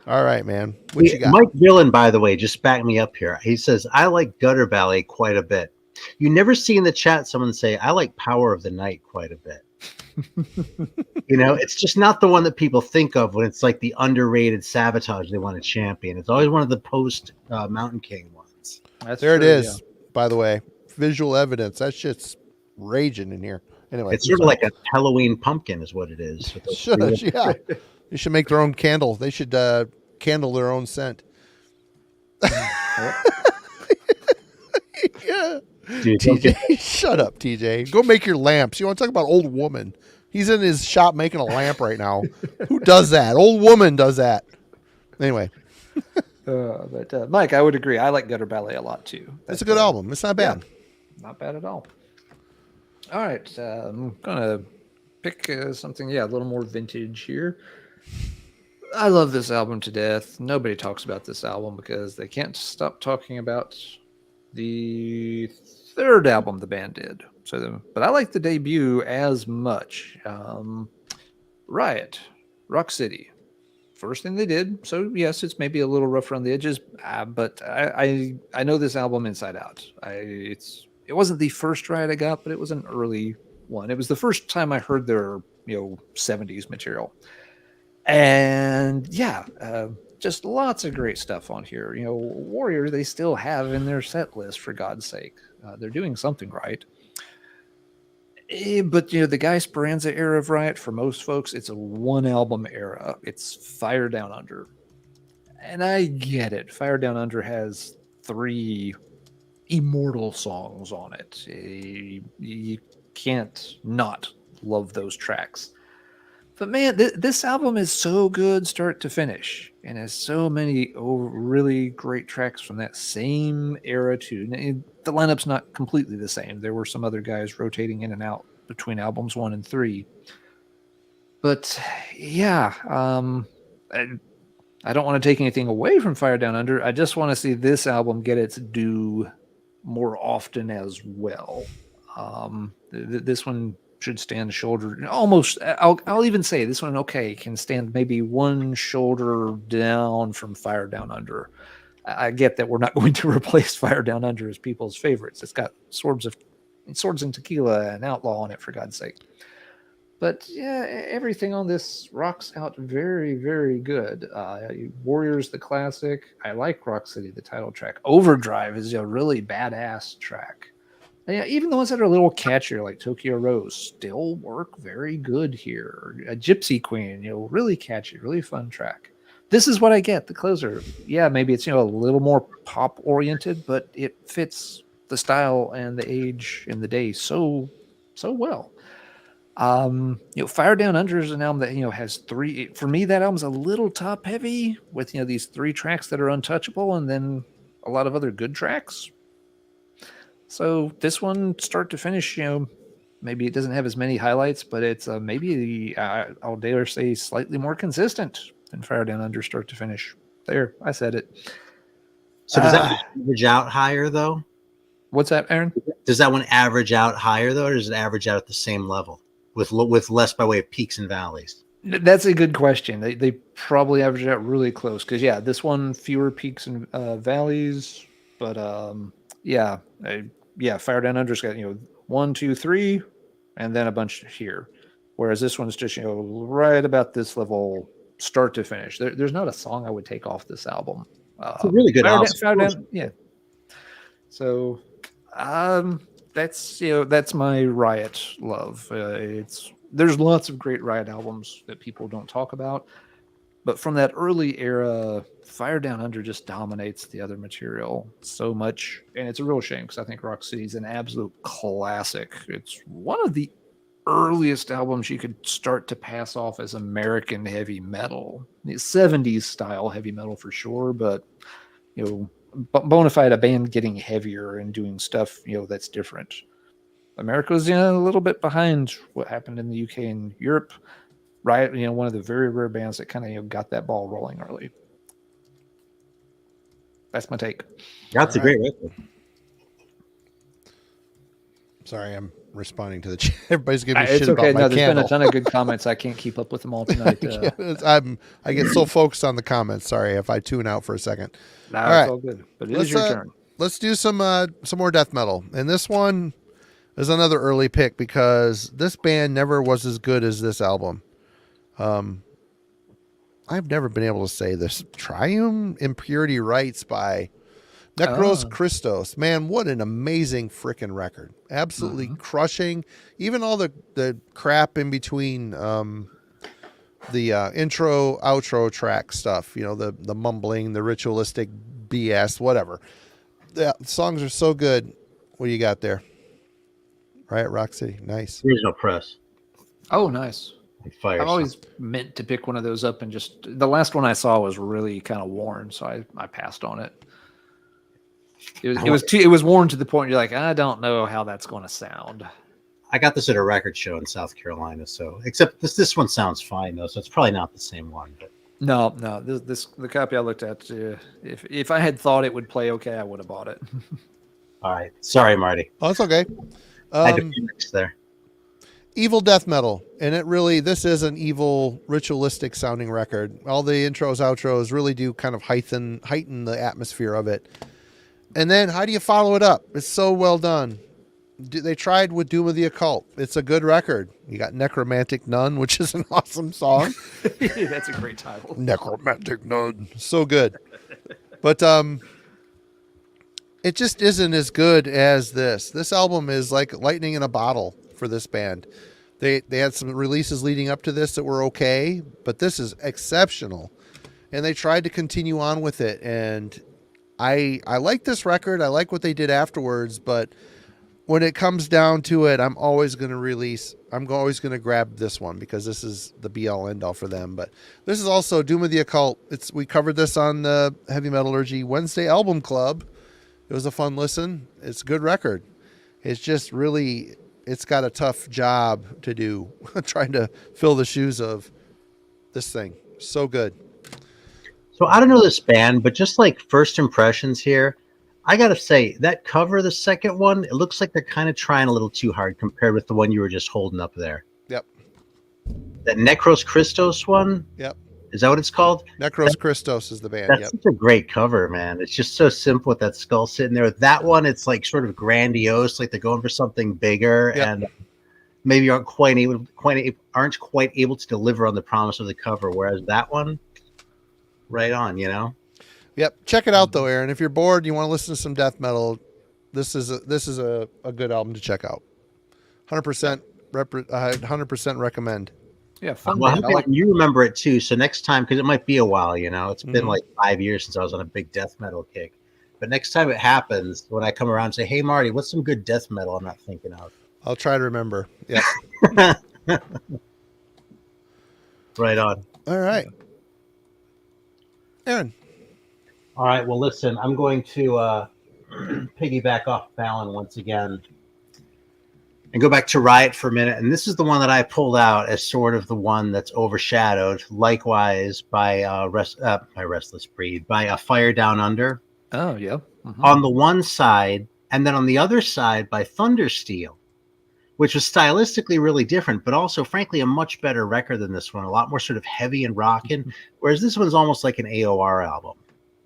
All right, man. What you got? Mike Dillon, by the way, just back me up here. He says, I like Gutter Ballet quite a bit. You never see in the chat someone say, I like Power of the Night quite a bit. It's just not the one that people think of when it's like the underrated Savatage they want to champion. It's always one of the post Mountain King ones. There it is, by the way. Visual evidence. That shit's raging in here. Anyway, it's sort of like a Halloween pumpkin is what it is. Yeah. They should make their own candle. They should candle their own scent. Yeah. Dude, TJ, shut up, TJ. Go make your lamps. You want to talk about old woman? He's in his shop making a lamp right now. Who does that? Old woman does that. Anyway. But Mike, I would agree. I like Gutter Ballet a lot too. It's a good album. It's not bad. Yeah, not bad at all. All right. I'm going to pick something, a little more vintage here. I love this album to death. Nobody talks about this album because they can't stop talking about the third album the band did. But I like the debut as much. Riot, Rock City. First thing they did. So yes, it's maybe a little rough around the edges, but I know this album inside out. It wasn't the first Riot I got, but it was an early one. It was the first time I heard their 70s material. And just lots of great stuff on here. Warrior, they still have in their set list, for God's sake. They're doing something right. But, the Guy Speranza era of Riot, for most folks, it's a one-album era. It's Fire Down Under. And I get it. Fire Down Under has 3 immortal songs on it. You can't not love those tracks. But man, this album is so good start to finish, and has so many really great tracks from that same era too. The lineup's not completely the same. There were some other guys rotating in and out between albums 1 and 3. But yeah, I don't want to take anything away from Fire Down Under. I just want to see this album get its due more often as well. This one should stand shoulder almost. I'll even say this one can stand maybe one shoulder down from Fire Down Under. I get that we're not going to replace Fire Down Under as people's favorites. It's got Swords and Tequila and Outlaw on it, for God's sake. But yeah, everything on this rocks out very, very good. Warriors, the classic. I like Rock City, the title track. Overdrive is a really badass track. And yeah, even the ones that are a little catchier, like Tokyo Rose, still work very good here. A Gypsy Queen, really catchy, really fun track. This is what I get, the closer. Yeah, maybe it's a little more pop oriented, but it fits the style and the age and the day so well. Fire Down Under is an album that has 3. For me, that album's a little top heavy with these 3 tracks that are untouchable, and then a lot of other good tracks. So this one, start to finish, maybe it doesn't have as many highlights, but it's maybe I'll dare say slightly more consistent than Fire Down Under start to finish. There, I said it. So does that average out higher though? What's that, Aaron? Does that one average out higher though, or does it average out at the same level with less by way of peaks and valleys? That's a good question. They probably average out really close because this one fewer peaks and valleys, but Fire Down Under's got 1, 2, 3, and then a bunch here, whereas this one's just right about this level, start to finish. There's not a song I would take off this album. It's a really good album. Fire Down, yeah. So that's my Riot love. There's lots of great Riot albums that people don't talk about, but from that early era, Fire Down Under just dominates the other material so much, and it's a real shame because I think Rock City is an absolute classic. It's one of the earliest albums you could start to pass off as American heavy metal, 70s style heavy metal for sure, but bona fide a band getting heavier and doing stuff that's different. America was a little bit behind what happened in the UK and Europe. Riot, one of the very rare bands that kind of got that ball rolling early. That's my take. That's a great record. Sorry, I'm responding to the chat. Everybody's giving me shit okay. about my There's candle. been a ton of good comments. I can't keep up with them all tonight. I get so focused on the comments. Sorry if I tune out for a second. No, all it's right. all good. But it is your turn. Let's do some more death metal. And this one is another early pick because this band never was as good as this album. I've never been able to say this. Triumph Impurity Rites by Necros Christos. Man, what an amazing freaking record. Absolutely crushing. Even all the crap in between the intro, outro track stuff, the mumbling, the ritualistic BS, whatever. The songs are so good. What do you got there? Riot Rock City. Nice. Original press. Oh, nice. I've always meant to pick one of those up, and just the last one I saw was really kind of worn, so I passed on it. It was worn to the point you're like, I don't know how that's going to sound. I got this at a record show in South Carolina, so except this one sounds fine though, so it's probably not the same one. But no, the copy I looked at, if I had thought it would play okay, I would have bought it. All right, sorry, Marty. Oh, it's okay. I had to mix there. Evil death metal, and this is an evil ritualistic sounding record. All the intros, outros really do kind of heighten the atmosphere of it. And then how do you follow it up? It's so well done. They tried with Doom of the Occult. It's a good record. You got Necromantic Nun, which is an awesome song. That's a great title. Necromantic Nun. So good. But it just isn't as good as this. This album is like lightning in a bottle for this band. They had some releases leading up to this that were okay, but this is exceptional. And they tried to continue on with it, and I like this record. I like what they did afterwards, but when it comes down to it, I'm always going to grab this one because this is the be all end all for them. But this is also Doom of the Occult. We covered this on the Heavy Metallurgy Wednesday Album Club. It was a fun listen. It's a good record. It's just really, it's got a tough job to do trying to fill the shoes of this thing. So good. So I don't know this band, but just like first impressions here, I got to say that cover, the second one, it looks like they're kind of trying a little too hard compared with the one you were just holding up there. Yep. That Necros Christos one. Yep. Is that what it's called? Necros Christos is the band. That's such a great cover, man. It's just so simple with that skull sitting there. With that one, it's like sort of grandiose, like they're going for something bigger, and maybe aren't quite able to deliver on the promise of the cover. Whereas that one, right on, you know. Yep. Check it out though, Aaron. If you're bored, you want to listen to some death metal, this is a good album to check out. 100% 100% recommend. Yeah, fun. Well, you remember it too. So next time, because it might be a while, you know, it's been like 5 years since I was on a big death metal kick. But next time it happens, when I come around and say, "Hey, Marty, what's some good death metal I'm not thinking of?" I'll try to remember. Yeah. Right on. All right. Aaron. All right. Well, listen, I'm going to piggyback off Fallon once again and go back to Riot for a minute. And this is the one that I pulled out as sort of the one that's overshadowed, likewise by Restless Breed, by Fire Down Under. Oh, yeah. Mm-hmm. On the one side, and then on the other side by Thundersteel, which was stylistically really different, but also, frankly, a much better record than this one. A lot more sort of heavy and rocking, whereas this one's almost like an AOR album.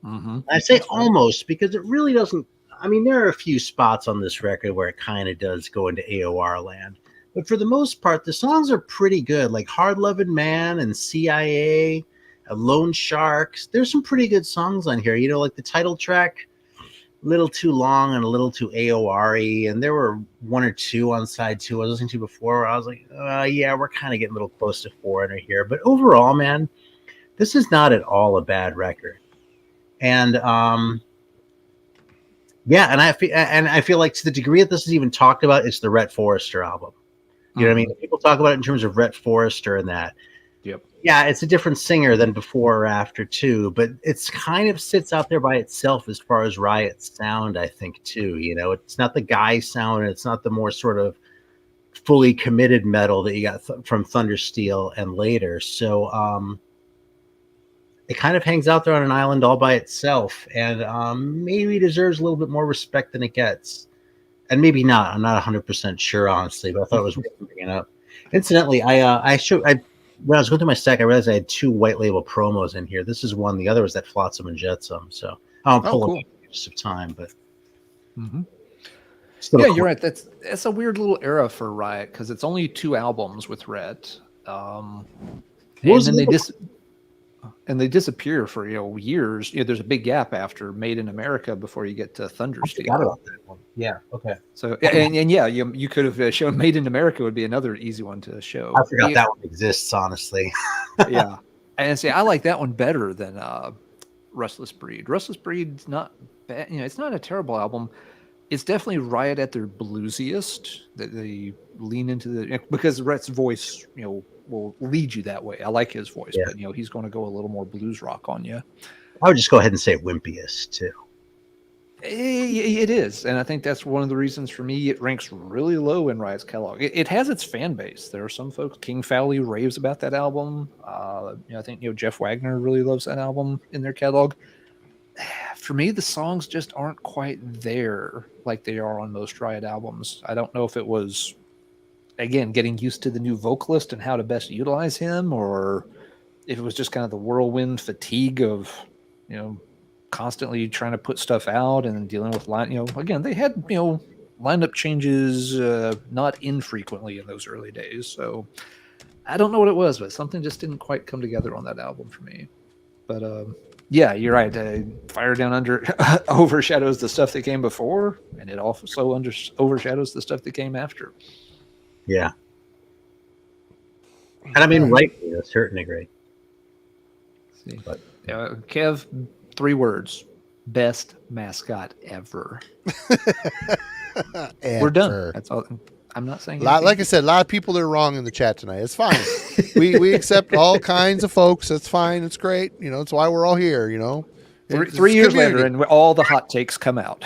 Mm-hmm. I say almost because it really doesn't. I mean, there are a few spots on this record where it kind of does go into AOR land. But for the most part, the songs are pretty good, like Hard Loving Man and CIA, Lone Sharks. There's some pretty good songs on here. You know, like the title track, a little too long and a little too AOR-y. And there were one or two on side two I was listening to before where I was like, yeah, we're kind of getting a little close to Foreigner here. But overall, man, this is not at all a bad record. And yeah, and I feel like to the degree that this is even talked about, it's the Rhett Forrester album. You know what I mean? People talk about it in terms of Rhett Forrester and that. Yep. Yeah, it's a different singer than before or after too, but it's kind of sits out there by itself as far as Riot's sound, I think too. You know, it's not the guy sound, and it's not the more sort of fully committed metal that you got from Thundersteel and later. So it kind of hangs out there on an island all by itself, and maybe deserves a little bit more respect than it gets. And maybe not. I'm not 100% sure, honestly, but I thought it was worth bringing up. Incidentally, when I was going through my stack, I realized I had 2 white label promos in here. This is one. The other was that Flotsam and Jetsam. So I'll pull it in just of time. But yeah, you're right. That's a weird little era for Riot because it's only 2 albums with Rhett. And they disappear for years. There's a big gap after Made in America before you get to Thundersteel. I forgot about that one. Yeah. Okay. So and yeah, you could have shown Made in America would be another easy one to show. I forgot that one exists, honestly. Yeah, and see, I like that one better than Restless Breed. Restless Breed's not bad. It's not a terrible album. It's definitely Riot at their bluesiest. That they lean into because Rhett's voice, will lead you that way. I like his voice, but he's going to go a little more blues rock on you. I would just go ahead and say wimpiest too. It is, and I think that's one of the reasons for me it ranks really low in Riot's catalog. It has its fan base. There are some folks. King Fowley raves about that album. I think Jeff Wagner really loves that album in their catalog. For me, the songs just aren't quite there like they are on most Riot albums. I don't know if it was, again, getting used to the new vocalist and how to best utilize him, or if it was just kind of the whirlwind fatigue of, constantly trying to put stuff out and dealing with again, they had, lineup changes not infrequently in those early days. So I don't know what it was, but something just didn't quite come together on that album for me. But yeah, you're right. Fire Down Under overshadows the stuff that came before, and it also overshadows the stuff that came after. Yeah. And I mean, right to a certain degree. Kev, 3 words. Best mascot ever. Ever. We're done. That's all. I'm not saying like I said, a lot of people are wrong in the chat tonight. It's fine. we accept all kinds of folks. It's fine. It's great. You know, it's why we're all here. You know, three years later, and all the hot takes come out.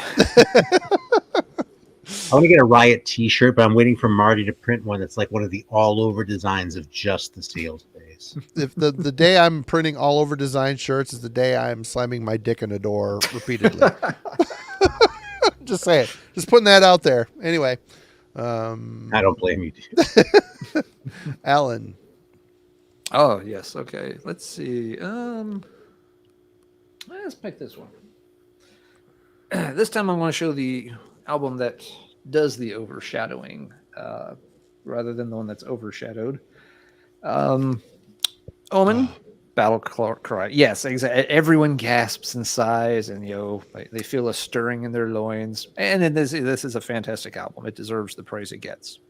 I want to get a Riot T-shirt, but I'm waiting for Marty to print one that's like one of the all-over designs of just the Seal Space. If the day I'm printing all-over design shirts is the day I'm slamming my dick in a door repeatedly. Just say it. Just putting that out there. Anyway. I don't blame you, dude. Alan. Oh, yes. Okay. Let's see. Let's pick this one. This time I want to show the album that does the overshadowing rather than the one that's overshadowed. Omen, Battle Cry. Yes, exactly. Everyone gasps in sighs, and they feel a stirring in their loins. And this is a fantastic album. It deserves the praise it gets.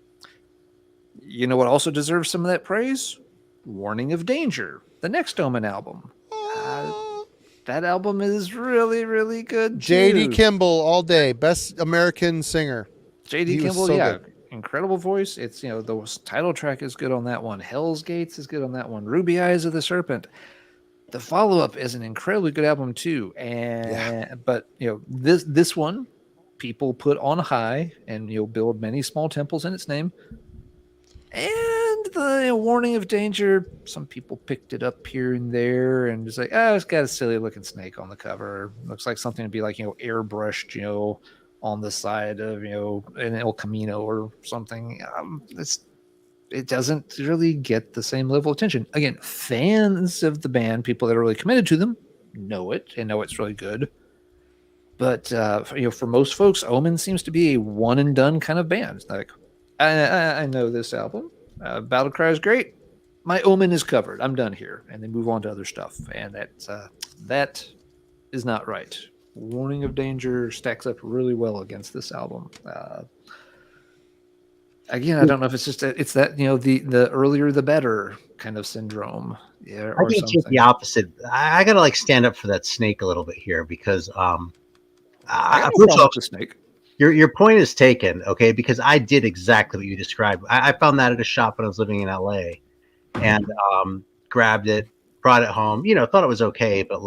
You know what also deserves some of that praise? Warning of Danger, the next Omen album. That album is really, really good. J.D. Kimball all day, best American singer. J.D. Kimball, good. Incredible voice. It's the title track is good on that one. Hell's Gates is good on that one. Ruby Eyes of the Serpent. The follow-up is an incredibly good album too. But this one people put on high, and build many small temples in its name. And the Warning of Danger, some people picked it up here and there and just like, it's got a silly looking snake on the cover. Looks like something to be like, airbrushed, on the side of, an El Camino or something. It doesn't really get the same level of attention. Again, fans of the band, people that are really committed to them, know it and know it's really good. But, for most folks, Omen seems to be a one and done kind of band. Like, I know this album. Battle Cry is great. My Omen is covered. I'm done here. And they move on to other stuff. And that is not right. Warning of Danger stacks up really well against this album. Again, I don't know if it's just it's that the earlier the better kind of syndrome. Yeah, I think it's the opposite. I gotta stand up for that snake a little bit here because I got the snake. Your point is taken, okay? Because I did exactly what you described. I found that at a shop when I was living in LA, and grabbed it, brought it home. Thought it was okay, but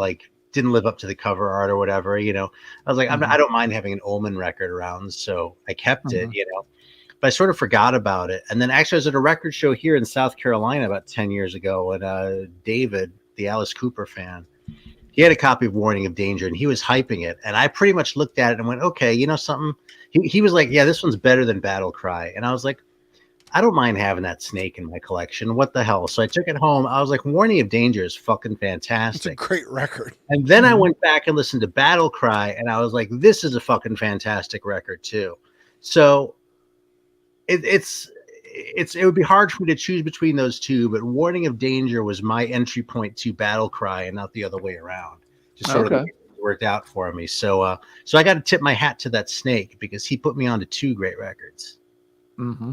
didn't live up to the cover art or whatever. I was like, I don't mind having an Omen record around, so I kept it. But I sort of forgot about it. And then actually, I was at a record show here in South Carolina about 10 years ago, and David, the Alice Cooper fan, he had a copy of Warning of Danger, and he was hyping it. And I pretty much looked at it and went, okay, something? He was like, yeah, this one's better than Battle Cry. And I was like, I don't mind having that snake in my collection. What the hell? So I took it home. I was like, Warning of Danger is fucking fantastic. It's a great record. And then I went back and listened to Battle Cry, and I was like, this is a fucking fantastic record too. So it would be hard for me to choose between those two, but Warning of Danger was my entry point to Battle Cry and not the other way around. Just sort of worked out for me. So I got to tip my hat to that snake because he put me on to two great records. Mm-hmm.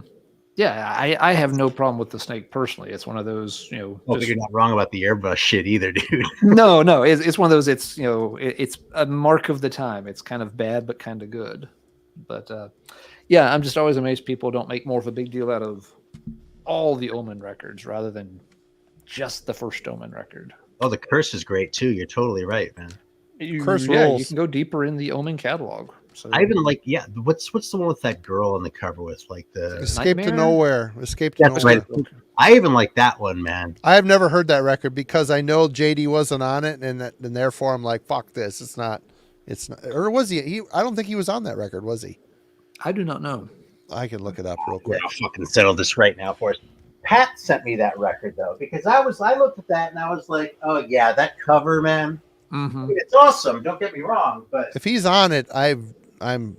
Yeah, I have no problem with the snake personally. It's one of those, you're not wrong about the airbrush shit either, dude. No, it's one of those. It's it's a mark of the time. It's kind of bad but kind of good. But yeah, I'm just always amazed people don't make more of a big deal out of all the Omen records rather than just the first Omen record. Oh, the Curse is great too. You're totally right, man. Curse rules. You can go deeper in the Omen catalog. So I even what's the one with that girl on the cover with the Escape to Nowhere. Escape to Nowhere. Right. I even like that one, man. I have never heard that record because I know JD wasn't on it, and therefore I'm like, fuck this. It's not. Or was he? I don't think he was on that record, was he? I do not know. I can look it up real quick. I'll fucking settle this right now for us. Pat sent me that record though, because I looked at that and I was like, oh yeah, that cover, man. Mm-hmm. I mean, it's awesome. Don't get me wrong, but if he's on it, I'm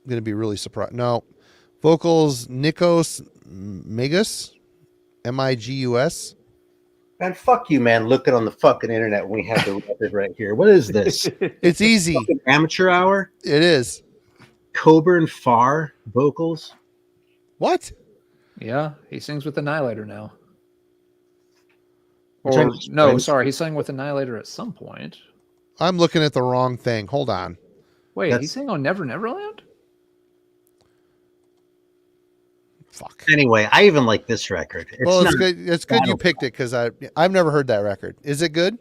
gonna be really surprised. No, vocals Necros Migus, Migus. Man, fuck you, man. Look it on the fucking internet when we have the record right here. What is this? It's easy. Fucking amateur hour. It is. Coburn Farr vocals. What? Yeah, he sings with Annihilator now. No, sorry, he sang with Annihilator at some point. I'm looking at the wrong thing. Hold on. Wait, he's saying on Never Neverland? Fuck. Anyway, I even like this record. It's good. It's good you picked it because I've never heard that record. Is it good?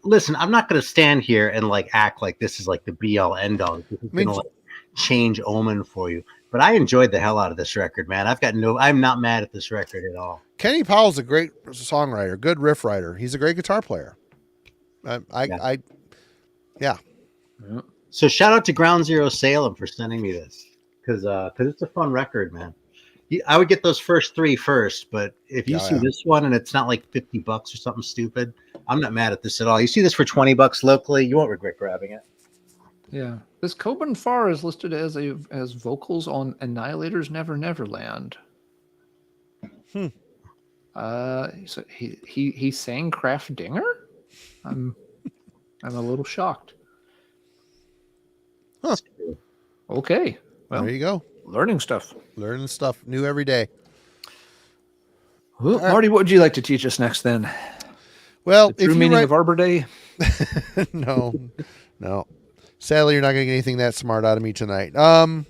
Listen, I'm not going to stand here and like act like this is like the be all end all. This is going to like change Omen for you. But I enjoyed the hell out of this record, man. I'm not mad at this record at all. Kenny Powell's a great songwriter, good riff writer. He's a great guitar player. Yeah. So shout out to Ground Zero Salem for sending me this because it's a fun record, man. I would get those first 3 first, but if you see this one and it's not like $50 or something stupid, I'm not mad at this at all. You see this for $20 locally, you won't regret grabbing it. Yeah, this Coben Farr is listed as vocals on Annihilator's Never Neverland. So he sang Kraft Dinger. I'm a little shocked. Huh. Okay. Well, there you go. Learning stuff new every day. Well, Marty, what would you like to teach us next then? Well, the true meaning of Arbor Day? No. Sadly, you're not going to get anything that smart out of me tonight. I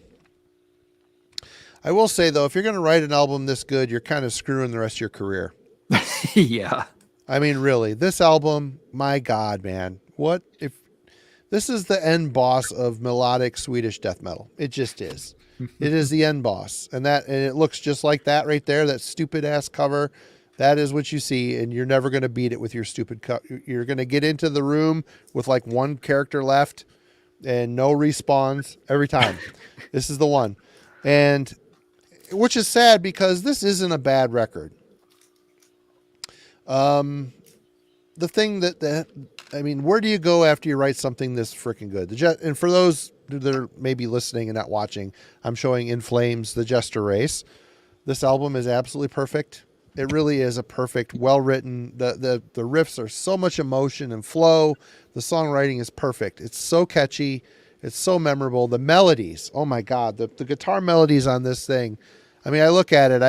will say though, if you're going to write an album this good, you're kind of screwing the rest of your career. Yeah. I mean, really, this album, my God, man, what if this is the end boss of melodic Swedish death metal? It just is. It is the end boss, and it looks just like that right there. That stupid ass cover. That is what you see, and you're never going to beat it with your stupid cover. You're going to get into the room with like one character left and no respawns every time. This is the one, and which is sad because this isn't a bad record. The thing I mean, where do you go after you write something this freaking good? And for those that are maybe listening and not watching, I'm showing In Flames, The Jester Race. This album is absolutely perfect. It really is a perfect, well-written. The riffs are so much emotion and flow. The songwriting is perfect. It's so catchy. It's so memorable. The melodies, oh my God, the guitar melodies on this thing. I mean, I look at it,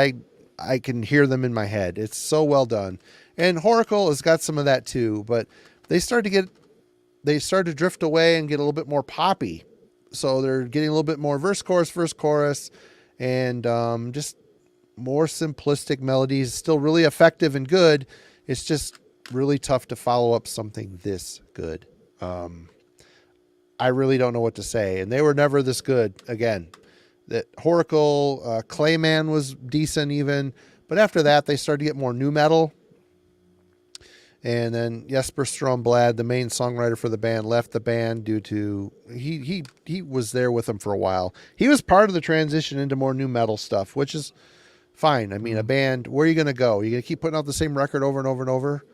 I can hear them in my head. It's so well done. And Horacle has got some of that too, but they start to drift away and get a little bit more poppy. So they're getting a little bit more verse, chorus, and just more simplistic melodies. Still really effective and good. It's just really tough to follow up something this good. I really don't know what to say. And they were never this good again. That Horacle, Clayman was decent even, but after that they started to get more nu metal. And then Jesper Stromblad, the main songwriter for the band, left the band due to he was there with them for a while. He was part of the transition into more nu metal stuff, which is fine. I mean, a band, where are you going to go? You're going to keep putting out the same record over and over and over?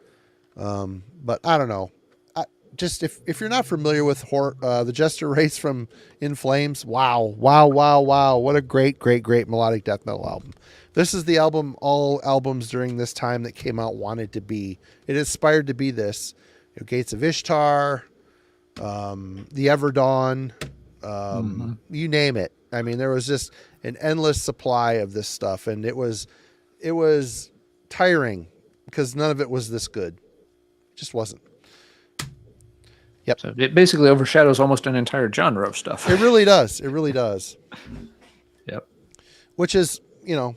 But I don't know. Just if you're not familiar with the Jester Race from In Flames, wow. What a great melodic death metal album. This is the album all albums during this time that came out wanted to be. It aspired to be this. Gates of Ishtar, The Everdawn, you name it. I mean, there was just an endless supply of this stuff, and it was tiring because none of it was this good. It just wasn't. Yep. So it basically overshadows almost an entire genre of stuff. It really does. Yep. Which is, the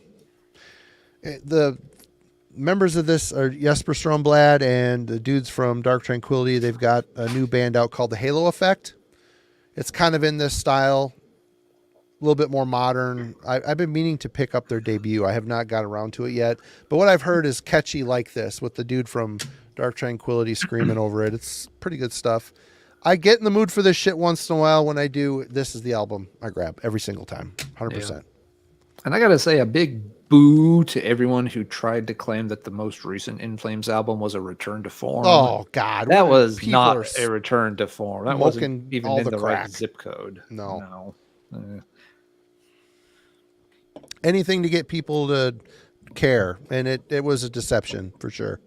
members of this are Jesper Stromblad and the dudes from Dark Tranquillity. They've got a new band out called The Halo Effect. It's kind of in this style, a little bit more modern. I've been meaning to pick up their debut. I have not got around to it yet. But what I've heard is catchy like this with the dude from Dark Tranquillity screaming over it. It's pretty good stuff. I get in the mood for this shit once in a while. When I do, this is the album I grab every single time. 100%. Yeah. And I got to say a big boo to everyone who tried to claim that the most recent In Flames album was a return to form. Oh, God. That was not a return to form. That wasn't even in the crack. right zip code. No. Anything to get people to care. And it was a deception for sure.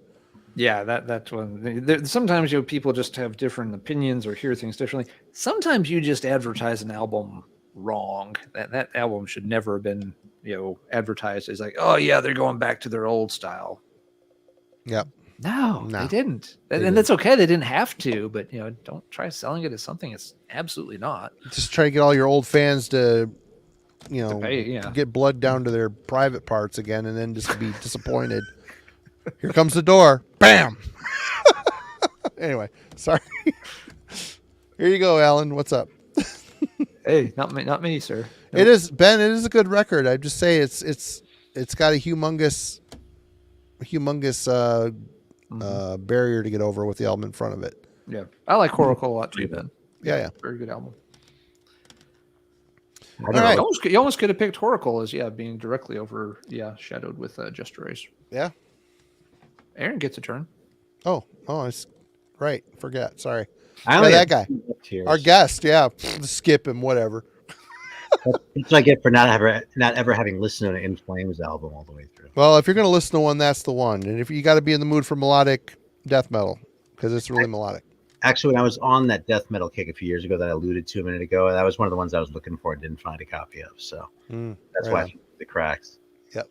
Yeah, that's one. Sometimes people just have different opinions or hear things differently. Sometimes you just advertise an album wrong. That album should never have been advertised as like, oh yeah, they're going back to their old style. Yep. No, they didn't. And that's okay. They didn't have to, but don't try selling it as something it's absolutely not. Just try to get all your old fans to, pay, get blood down to their private parts again, and then just be disappointed. Here comes the door. Bam. Anyway, sorry. Here you go, Alan. What's up? Hey, not me, sir. Nope. It is, Ben. It is a good record. I just say it's got a humongous barrier to get over with the album in front of it. Yeah, I like Oracle a lot too, Ben. Yeah. Very good album. All right. You almost could have picked Oracle as being directly overshadowed with Just a Race. Yeah. Aaron gets a turn. Oh, it's right. Forget. Sorry. That guy. Our guest. Yeah. Skip him. Whatever. That's what I get for not ever having listened to an In Flames album all the way through. Well, if you're going to listen to one, that's the one. And if you got to be in the mood for melodic death metal, because it's really melodic. Actually, when I was on that death metal kick a few years ago that I alluded to a minute ago, that was one of the ones I was looking for and didn't find a copy of. So that's why I threw the cracks. Yep.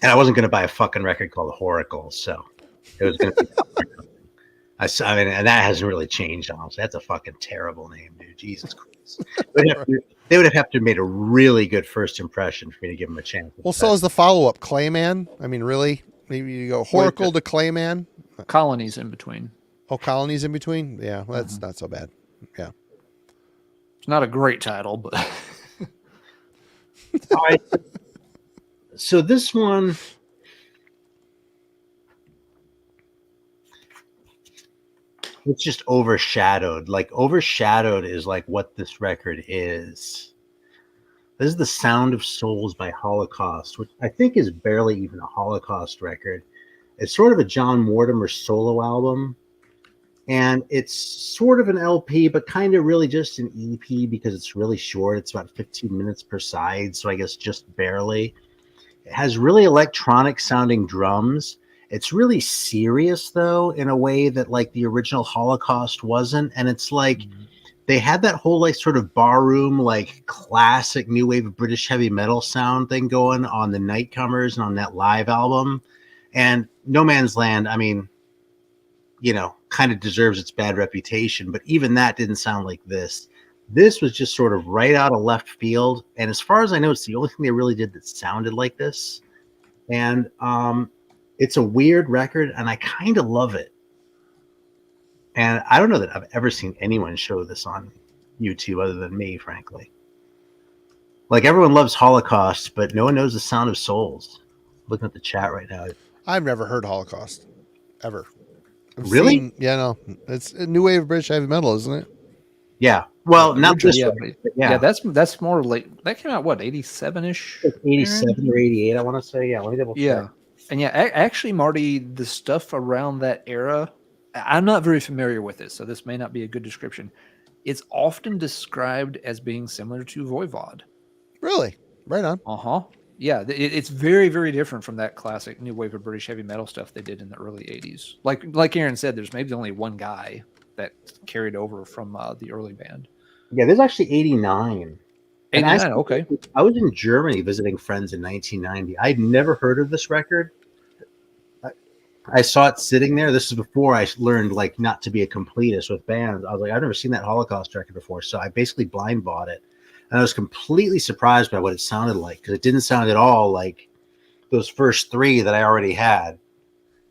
And I wasn't going to buy a fucking record called Horacle, so it was going to be. I mean, and that hasn't really changed, honestly. That's a fucking terrible name, dude. Jesus Christ. They would have to have made a really good first impression for me to give them a chance. Well, so is the follow-up Clayman. I mean, really? Maybe you go Horacle to Clayman. Colonies in between. Oh, Colonies in between? Yeah, well, that's not so bad. Yeah. It's not a great title, but... All right. So this one... It's just overshadowed. Like, Overshadowed is like what this record is. This is The Sound of Souls by Holocaust, which I think is barely even a Holocaust record. It's sort of a John Mortimer solo album. And it's sort of an LP, but kind of really just an EP because it's really short. It's about 15 minutes per side, so I guess just barely. It has really electronic sounding drums. It's really serious, though, in a way that like the original Holocaust wasn't. And it's like they had that whole like sort of barroom, like classic new wave of British heavy metal sound thing going on the Nightcomers and on that live album. And No Man's Land, I mean, kind of deserves its bad reputation, but even that didn't sound like this. This was just sort of right out of left field. And as far as I know, it's the only thing they really did that sounded like this. And it's a weird record, and I kind of love it. And I don't know that I've ever seen anyone show this on YouTube other than me, frankly. Like, everyone loves Holocaust, but no one knows The Sound of Souls. Looking at the chat right now. I've never heard Holocaust. Ever. Really? No. It's a new wave of British heavy metal, isn't it? Yeah. Well, not this one. Yeah, that's more late. That came out, what, 87-ish? 87 or 88, I want to say. Yeah, let me double check. Yeah. And actually, Marty, the stuff around that era, I'm not very familiar with it, so this may not be a good description. It's often described as being similar to Voivod. Really? Right on. Uh-huh. Yeah, it's very, very different from that classic new wave of British heavy metal stuff they did in the early 80s. Like Aaron said, there's maybe only one guy that carried over from the early band. Yeah, there's actually 89. 89, okay. I was in Germany visiting friends in 1990. I'd never heard of this record. I saw it sitting there. This is before I learned like not to be a completist with bands. I was like, I've never seen that Holocaust record before. So I basically blind bought it. And I was completely surprised by what it sounded like because it didn't sound at all like those first three that I already had.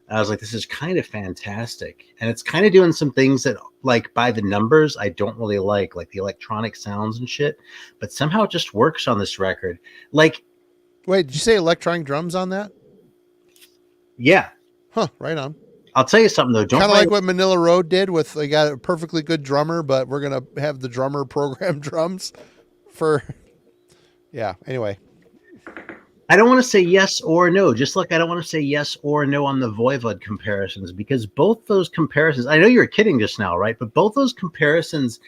And I was like, this is kind of fantastic. And it's kind of doing some things that, like, by the numbers, I don't really like the electronic sounds and shit. But somehow it just works on this record. Like, wait, did you say electronic drums on that? Yeah. Huh, right on. I'll tell you something, though. Kind of like what Manila Road did with, they got a perfectly good drummer, but we're going to have the drummer program drums for, yeah, anyway. I don't want to say yes or no, just like I don't want to say yes or no on the Voivod comparisons, because both those comparisons, I know you were kidding just now, right? But both those comparisons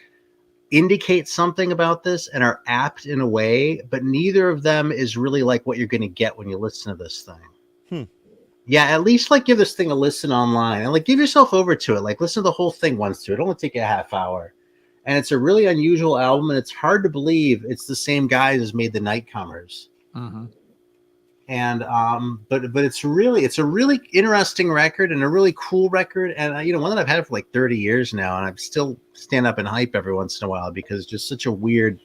indicate something about this and are apt in a way, but neither of them is really like what you're going to get when you listen to this thing. Yeah, at least like give this thing a listen online and like give yourself over to it. Like listen to the whole thing once to it. It'll only take you a half hour. And it's a really unusual album, and it's hard to believe it's the same guys as made the Nightcomers. Mm-hmm. And but it's a really interesting record and a really cool record, and one that I've had for like 30 years now, and I'm still stand up and hype every once in a while because it's just such a weird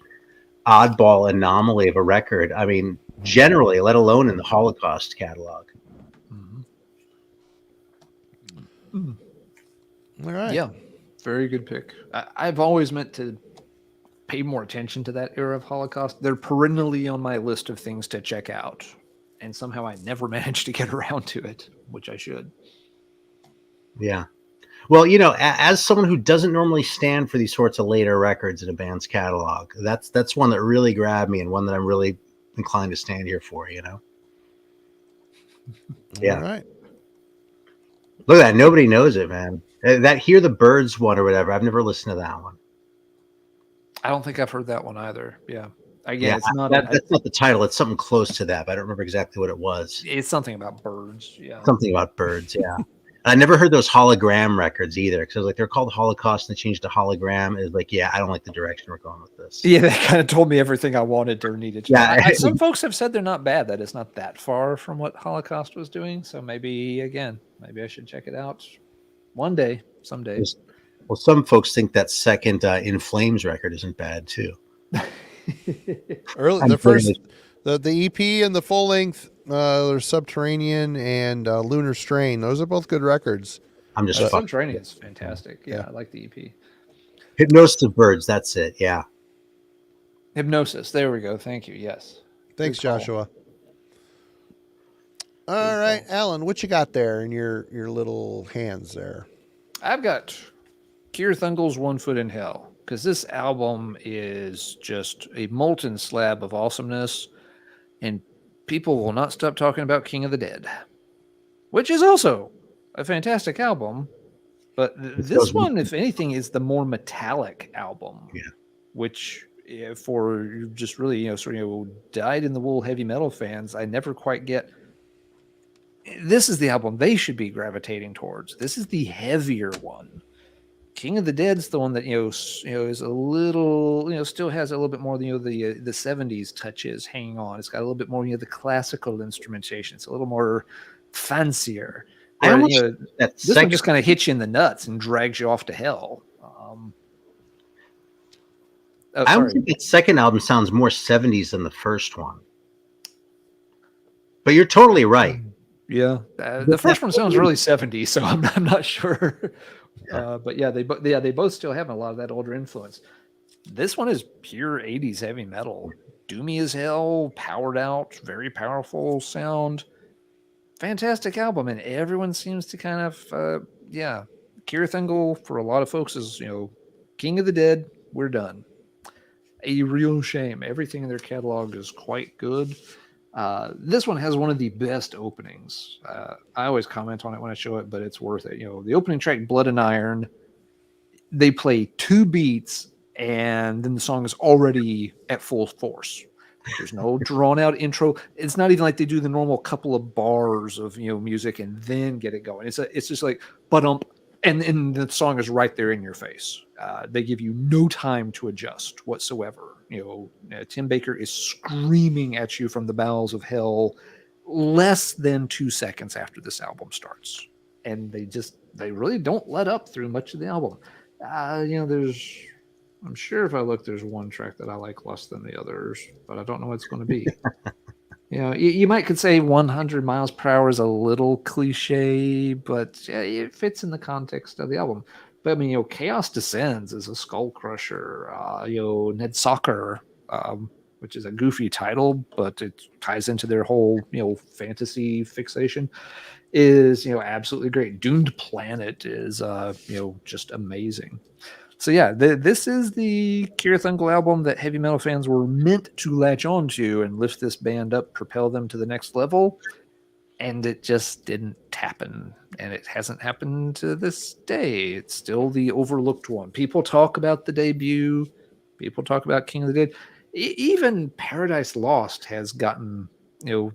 oddball anomaly of a record. I mean, generally, let alone in the Holocaust catalog. Mm-hmm. All right. Yeah, very good pick. I've always meant to pay more attention to that era of Holocaust. They're perennially on my list of things to check out, and somehow I never managed to get around to it, which I should. Yeah. Well, as someone who doesn't normally stand for these sorts of later records in a band's catalog, that's one that really grabbed me and one that I'm really inclined to stand here for, Yeah. All right. Look at that. Nobody knows it, man. That Hear the Birds one or whatever. I've never listened to that one. I don't think I've heard that one either. Yeah. Again, it's not that's not the title. It's something close to that, but I don't remember exactly what it was. It's something about birds. Yeah. Something about birds. Yeah. I never heard those hologram records either, because I was like, they're called Holocaust and they changed to hologram. It's like, yeah, I don't like the direction we're going with this. Yeah, they kind of told me everything I wanted or needed to. Yeah. Some folks have said they're not bad, that it's not that far from what Holocaust was doing. So maybe I should check it out one day, someday. Well, some folks think that second In Flames record isn't bad too. Early, the first, the EP and the full length, there's Subterranean and Lunar Strain. Those are both good records. I'm just Subterranean is fantastic. Yeah, I like the EP. Hypnosis of Birds. That's it. Yeah. Hypnosis. There we go. Thank you. Yes. Thanks, Joshua. All right, Alan, what you got there in your little hands there? I've got Cirith Ungol's One Foot in Hell, because this album is just a molten slab of awesomeness, and people will not stop talking about King of the Dead, which is also a fantastic album. But this one, if anything, is the more metallic album, which for just really, dyed in the wool heavy metal fans, I never quite get. This is the album they should be gravitating towards. This is the heavier one. King of the Dead's the one that is a little still has a little bit more the 70s touches hanging on. It's got a little bit more the classical instrumentation. It's a little more fancier. Where, this one just kind of hits you in the nuts and drags you off to hell. I don't think that second album sounds more 70s than the first one. But you're totally right. Yeah, the first one sounds really 70s, so I'm not sure. But yeah, they both still have a lot of that older influence. This one is pure 80s heavy metal, doomy as hell, powered out, very powerful sound. Fantastic album, and everyone seems to kind of Cirith Ungol for a lot of folks is King of the Dead. We're done. A real shame. Everything in their catalog is quite good. This one has one of the best openings. I always comment on it when I show it, but it's worth it. The opening track, Blood and Iron, they play 2 beats and then the song is already at full force. There's no drawn out intro. It's not even like they do the normal couple of bars of music and then get it going. It's just like ba-dump, and the song is right there in your face. They give you no time to adjust whatsoever. Tim Baker is screaming at you from the bowels of hell less than 2 seconds after this album starts. And they really don't let up through much of the album. I'm sure if I look, there's one track that I like less than the others, but I don't know what it's going to be. You could say 100 miles per hour is a little cliche, but it fits in the context of the album. But I mean, Chaos Descends is a skull crusher. Ned Soccer, which is a goofy title, but it ties into their whole fantasy fixation, is absolutely great. Doomed Planet is just amazing. So yeah, this is the Cirith Ungol album that heavy metal fans were meant to latch onto and lift this band up, propel them to the next level. And it just didn't happen. And it hasn't happened to this day. It's still the overlooked one. People talk about the debut. People talk about King of the Dead. Even Paradise Lost has gotten,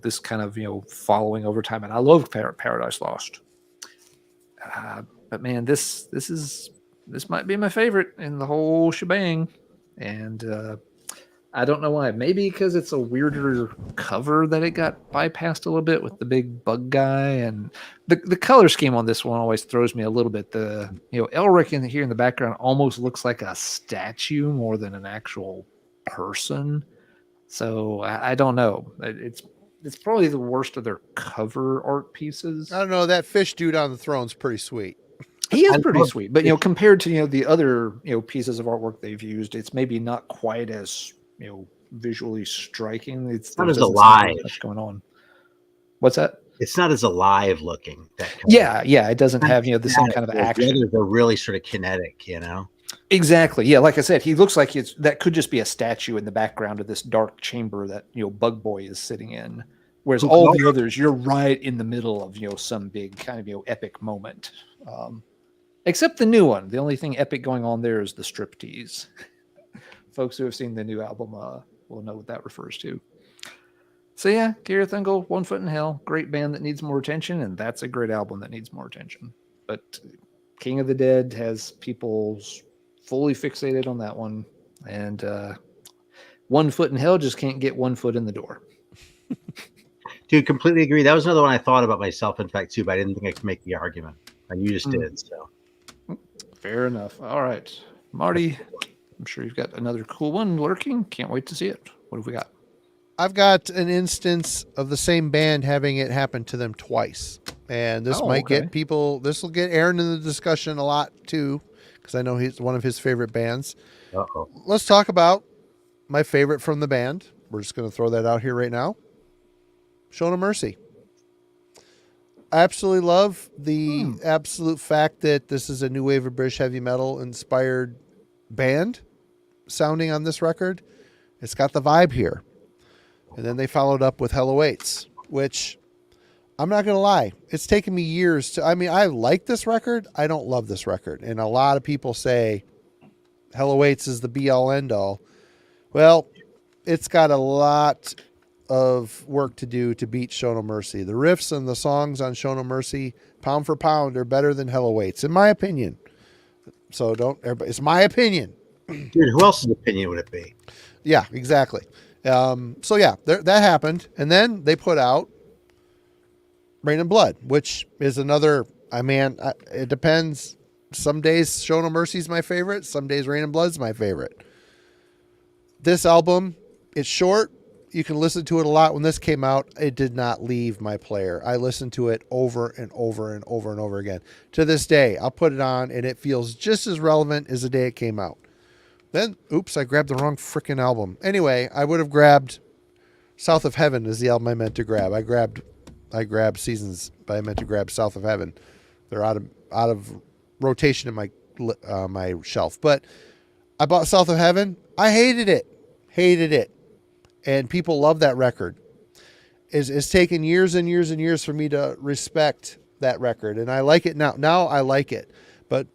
this kind of, following over time. And I love Paradise Lost. But man, this might be my favorite in the whole shebang. And I don't know why. Maybe because it's a weirder cover that it got bypassed a little bit with the big bug guy, and the color scheme on this one always throws me a little bit. Elric here in the background almost looks like a statue more than an actual person. So I don't know. It's probably the worst of their cover art pieces. I don't know. That fish dude on the throne's pretty sweet. He is pretty sweet, but compared to the other pieces of artwork they've used, it's maybe not quite as visually striking. It's not as alive. Much going on. What's that? It's not as alive looking. Yeah. It doesn't have the same kind of action. The others are really sort of kinetic, Exactly. Yeah, like I said, he looks like that could just be a statue in the background of this dark chamber that Bug Boy is sitting in. Whereas all the others, you're right in the middle of some big kind of epic moment. Except the new one. The only thing epic going on there is the striptease. Folks who have seen the new album will know what that refers to. So yeah, Cirith Ungol, One Foot in Hell, great band that needs more attention, and that's a great album that needs more attention. But King of the Dead has people fully fixated on that one, and One Foot in Hell just can't get one foot in the door. Dude, completely agree. That was another one I thought about myself, in fact, too, but I didn't think I could make the argument. And you just did, so. Fair enough. All right. Marty, I'm sure you've got another cool one lurking. Can't wait to see it. What have we got? I've got an instance of the same band having it happen to them twice. And this get people, this will get Aaron in the discussion a lot too, because I know he's one of his favorite bands. Uh-oh. Let's talk about my favorite from the band. We're just going to throw that out here right now. Show No Mercy. I absolutely love the absolute fact that this is a new wave of British heavy metal inspired band sounding on this record. It's got the vibe here. And then they followed up with Hell Awaits, which I'm not going to lie. It's taken me years I like this record. I don't love this record. And a lot of people say Hell Awaits is the be all end all. Well, it's got a lot of work to do to beat Show No Mercy. The riffs and the songs on Show No Mercy, pound for pound, are better than Hell Awaits, in my opinion. So it's my opinion. Dude, who else's opinion would it be? Yeah, exactly. That happened. And then they put out Rain and Blood, which is another, it depends. Some days Show No Mercy is my favorite. Some days Rain and Blood is my favorite. This album, it's short. You can listen to it a lot. When this came out, it did not leave my player. I listened to it over and over and over and over again. To this day, I'll put it on and it feels just as relevant as the day it came out. Then, I grabbed the wrong freaking album. Anyway, I would have grabbed South of Heaven as the album I meant to grab. I grabbed Seasons, but I meant to grab South of Heaven. They're out of rotation in my shelf. But I bought South of Heaven. I hated it. And people love that record. It's taken years and years and years for me to respect that record. And I like it now. Now I like it. But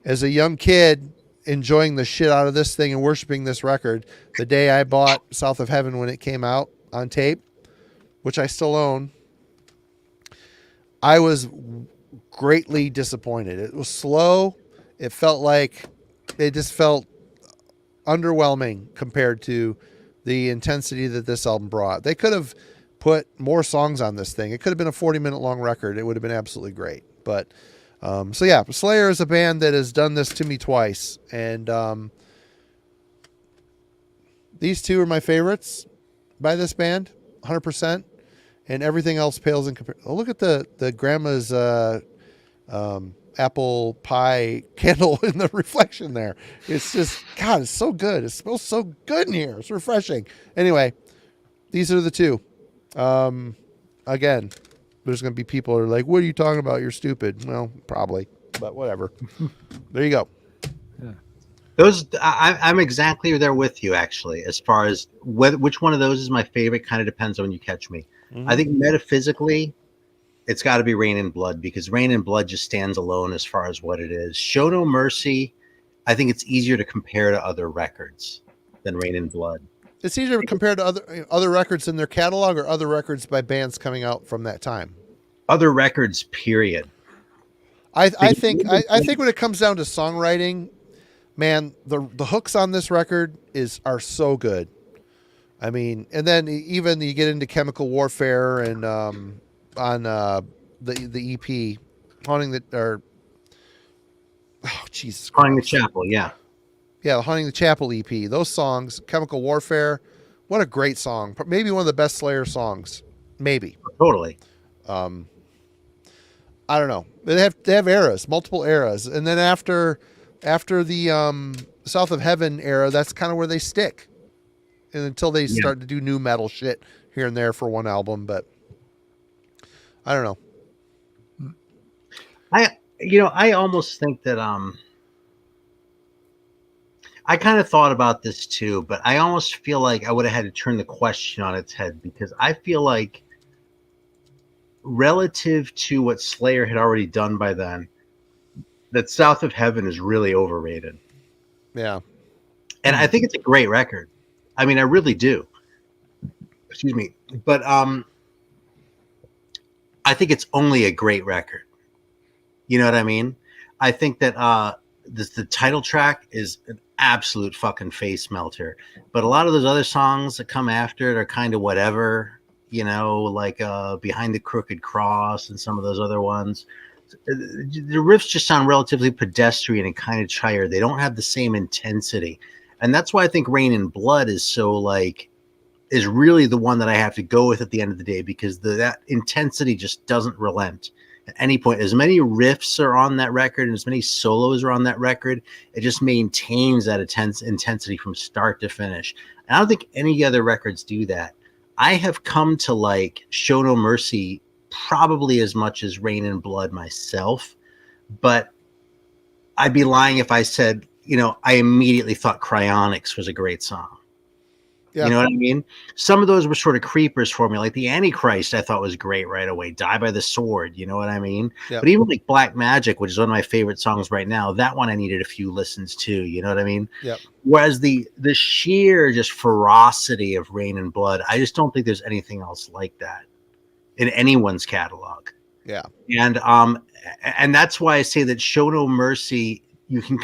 as a young kid enjoying the shit out of this thing and worshiping this record, the day I bought South of Heaven when it came out on tape, which I still own, I was greatly disappointed. It was slow. It just felt underwhelming compared to the intensity that this album brought. They could have put more songs on this thing. It could have been a 40-minute long record. It would have been absolutely great. But Slayer is a band that has done this to me twice. And these two are my favorites by this band, 100%. And everything else pales in comparison. Oh, look at the grandma's apple pie candle in the reflection there. It's just, God, it's so good. It smells so good in here. It's refreshing. Anyway, these are the two. Again, there's going to be people who are like, what are you talking about? You're stupid. Well, probably, but whatever. There you go. Yeah. Those, I'm exactly there with you, actually, as far as which one of those is my favorite kind of depends on when you catch me. Mm-hmm. I think metaphysically, it's got to be Rain and Blood, because Rain and Blood just stands alone as far as what it is. Show No Mercy, I think it's easier to compare to other records than Rain and Blood. It's easier to compare to other records in their catalog or other records by bands coming out from that time. Other records, period. I think when it comes down to songwriting, man, the hooks on this record are so good. I mean, and then even you get into Chemical Warfare and on the EP, Haunting the Jesus Christ. Haunting the Chapel, yeah. Yeah, the Haunting the Chapel EP. Those songs, Chemical Warfare, what a great song. Maybe one of the best Slayer songs. Maybe. Totally. I don't know. They have eras, multiple eras. And then after the South of Heaven era, that's kind of where they stick. And until they start to do new metal shit here and there for one album, but I don't know. I almost think that I kind of thought about this too, but I almost feel like I would have had to turn the question on its head, because I feel like relative to what Slayer had already done by then, that South of Heaven is really overrated. Yeah. And I think it's a great record. I mean, I really do. Excuse me. But I think it's only a great record. You know what I mean? I think that the title track is an absolute fucking face melter. But a lot of those other songs that come after it are kind of whatever, you know, like Behind the Crooked Cross and some of those other ones. The riffs just sound relatively pedestrian and kind of tired. They don't have the same intensity. And that's why I think Rain and Blood is really the one that I have to go with at the end of the day, because that intensity just doesn't relent at any point. As many riffs are on that record and as many solos are on that record, it just maintains that intensity from start to finish. And I don't think any other records do that. I have come to like Show No Mercy probably as much as Rain and Blood myself, but I'd be lying if I said, you know, I immediately thought Cryonics was a great song. Yeah. You know what I mean? Some of those were sort of creepers for me. Like the Antichrist, I thought was great right away. Die by the Sword, you know what I mean? Yep. But even like Black Magic, which is one of my favorite songs right now, that one I needed a few listens to, you know what I mean? Yep. Whereas the sheer just ferocity of Rain and Blood, I just don't think there's anything else like that in anyone's catalog. Yeah. And that's why I say that Show No Mercy,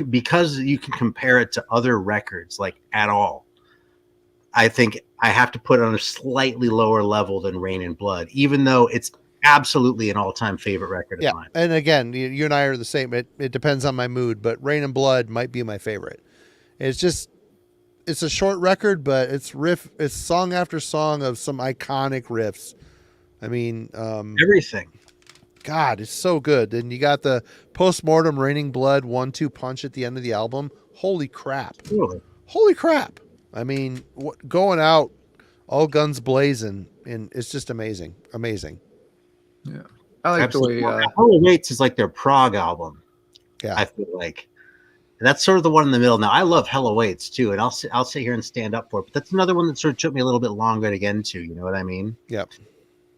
because you can compare it to other records like at all. I think I have to put it on a slightly lower level than Rain and Blood, even though it's absolutely an all-time favorite record of mine. And again, you and I are the same. It depends on my mood, but Rain and Blood might be my favorite. It's a short record, but it's song after song of some iconic riffs. I mean, everything. God, it's so good. And you got the post-mortem Raining Blood 1-2 punch at the end of the album. Holy crap. Really? Holy crap. I mean, going out, all guns blazing, and it's just amazing. Amazing. Yeah. I like Absolutely. the way... Hell Awaits is like their prog album. Yeah. I feel like. And that's sort of the one in the middle. Now, I love Hell Awaits, too, and I'll sit here and stand up for it. But that's another one that sort of took me a little bit longer to get into, you know what I mean? Yep.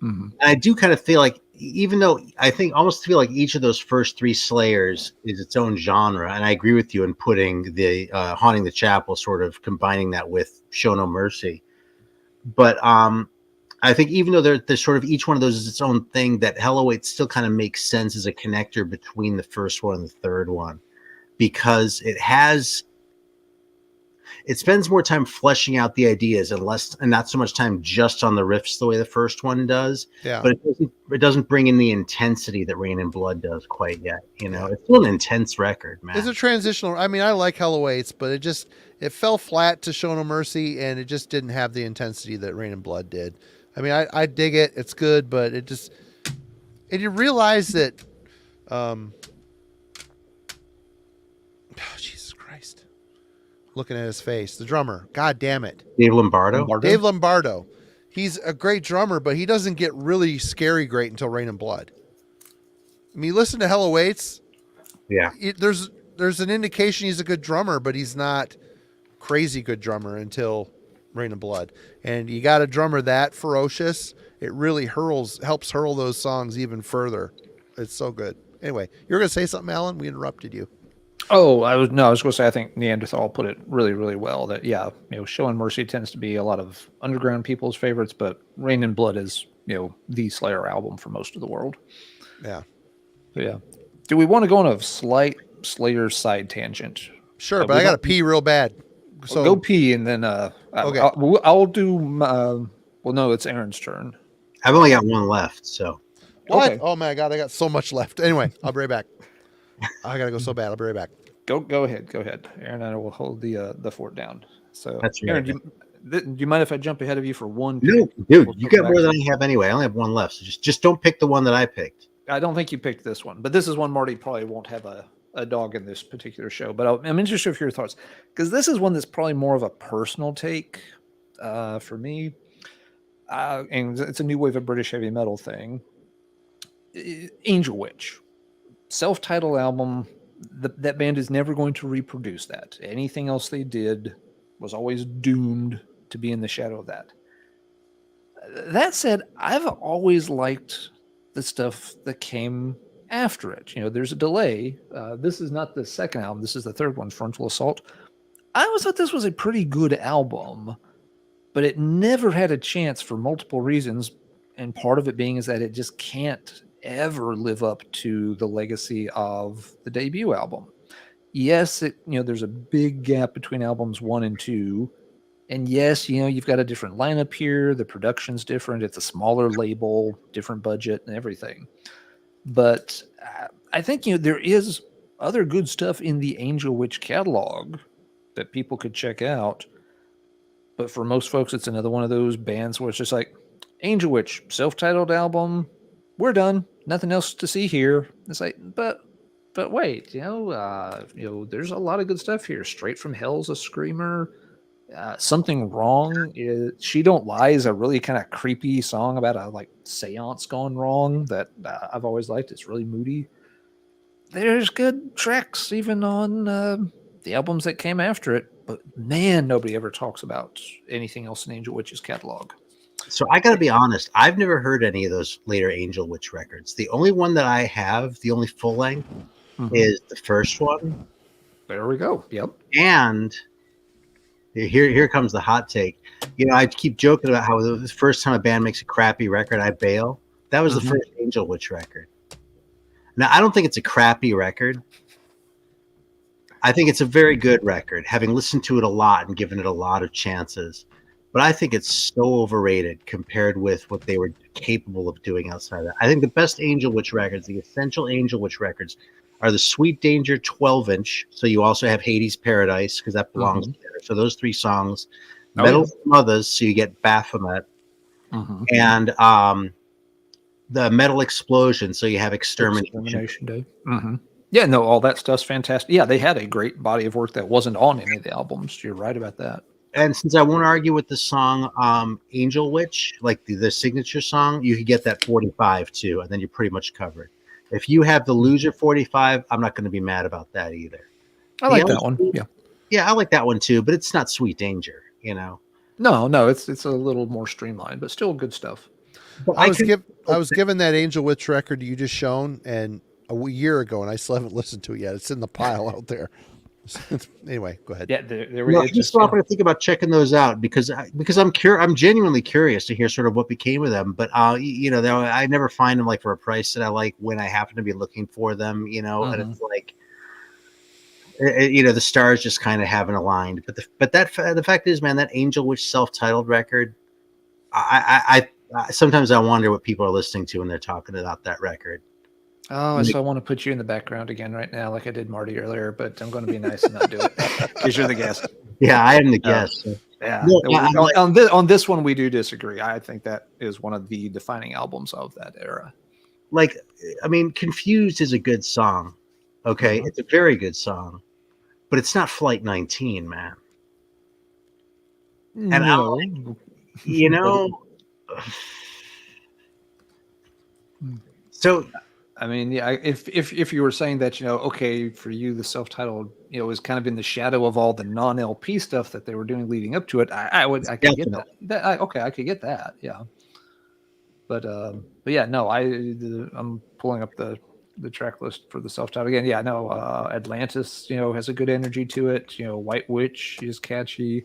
Mm-hmm. And I do kind of feel like, even though I almost feel like each of those first three Slayers is its own genre, and I agree with you in putting the Haunting the Chapel, sort of combining that with Show No Mercy. But I think even though they're sort of each one of those is its own thing, that Hell Awaits still kind of makes sense as a connector between the first one and the third one, because it spends more time fleshing out the ideas and not so much time just on the riffs the way the first one does. Yeah. But it doesn't bring in the intensity that Rain and Blood does quite yet. You know, it's still an intense record, man. It's a transitional. I mean, I like Hell Awaits, but it fell flat to Show No Mercy, and it just didn't have the intensity that Rain and Blood did. I mean, I dig it. It's good, but and you realize that, Jesus Christ. Looking at his face, the drummer, God damn it. Dave Lombardo. Dave Lombardo. He's a great drummer, but he doesn't get really scary great until Rain and Blood. I mean, you listen to Hell Awaits. Yeah. There's an indication he's a good drummer, but he's not crazy good drummer until Rain and Blood. And you got a drummer that ferocious, it really helps hurl those songs even further. It's so good. Anyway, you were going to say something, Alan? We interrupted you. Oh, I was going to say, I think Neanderthal put it really, really well that, Show and Mercy tends to be a lot of underground people's favorites, but Rain and Blood is, the Slayer album for most of the world. Yeah. So, yeah. Do we want to go on a slight Slayer side tangent Sure, but I got to pee real bad. So go pee, and then okay. I'll do. Well, no, it's Aaron's turn. I've only got one left, so. What? Okay. Oh my God, I got so much left. Anyway, I'll be right back. I gotta go so bad. I'll be right back. Go ahead. Aaron and I will hold the fort down. So That's right. Aaron, do you mind if I jump ahead of you for one? No, dude, you got more than I have anyway. I only have one left, so just don't pick the one that I picked. I don't think you picked this one, but this is one Marty probably won't have a dog in this particular show. But I'm interested in your thoughts, because this is one that's probably more of a personal take for me, and it's a new wave of British heavy metal thing. Angel Witch, self-titled album. That band is never going to reproduce that. Anything else they did was always doomed to be in the shadow of that. That said, I've always liked the stuff that came after it. There's a delay. This is not the second album. This is the third one, Frontal Assault. I always thought this was a pretty good album, but it never had a chance for multiple reasons. And part of it being is that it just can't ever live up to the legacy of the debut album. Yes, there's a big gap between albums 1 and 2. And yes, you've got a different lineup here. The production's different. It's a smaller label, different budget and everything. But I think, there is other good stuff in the Angel Witch catalog that people could check out. But for most folks, it's another one of those bands where it's just like, Angel Witch, self-titled album, we're done. Nothing else to see here. It's like, but wait, there's a lot of good stuff here. Straight from Hell's a screamer. Something Wrong is She Don't Lie is a really kind of creepy song about a seance gone wrong that I've always liked. It's really moody. There's good tracks even on the albums that came after it, but man, nobody ever talks about anything else in Angel Witch's catalog. So I got to be honest, I've never heard any of those later Angel Witch records. The only one that I have, the only full length, is the first one. There we go. Yep. And here comes the hot take. I keep joking about how the first time a band makes a crappy record, I bail. That was the first Angel Witch record. Now, I don't think it's a crappy record. I think it's a very good record, having listened to it a lot and given it a lot of chances. But I think it's so overrated compared with what they were capable of doing outside of that. I think the best Angel Witch records, the essential Angel Witch records, are the Sweet Danger 12-inch. So you also have Hades Paradise, because that belongs there. So those 3 songs. Metal Mothers, so you get Baphomet. And the Metal Explosion, so you have Extermination Day. Yeah, no, all that stuff's fantastic. Yeah, they had a great body of work that wasn't on any of the albums. You're right about that. And since I won't argue with the song Angel Witch, like the signature song, you could get that 45 too, and then you're pretty much covered. If you have the Loser 45, I'm not going to be mad about that either. I like that one. Yeah, I like that one too, but it's not Sweet Danger, No, it's a little more streamlined, but still good stuff. But I was given that Angel Witch record you just shown and a year ago, and I still haven't listened to it yet. It's in the pile out there. Anyway, go ahead. Yeah, I just stopped to think about checking those out because I'm genuinely curious to hear sort of what became of them. But I never find them for a price that I like when I happen to be looking for them. And it's like, the stars just kind of haven't aligned. But the fact is, man, that Angel Witch self-titled record, I sometimes I wonder what people are listening to when they're talking about that record. Oh, so I want to put you in the background again right now, like I did Marty earlier, but I'm going to be nice and not do it because you're the guest. Yeah, I am the guest. So. Yeah. No, on this one, we do disagree. I think that is one of the defining albums of that era. Confused is a good song. Okay, it's a very good song, but it's not Flight 19, man. And so. If you were saying that, okay, for you, the self-titled, was kind of in the shadow of all the non-LP stuff that they were doing leading up to it, I could get that. I could get that. Yeah. But yeah, no, I'm pulling up the track list for the self-titled again. Yeah, no, Atlantis, has a good energy to it. White Witch is catchy.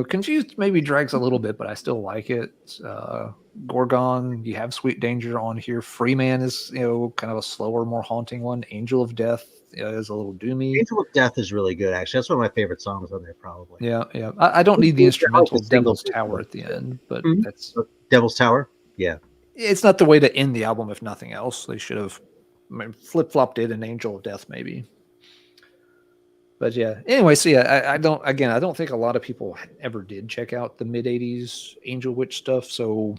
Confused maybe drags a little bit, but I still like it. Gorgon, you have Sweet Danger on here. Freeman is, kind of a slower, more haunting one. Angel of Death is a little doomy. Angel of Death is really good, actually. That's one of my favorite songs on there, probably. Yeah. I don't need the instrumental Devil's Tower at the end, but that's Devil's Tower. Yeah, it's not the way to end the album. If nothing else, they should have flip-flopped it in Angel of Death, maybe. But yeah, anyway, so yeah, I don't think a lot of people ever did check out the mid-'80s Angel Witch stuff, so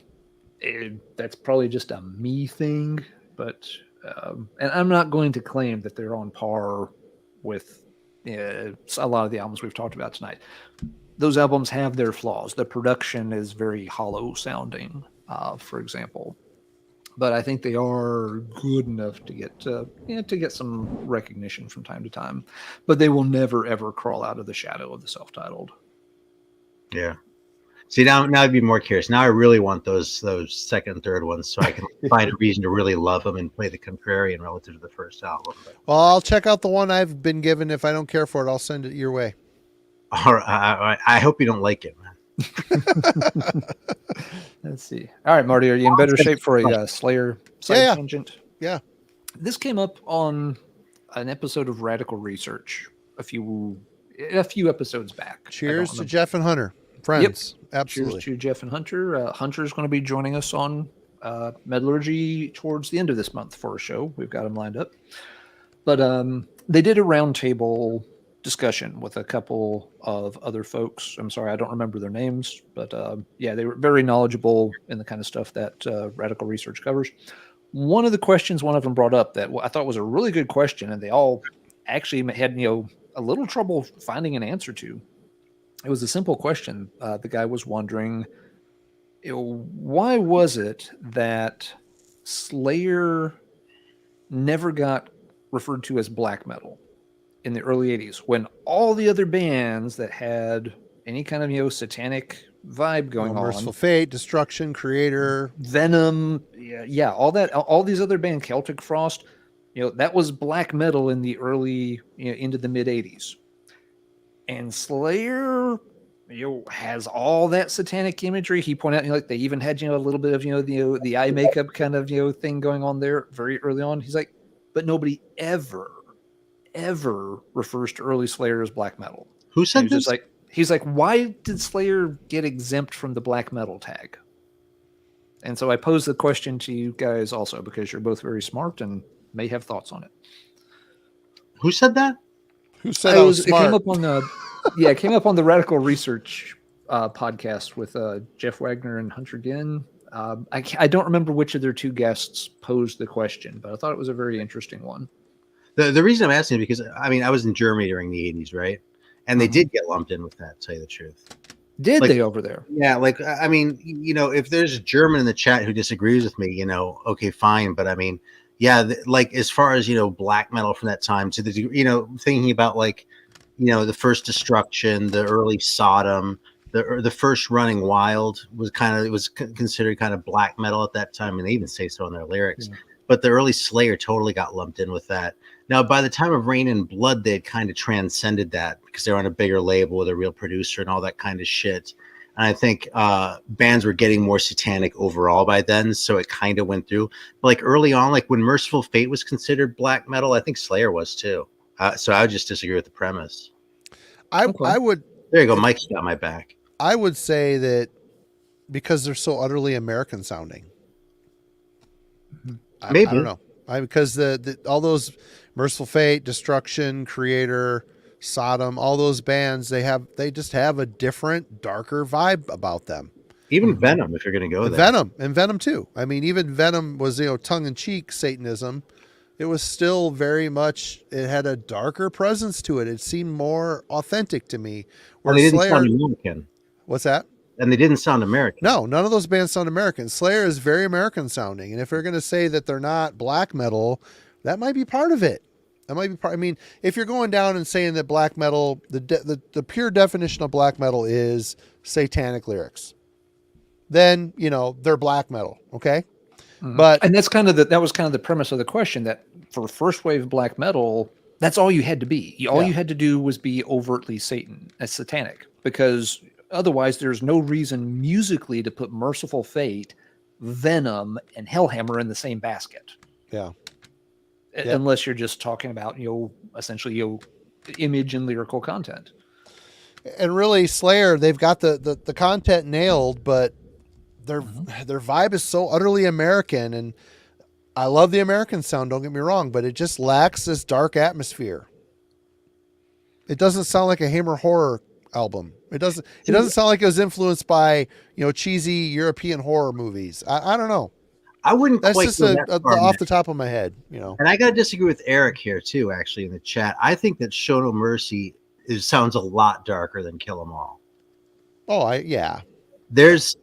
that's probably just a me thing. But and I'm not going to claim that they're on par with a lot of the albums we've talked about tonight. Those albums have their flaws. The production is very hollow sounding, for example. But I think they are good enough to get some recognition from time to time. But they will never ever crawl out of the shadow of the self-titled. Yeah. See, now I'd be more curious. Now I really want those second and third ones, so I can find a reason to really love them and play the Contrarian relative to the first album. Well, I'll check out the one I've been given. If I don't care for it, I'll send it your way. All right. I hope you don't like it, man. Let's see. All right, Marty, are you in better shape for a Slayer side tangent? Yeah. This came up on an episode of Radical Research a few episodes back. Cheers to Jeff and Hunter, friends. Yep. Absolutely. Cheers to Jeff and Hunter. Hunter's going to be joining us on Metallurgy towards the end of this month for a show. We've got him lined up. But they did a roundtable discussion with a couple of other folks. I'm sorry, I don't remember their names, but they were very knowledgeable in the kind of stuff that Radical Research covers. One of the questions one of them brought up that I thought was a really good question, and they all actually had a little trouble finding an answer to. It was a simple question. The guy was wondering, why was it that Slayer never got referred to as black metal in the early 80s, when all the other bands that had any kind of satanic vibe going on, Mercyful Fate, Destruction, Creator, Venom, all these other bands, Celtic Frost, that was black metal in the early into the mid 80s, and Slayer has all that satanic imagery. He pointed out they even had a little bit of the eye makeup kind of thing going on there very early on. He's like, but nobody ever refers to early Slayer as black metal. Who said this? He's like, why did Slayer get exempt from the black metal tag? And so I posed the question to you guys also, because you're both very smart and may have thoughts on it. Who said that? Who said I was smart? It came up on the Radical Research podcast with Jeff Wagner and Hunter Ginn. I don't remember which of their two guests posed the question, but I thought it was a very interesting one. The reason I'm asking is because I was in Germany during the 80s, right? And they did get lumped in with that, to tell you the truth. Did they over there? Yeah, if there's a German in the chat who disagrees with me, okay, fine. But as far as black metal from that time, to the thinking about the first Destruction, the early Sodom, the first Running Wild was considered kind of black metal at that time, and they even say so in their lyrics. Yeah. But the early Slayer totally got lumped in with that. Now, by the time of Rain and Blood, they had kind of transcended that because they were on a bigger label with a real producer and all that kind of shit. And I think bands were getting more satanic overall by then, so it kind of went through. But early on, when Mercyful Fate was considered black metal, I think Slayer was too. So I would just disagree with the premise. I would. There you go. Mike's got my back. I would say that because they're so utterly American sounding. Maybe. I don't know. Because all those Mercyful Fate, Destruction, Creator, Sodom, all those bands, they just have a different, darker vibe about them. Even Venom, if you're going to go there. Venom too. Even Venom was tongue-in-cheek Satanism. It was still very much. It had a darker presence to it. It seemed more authentic to me. Well, they didn't sound American. What's that? And they didn't sound American. No, none of those bands sound American. Slayer is very American sounding. And if they're going to say that they're not black metal, that might be part of it. That might be part. If you're going down and saying that black metal, the pure definition of black metal is satanic lyrics, then, they're black metal. Okay. But and that was kind of the premise of the question, that for first wave black metal, that's all you had to be. All you had to do was be overtly satanic, because otherwise, there's no reason musically to put Mercyful Fate, Venom, and Hellhammer in the same basket. Yeah. Unless you're just talking about, essentially, image and lyrical content. And really, Slayer, they've got the content nailed, but their vibe is so utterly American, and I love the American sound, don't get me wrong, but it just lacks this dark atmosphere. It doesn't sound like a Hammer horror album. It doesn't sound like it was influenced by, cheesy European horror movies. I don't know. I wouldn't. That's quite just off the top of my head, And I got to disagree with Eric here too. Actually, in the chat, I think that Show No Mercy sounds a lot darker than Kill 'Em All. Oh, yeah. There's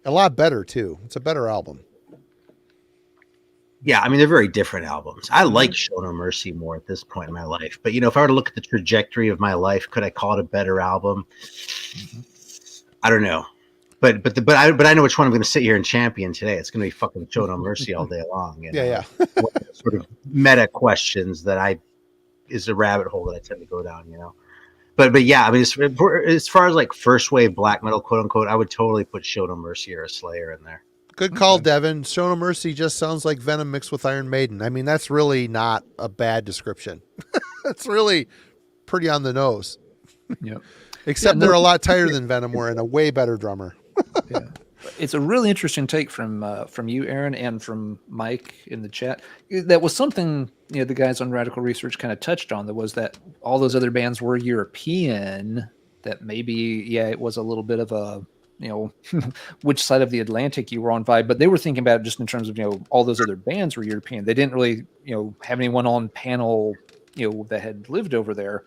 a lot better too. It's a better album. Yeah, I mean, they're very different albums. I like Show No Mercy more at this point in my life. But, if I were to look at the trajectory of my life, could I call it a better album? I don't know. But I know which one I'm going to sit here and champion today. It's going to be fucking Show No Mercy all day long. Yeah. Sort of meta questions that is a rabbit hole that I tend to go down, But yeah, I mean, as far as like first wave black metal, quote unquote, I would totally put Show No Mercy or a Slayer in there. Good call, Devin. Show No Mercy just sounds like Venom mixed with Iron Maiden. I mean, that's really not a bad description. It's really pretty on the nose. Yeah. Except they're a lot tighter than Venom were and a way better drummer. Yeah. It's a really interesting take from you, Aaron, and from Mike in the chat. That was something the guys on Radical Research kind of touched on. That was that all those other bands were European. That maybe it was a little bit of a which side of the Atlantic you were on vibe, but they were thinking about it just in terms of all those other bands were European. They didn't really have anyone on panel that had lived over there.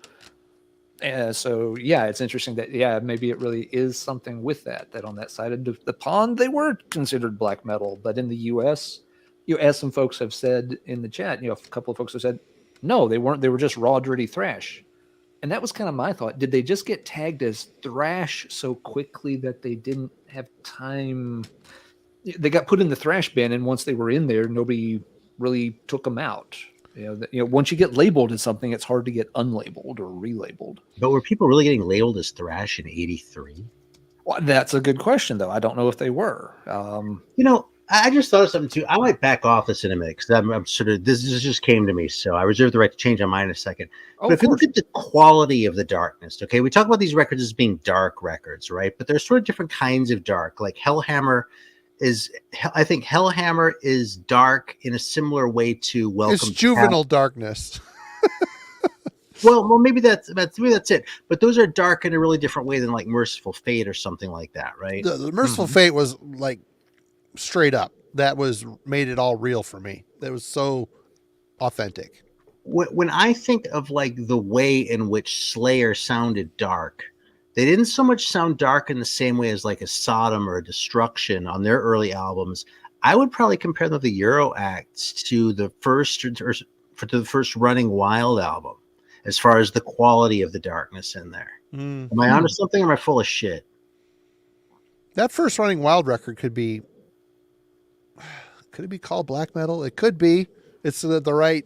So it's interesting that maybe it really is something with that on that side of the pond they were considered black metal, but in the U.S. as some folks have said in the chat, a couple of folks have said no, they weren't. They were just raw, dirty thrash. And that was kind of my thought. Did they just get tagged as thrash so quickly that they didn't have time? They got put in the thrash bin, and once they were in there, nobody really took them out. Once you get labeled as something, it's hard to get unlabeled or relabeled. But were people really getting labeled as thrash in '83? Well, that's a good question, though. I don't know if they were. I just thought of something too. I might back off this in a minute because I'm sort of this just came to me, so I reserve the right to change my mind in a second. But if you look at the quality of the darkness, okay, we talk about these records as being dark records, right? But there's sort of different kinds of dark. Like I think Hellhammer is dark in a similar way to Welcome. It's juvenile darkness. Well, maybe that's it. But those are dark in a really different way than like Mercyful Fate or something like that, right? The Mercyful Fate was like straight up. That made it all real for me. That was so authentic. When I think of like the way in which Slayer sounded dark, they didn't so much sound dark in the same way as like a Sodom or a Destruction on their early albums. I would probably compare them, the Euro Acts, to the first Running Wild album, as far as the quality of the darkness in there. Am I onto something, or am I full of shit? That first Running Wild record could it be called black metal? It could be. It's the right.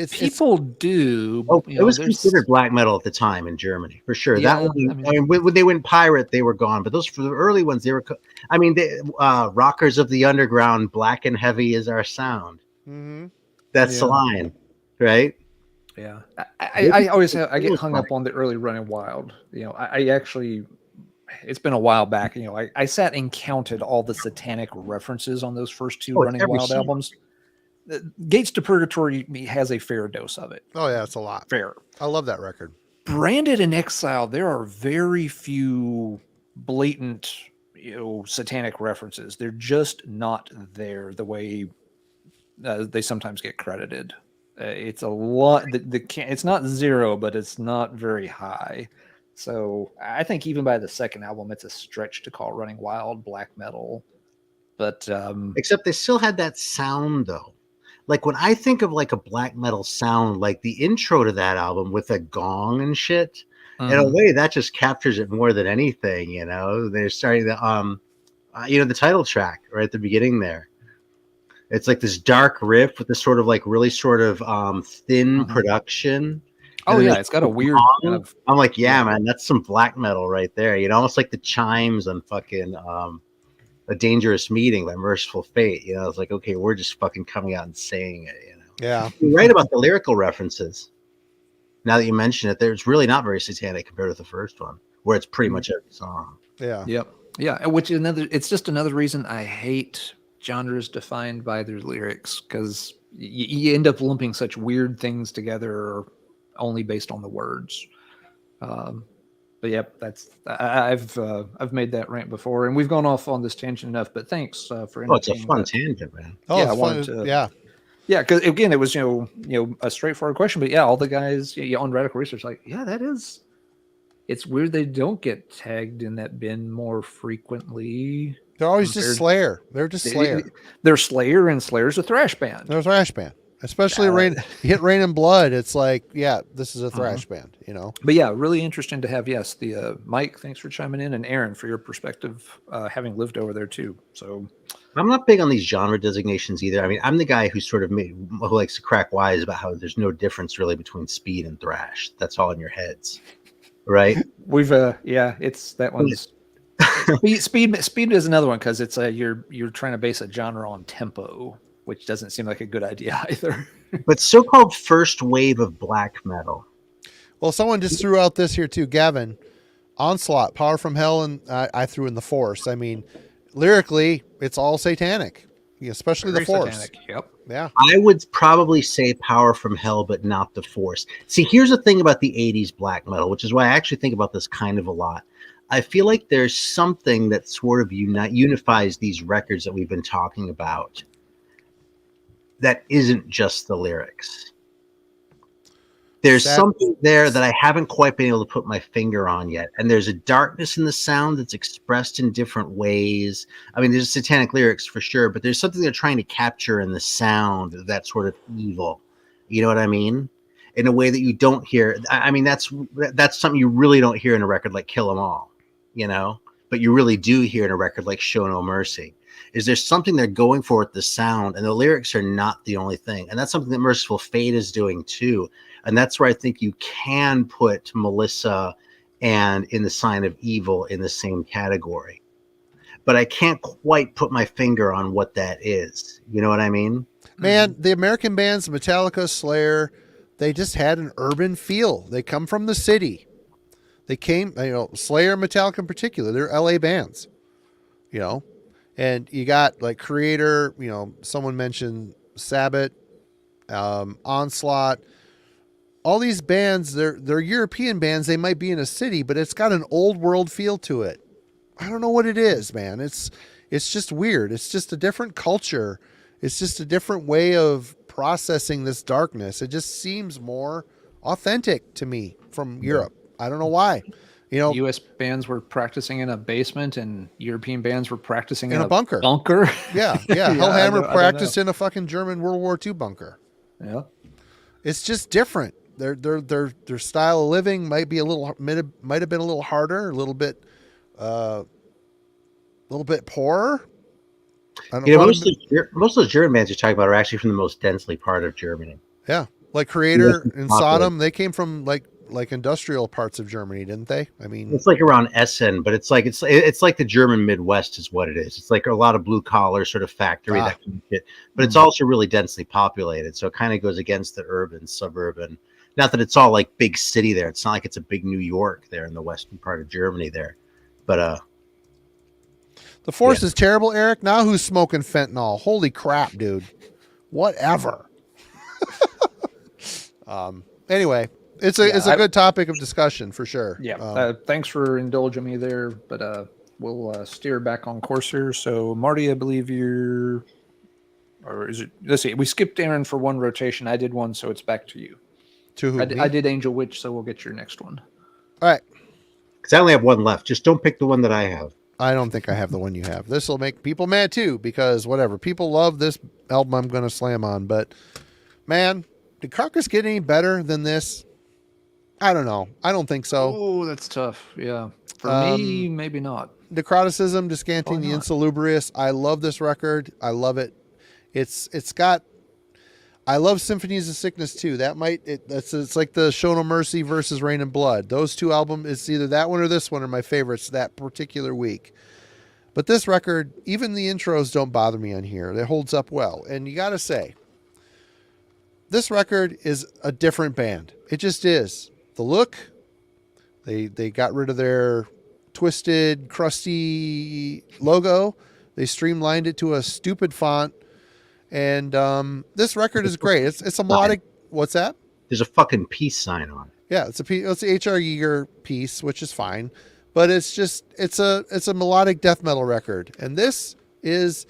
People do. It was considered black metal at the time in Germany, for sure. Yeah, when they went pirate, they were gone. But those for the early ones, they were. I mean, Rockers of the Underground, black and heavy is our sound. Mm-hmm. That's the line, right? Yeah, I always I get hung up on the early Running Wild. I actually. It's been a while back. I sat and counted all the satanic references on those first two Running Wild albums. Gates to Purgatory has a fair dose of it. Oh yeah, it's a lot. Fair. I love that record. Branded in Exile, there are very few blatant, satanic references. They're just not there the way they sometimes get credited. It's a lot. It's not zero, but it's not very high. So I think even by the second album, it's a stretch to call Running Wild black metal. But except they still had that sound though. Like when I think of like a black metal sound, like the intro to that album with a gong and shit, in a way that just captures it more than anything. They're starting the the title track right at the beginning there. It's like this dark riff with this sort of like really sort of thin production. Oh yeah, it's got a weird kind of. I'm like, yeah, man, that's some black metal right there. You know, almost like the chimes on fucking A Dangerous Meeting by Mercyful Fate. You know, it's like, okay, we're just fucking coming out and saying it. You know, Yeah, you're right about the lyrical references. Now that you mention it, there's really not very satanic compared to the first one, where it's pretty much every song. yeah, Yep, yeah. Which is it's just another reason I hate genres defined by their lyrics, because you end up lumping such weird things together only based on the words. But yep, I've made that rant before, and we've gone off on this tangent enough. But thanks for. Oh, it's a fun tangent, man. Oh, yeah, it's I wanted fun. to. Yeah. Yeah, because again, it was a straightforward question, but yeah, all the guys on Radical Research like, yeah, that is. It's weird they don't get tagged in that bin more frequently. They're always just Slayer. They're just Slayer. They're Slayer, and Slayer's a thrash band. They're a thrash band. Especially Rain, you hit Rain and Blood. It's like, yeah, this is a thrash band, you know. But yeah, really interesting to have. Yes, the Mike, thanks for chiming in, and Aaron for your perspective, having lived over there too. So I'm not big on these genre designations either. I mean, I'm the guy who who likes to crack wise about how there's no difference really between speed and thrash. That's all in your heads, right? We've it's that one's speed is another one, because it's you're trying to base a genre on tempo, which doesn't seem like a good idea either. But so-called first wave of black metal. Well, someone just threw out this here too, Gavin. Onslaught, Power from Hell, and I threw in the Force. I mean, lyrically, it's all satanic, especially Very the Force. satanic. Yep. Yeah. I would probably say Power from Hell, but not the Force. See, here's the thing about the 80s black metal, which is why I actually think about this kind of a lot. I feel like there's something that sort of unifies these records that we've been talking about that isn't just the lyrics. There's something there that I haven't quite been able to put my finger on yet. And there's a darkness in the sound that's expressed in different ways. I mean, there's satanic lyrics for sure, but there's something they're trying to capture in the sound that's sort of evil. You know what I mean? In a way that you don't hear. I mean, that's something you really don't hear in a record like Kill 'Em All, you know? But you really do hear in a record like Show No Mercy. Is there something they're going for with the sound, and the lyrics are not the only thing. And that's something that Mercyful Fate is doing too. And that's where I think you can put Melissa and In the Sign of Evil in the same category. But I can't quite put my finger on what that is. You know what I mean? Man, the American bands, Metallica, Slayer, they just had an urban feel. They come from the city. They came, Slayer, Metallica in particular, they're LA bands, and you got like Creator, someone mentioned Sabbath, Onslaught, all these bands, they're European bands. They might be in a city, but it's got an old world feel to it. I don't know what it is, man. It's just weird. It's just a different culture. It's just a different way of processing this darkness. It just seems more authentic to me from Europe. I don't know why. U.S. bands were practicing in a basement, and European bands were practicing in a bunker. Yeah. Hellhammer practiced in a fucking German World War II bunker. Yeah. It's just different. Their style of living might be might have been a little harder, a little bit poorer. Most of those German bands you're talking about are actually from the most densely part of Germany. Yeah, like Creator and Sodom, they came from like industrial parts of Germany, didn't they? I mean, it's like around Essen, but it's like the German Midwest is what it is. It's like a lot of blue collar sort of factory that kind of shit, but it's also really densely populated, so it kind of goes against the urban suburban. Not that it's all like big city there. It's not like it's a big New York there in the western part of Germany there, but the Force is terrible, Eric. Now who's smoking fentanyl? Holy crap, dude! Whatever. Anyway. It's a good topic of discussion for sure. Yeah. Thanks for indulging me there, but we'll steer back on course here. So Marty, I believe let's see. We skipped Aaron for one rotation. I did one, so it's back to you. To who? I did Angel Witch, so we'll get your next one. All right. Because I only have one left. Just don't pick the one that I have. I don't think I have the one you have. This will make people mad too, because whatever. People love this album I'm going to slam on, but man, did Carcass get any better than this? I don't know. I don't think so. Oh, that's tough. Yeah. For me, maybe not. Necroticism, Descanting the Insalubrious. I love this record. I love it. It's got I love Symphonies of Sickness too. It's like the Show No Mercy versus Rain and Blood. Those two albums, it's either that one or this one are my favorites that particular week. But this record, even the intros don't bother me on here. It holds up well. And you got to say, this record is a different band. It just is. The look, they got rid of their twisted, crusty logo. They streamlined it to a stupid font. And this record is great. It's a melodic. What's that? There's a fucking peace sign on it. Yeah, it's a H.R. Giger piece, which is fine. But it's a melodic death metal record, and this is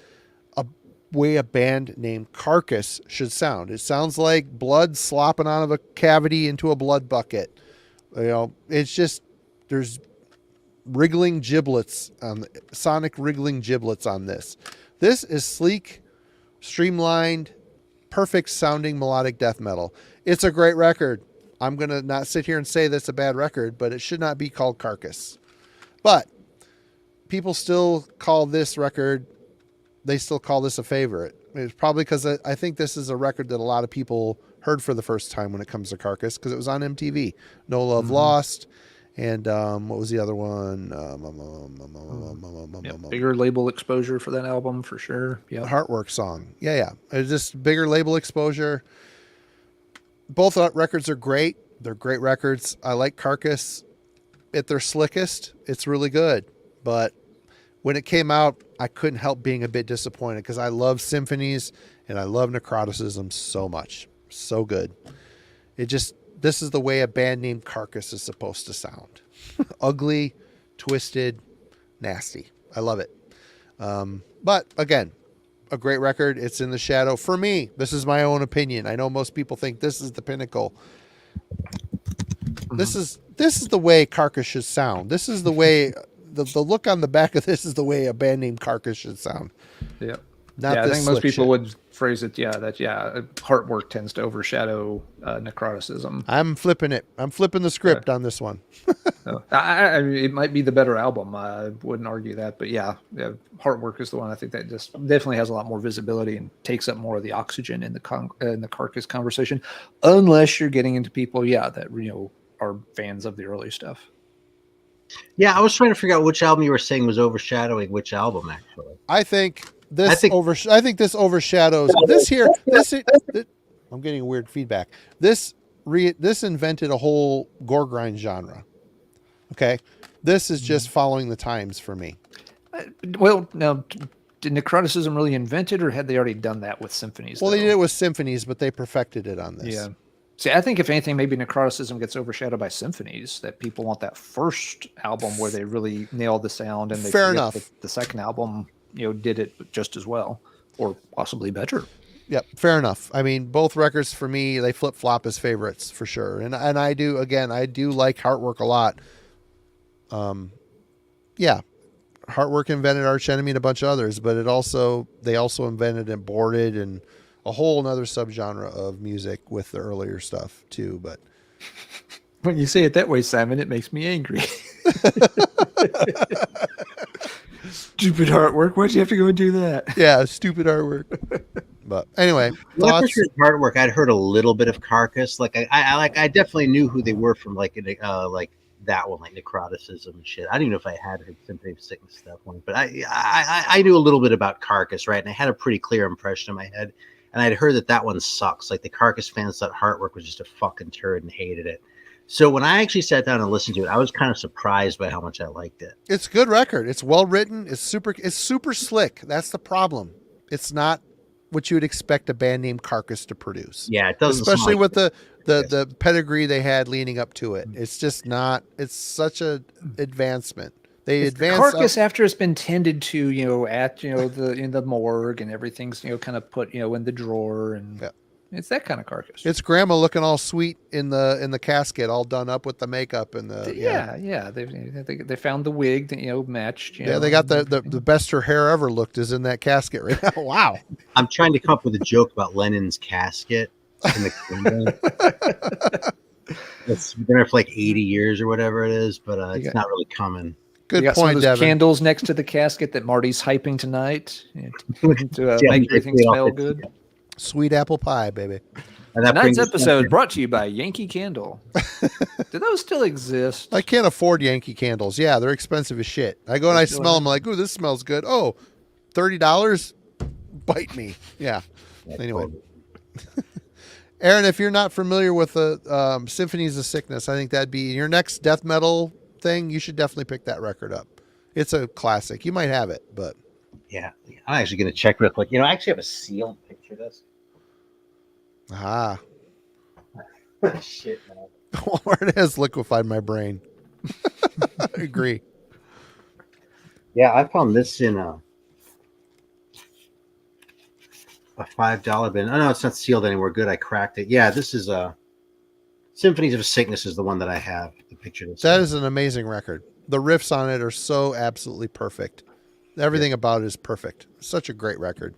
a way a band named Carcass should sound. It sounds like blood slopping out of a cavity into a blood bucket. It's just there's wriggling giblets, sonic wriggling giblets on this. This is sleek, streamlined, perfect sounding melodic death metal. It's a great record. I'm gonna not sit here and say that's a bad record, but it should not be called Carcass. But people still call this record, they still call this a favorite. It's probably because I think this is a record that a lot of people heard for the first time when it comes to Carcass, because it was on MTV. No Love Lost. And what was the other one? Bigger label exposure for that album, for sure. Yeah, Heartwork song. Yeah. It's just bigger label exposure. Both records are great. They're great records. I like Carcass. At their slickest, it's really good. But when it came out, I couldn't help being a bit disappointed because I love Symphonies and I love Necroticism so much. So good. This is the way a band named Carcass is supposed to sound. Ugly, twisted, nasty. I love it. But again, a great record. It's in the shadow. For me, this is my own opinion. I know most people think this is the pinnacle. This is the way Carcass should sound. This is the way the look on the back of this is the way a band named Carcass should sound. Yeah. I think most people would phrase it, Heartwork tends to overshadow Necroticism. I'm flipping it. I'm flipping the script on this one. I mean, it might be the better album. I wouldn't argue that, but Heartwork is the one I think that just definitely has a lot more visibility and takes up more of the oxygen in the Carcass conversation, unless you're getting into people, that are fans of the early stuff. Yeah, I was trying to figure out which album you were saying was overshadowing which album. Actually, I think this overshadows this here. I'm getting weird feedback. This invented a whole gore grind genre. Okay, this is just following the times for me. Well, now, did Necroticism really invent it, or had they already done that with Symphonies? Well, they did it with Symphonies, but they perfected it on this. Yeah. See, I think if anything, maybe Necroticism gets overshadowed by Symphonies. That people want that first album where they really nailed the sound, and they fair enough. The second album, did it just as well, or possibly better. Yep, fair enough. I mean, both records for me, they flip flop as favorites for sure, and I do like Heartwork a lot. Heartwork invented Arch Enemy and a bunch of others, but they also invented and boarded and a whole another subgenre of music with the earlier stuff too. But when you say it that way, Simon, it makes me angry. Stupid Heartwork. Why'd you have to go and do that? Yeah, stupid Heartwork. But anyway, when I first heard Heartwork, I'd heard a little bit of Carcass. Like I definitely knew who they were from like that one, like Necroticism and shit. I don't even know if I had heard Symphony of Sickness stuff one, but I knew a little bit about Carcass, right? And I had a pretty clear impression in my head. And I'd heard that one sucks. Like the Carcass fans thought Heartwork was just a fucking turd and hated it. So when I actually sat down and listened to it, I was kind of surprised by how much I liked it. It's a good record. It's well written. It's super slick. That's the problem. It's not what you would expect a band named Carcass to produce. Yeah, it doesn't. Especially with the pedigree they had leading up to it. It's just not. It's such an advancement. They advance Carcass after it's been tended to, in the morgue and everything's kind of put in the drawer, and it's that kind of Carcass. It's grandma looking all sweet in the casket, all done up with the makeup and the They found the wig that matched. They got the best her hair ever looked is in that casket right now. Wow. I'm trying to come up with a joke about Lennon's casket in the kingdom. It's been there for like 80 years or whatever it is, but it's not really coming. Good point, Devin. Candles next to the casket that Marty's hyping tonight to make everything smell good. Sweet apple pie, baby. And tonight's episode brought to you by Yankee Candle. Do those still exist? I can't afford Yankee candles. Yeah, they're expensive as shit. I go and I smell them. I'm like, ooh, this smells good. Oh, $30? Bite me. Yeah. Anyway. Aaron, if you're not familiar with the Symphonies of Sickness, I think that'd be your next death metal thing. You should definitely pick that record up. It's a classic. You might have it, but. Yeah. I'm actually going to check real quick. I actually have a sealed picture of this. Ah. Shit, man. It has liquefied my brain. I agree. Yeah, I found this in a $5 bin. Oh, no, it's not sealed anymore. Good, I cracked it. Yeah, this is Symphonies of Sickness is the one that I have. The picture. That is an amazing record. The riffs on it are so absolutely perfect. Everything about it is perfect. Such a great record.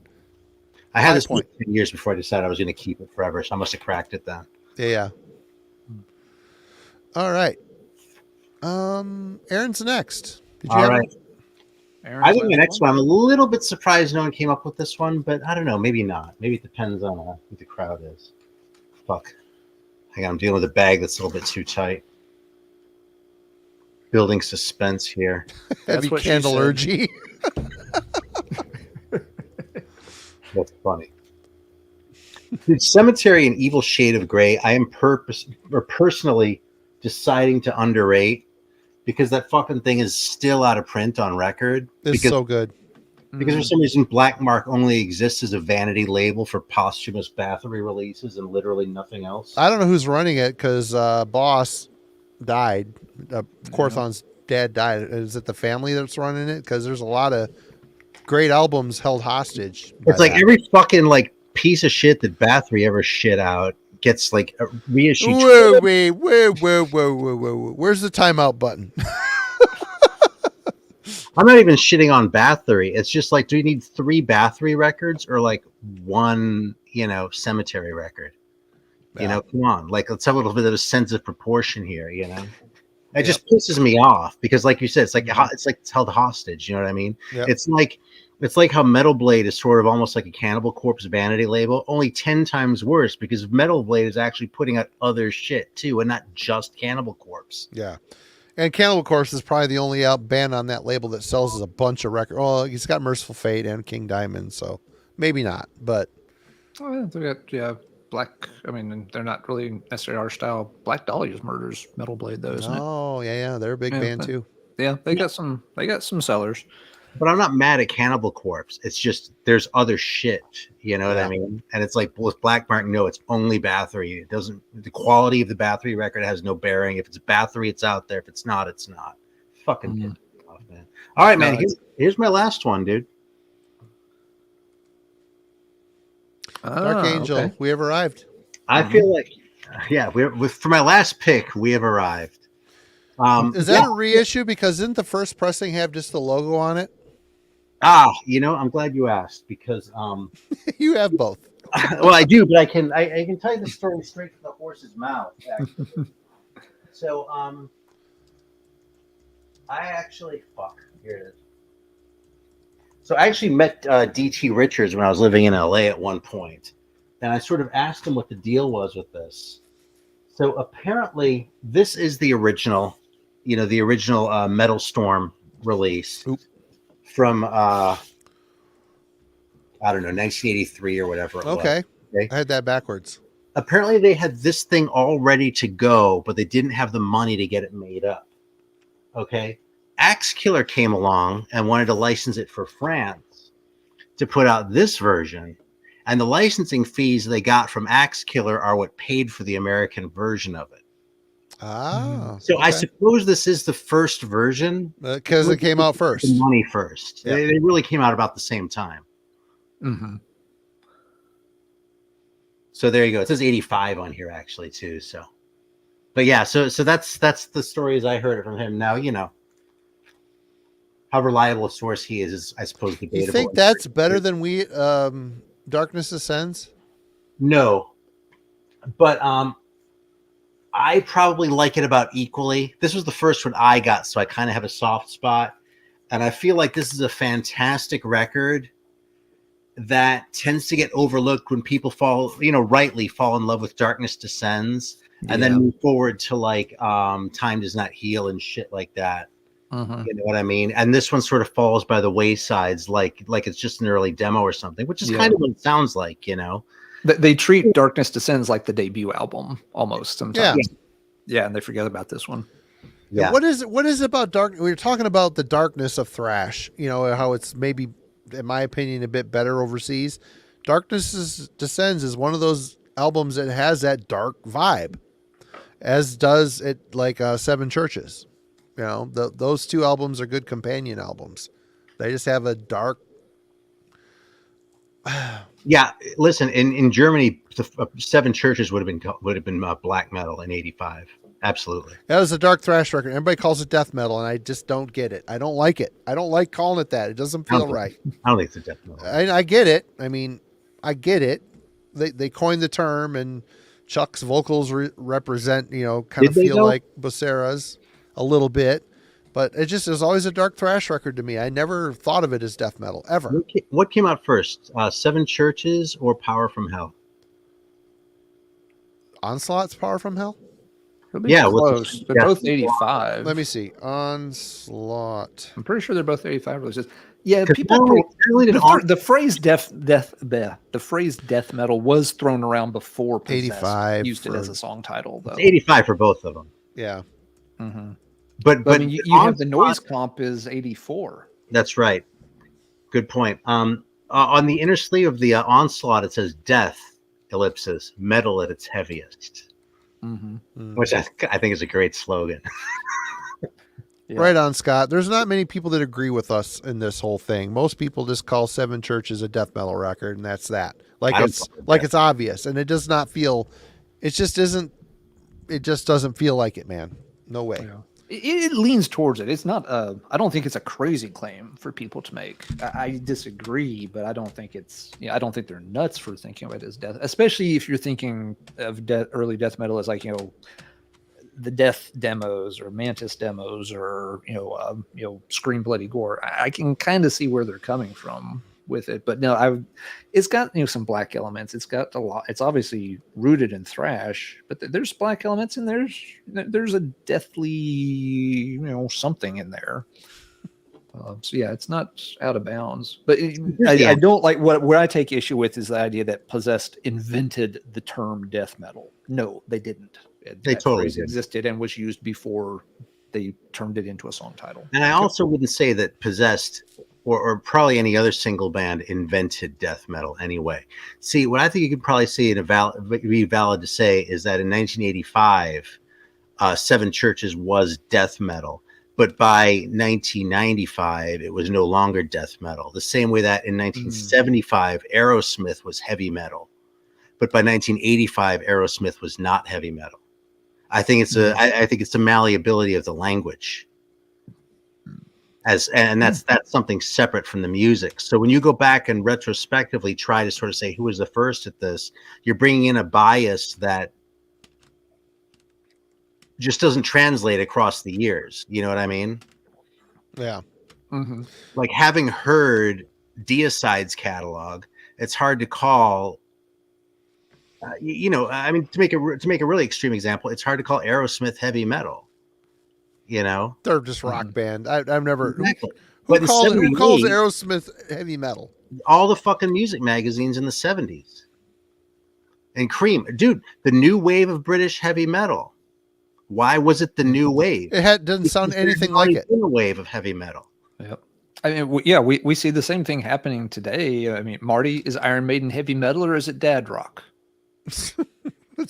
I had this for 10 years before I decided I was going to keep it forever, so I must have cracked it then. Yeah. All right. Aaron's next. Did you I think the next one, I'm a little bit surprised no one came up with this one, but I don't know. Maybe not. Maybe it depends on who the crowd is. Fuck. Hang on, I'm dealing with a bag that's a little bit too tight. Building suspense here. Heavy Candleurgy. That's funny. The Cemetery and Evil Shade of Grey, I am personally deciding to underrate because that fucking thing is still out of print on record. It's so good. Because for some reason, Black Mark only exists as a vanity label for posthumous Bathory releases and literally nothing else. I don't know who's running it because Boss died. Corthon's dad died. Is it the family that's running it? Because there's a lot of great albums held hostage. It's like every fucking piece of shit that Bathory ever shit out gets a reissue. Whoa. Where's the timeout button? I'm not even shitting on Bathory. It's just do you need 3 Bathory records or one, Cemetery record? Yeah. Come on. Let's have a little bit of a sense of proportion here, It just pisses me off because, like you said, it's held hostage. You know what I mean? Yep. It's like how Metal Blade is sort of almost like a Cannibal Corpse vanity label, only 10 times worse because Metal Blade is actually putting out other shit too, and not just Cannibal Corpse. Yeah. And Cannibal Corpse is probably the only band on that label that sells a bunch of records. Well, he's got Mercyful Fate and King Diamond, so maybe not, but. Oh, they got, Black. I mean, they're not really necessarily our style. Black Dahlia's murders Metal Blade, though, isn't it? Oh, yeah, they're a big band too. Yeah, they got some sellers. But I'm not mad at Cannibal Corpse. It's just there's other shit, you know what I mean? And it's with Black Mark, no, it's only Bathory. It doesn't. The quality of the Bathory record has no bearing. If it's Bathory, it's out there. If it's not, it's not. Fucking piss me off, man. All right, man. Here's my last one, dude. Dark Angel, okay. We have arrived. I feel like, for my last pick, we have arrived. Is that a reissue? Because didn't the first pressing have just the logo on it? I'm glad you asked because you have both. Well, I do, but I can tell you the story straight from the horse's mouth. Actually. So here it is. So I actually met D.T. Richards when I was living in LA at one point, and I sort of asked him what the deal was with this. So apparently, this is the original, Metal Storm release from I don't know, 1983 or whatever it was. Okay, I had that backwards. Apparently, they had this thing all ready to go, but they didn't have the money to get it made up. Okay. Axe Killer came along and wanted to license it for France to put out this version. And the licensing fees they got from Axe Killer are what paid for the American version of it. So I suppose this is the first version. Because it came out first. The money first. Yeah. They really came out about the same time. Mm-hmm. So there you go. It says 85 on here actually too. So, but yeah, so that's the story as I heard it from him. Now, how reliable a source he is I suppose debatable. You think that's better than Darkness Ascends? No, but I probably like it about equally. This was the first one I got, so I kind of have a soft spot, and I feel like this is a fantastic record. that tends to get overlooked when people rightly fall in love with Darkness Descends and then move forward to like Time Does Not Heal and shit like that. You know what I mean? And this one sort of falls by the waysides, like it's just an early demo or something, which is kind of what it sounds like, you know. They treat Darkness Descends like the debut album almost sometimes. Yeah, and they forget about this one. Yeah. What is it about dark? We were talking about the darkness of thrash. You know how it's maybe, in my opinion, a bit better overseas. Darkness Descends is one of those albums that has that dark vibe, as does it like Seven Churches. You know, those two albums are good companion albums. They just have a dark. Yeah, listen. In Germany, the Seven Churches would have been black metal in '85. Absolutely, that was a dark thrash record. Everybody calls it death metal, and I just don't get it. I don't like it. I don't like calling it that. It doesn't feel right. I don't think it's a death metal. I get it. I mean, I get it. They coined the term, and Chuck's vocals represent, kind of feel like Becerra's a little bit, but it was always a dark thrash record to me. I never thought of it as death metal ever. What came out first, Seven Churches or Power from Hell? Onslaught's Power from Hell? Yeah, close. They're both 85. Let me see. Onslaught. I'm pretty sure they're both 85 releases. Yeah, the phrase the phrase death metal was thrown around before Possessed 85 used it as a song title, though. It's 85 for both of them. Yeah. Mm-hmm. But I mean, you have the noise comp is 84. That's right. Good point. On the inner sleeve of the Onslaught, it says death, ellipsis, metal at its heaviest. Which I think is a great slogan. Yeah. Right on, Scott. There's not many people that agree with us in this whole thing. Most people just call Seven Churches a death metal record, and that's that. It's obvious, and it does not feel. It just isn't. It just doesn't feel like it, man. No way. Yeah. It leans towards it. It's not. I don't think it's a crazy claim for people to make. I disagree, but I don't think it's. I don't think they're nuts for thinking of it as death, especially if you're thinking of early death metal as like the Death demos or Mantis demos or Scream Bloody Gore. I can kind of see where they're coming from with it, but no, it's got some black elements. It's got a lot. It's obviously rooted in thrash, but there's black elements and there's a deathly something in there. So yeah, it's not out of bounds. But I don't like where I take issue with is the idea that Possessed invented the term death metal. No, they didn't. They totally existed and was used before they turned it into a song title. And I also wouldn't say that Possessed or probably any other single band invented death metal anyway. See, what I think you could probably say be valid to say is that in 1985, Seven Churches was death metal. But by 1995, it was no longer death metal. The same way that in 1975, Aerosmith was heavy metal. But by 1985, Aerosmith was not heavy metal. I think it's a malleability of the language, and that's something separate from the music. So when you go back and retrospectively try to sort of say who was the first at this, you're bringing in a bias that just doesn't translate across the years. You know what I mean? Yeah. Mm-hmm. Like having heard Deicide's catalog, it's hard to call. I mean, to make a really extreme example, it's hard to call Aerosmith heavy metal. They're just rock band. I've never. Exactly. Who calls Aerosmith heavy metal? All the fucking music magazines in the 70s. And Cream, dude, the new wave of British heavy metal. Why was it the new wave? Doesn't sound anything like it. In a wave of heavy metal. Yep. I mean, we see the same thing happening today. I mean, Marty, is Iron Maiden heavy metal or is it dad rock?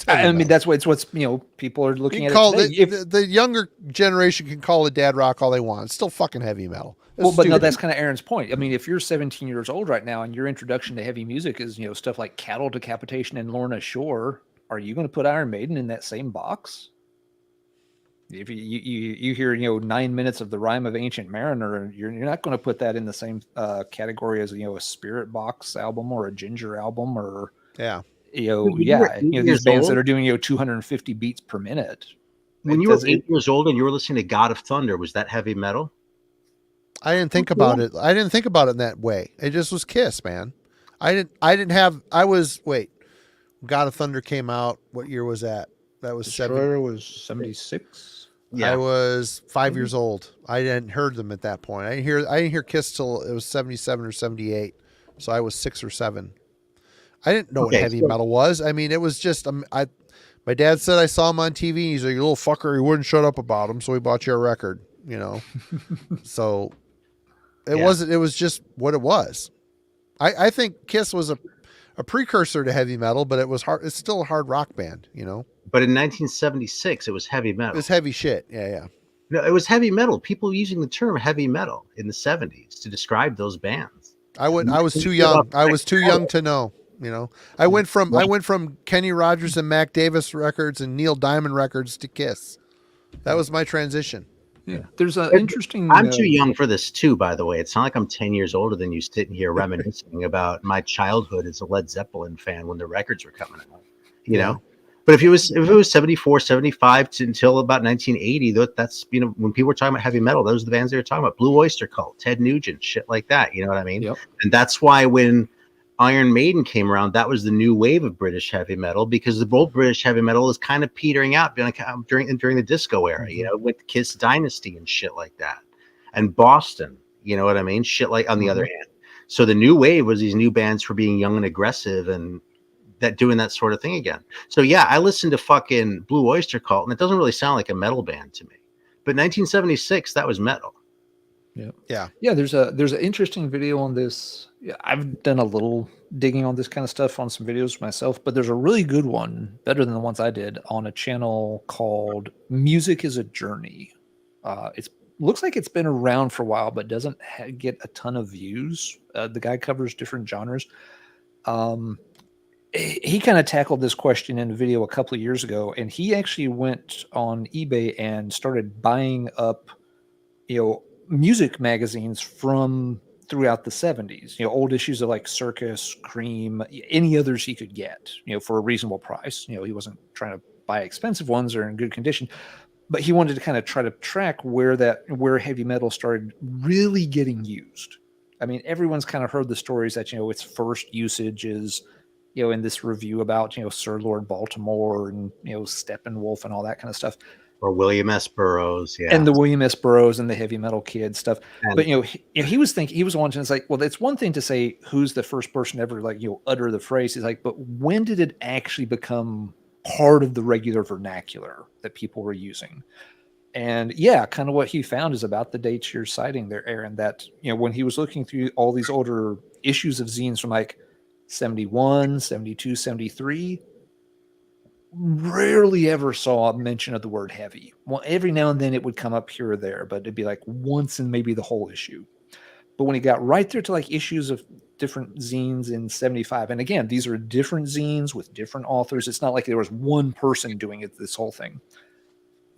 I mean, that's what's people are looking at it. The younger generation can call it dad rock all they want. It's still fucking heavy metal. That's kind of Aaron's point. I mean, if you're 17 years old right now and your introduction to heavy music is stuff like Cattle Decapitation and Lorna Shore, are you going to put Iron Maiden in that same box? If you hear 9 minutes of the Rime of Ancient Mariner, you're not going to put that in the same category as a Spirit Box album or a Ginger album or these bands that are doing 250 beats per minute. When you were 8 years old and you were listening to God of Thunder, was that heavy metal? I didn't think about it. I didn't think about it in that way. It just was Kiss, man. God of Thunder came out. What year was that? That was Destroyer was 76. Yeah. I was 5 years old. I hadn't heard them at that point. I didn't hear Kiss till it was 77 or 78. So I was 6 or 7. I didn't know what heavy metal was. I mean, it was just my dad said I saw him on TV. He's like, you little fucker, he wouldn't shut up about him, so he bought you a record, you know. So it wasn't. It was just what it was. I think Kiss was a precursor to heavy metal, but it was hard. It's still a hard rock band, you know. But in 1976, it was heavy metal. It was heavy shit. Yeah. No, it was heavy metal. People using the term heavy metal in the 70s to describe those bands. I was too young. I was too young to know. You know, I went from Kenny Rogers and Mac Davis records and Neil Diamond records to Kiss. That was my transition. Yeah, there's an interesting. I'm too young for this too, by the way. It's not like I'm 10 years older than you, sitting here reminiscing about my childhood as a Led Zeppelin fan when the records were coming out. You know, but if it was 74, 75 until about 1980, that's, you know, when people were talking about heavy metal, those are the bands they were talking about. Blue Oyster Cult, Ted Nugent, shit like that. You know what I mean? Yep. And that's why when Iron Maiden came around, that was the new wave of British heavy metal, because the old British heavy metal is kind of petering out during the disco era, you know, with Kiss Dynasty and shit like that, and Boston, you know what I mean? Shit like on the other hand. So the new wave was these new bands for being young and aggressive and that doing that sort of thing again. So yeah, I listened to fucking Blue Oyster Cult, and it doesn't really sound like a metal band to me. But 1976, that was metal. Yeah. There's an interesting video on this. I've done a little digging on this kind of stuff on some videos myself, but there's a really good one, better than the ones I did, on a channel called Music is a Journey. It looks like it's been around for a while, but doesn't get a ton of views. The guy covers different genres. He kind of tackled this question in a video a couple of years ago, and he actually went on eBay and started buying up, you know, music magazines from throughout the 70s, you know, old issues of like Circus, Cream, any others he could get, you know, for a reasonable price. You know, he wasn't trying to buy expensive ones or in good condition, but he wanted to kind of try to track where heavy metal started really getting used. I mean, everyone's kind of heard the stories that, you know, its first usage is, you know, in this review about, you know, Sir Lord Baltimore and, you know, Steppenwolf and all that kind of stuff. Or William S. Burroughs, and the William S. Burroughs and the Heavy Metal Kid stuff. But you know, he was wanting. It's like, well, it's one thing to say who's the first person ever, like, you know, utter the phrase. He's like, but when did it actually become part of the regular vernacular that people were using? And yeah, kind of what he found is about the dates you're citing there, Aaron. That, you know, when he was looking through all these older issues of zines from like 71, 72, 73. Rarely ever saw a mention of the word heavy. Well, every now and then it would come up here or there, but it'd be like once in maybe the whole issue. But when he got right there to like issues of different zines in 75, and again, these are different zines with different authors. It's not like there was one person doing it, this whole thing.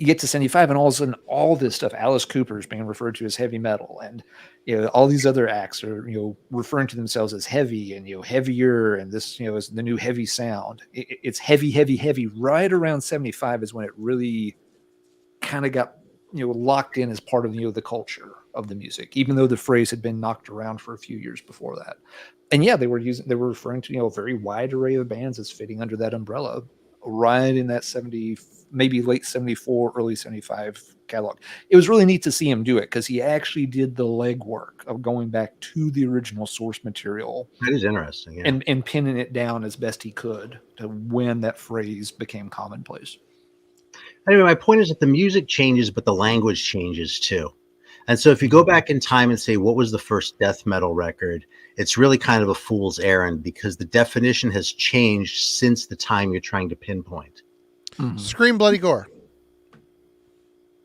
You get to 75 and all of a sudden all this stuff, Alice Cooper is being referred to as heavy metal, and, you know, all these other acts are, you know, referring to themselves as heavy and, you know, heavier, and this, you know, is the new heavy sound. It's heavy. Right around 75 is when it really kind of got, you know, locked in as part of, you know, the culture of the music, even though the phrase had been knocked around for a few years before that. And yeah, they were referring to, you know, a very wide array of bands as fitting under that umbrella right in that 70, maybe late 74, early 75 catalog. It was really neat to see him do it, because he actually did the legwork of going back to the original source material. That is interesting. Yeah. And pinning it down as best he could to when that phrase became commonplace. Anyway, my point is that the music changes, but the language changes too. And so if you go back in time and say, what was the first death metal record? It's really kind of a fool's errand, because the definition has changed since the time you're trying to pinpoint. Scream Bloody Gore.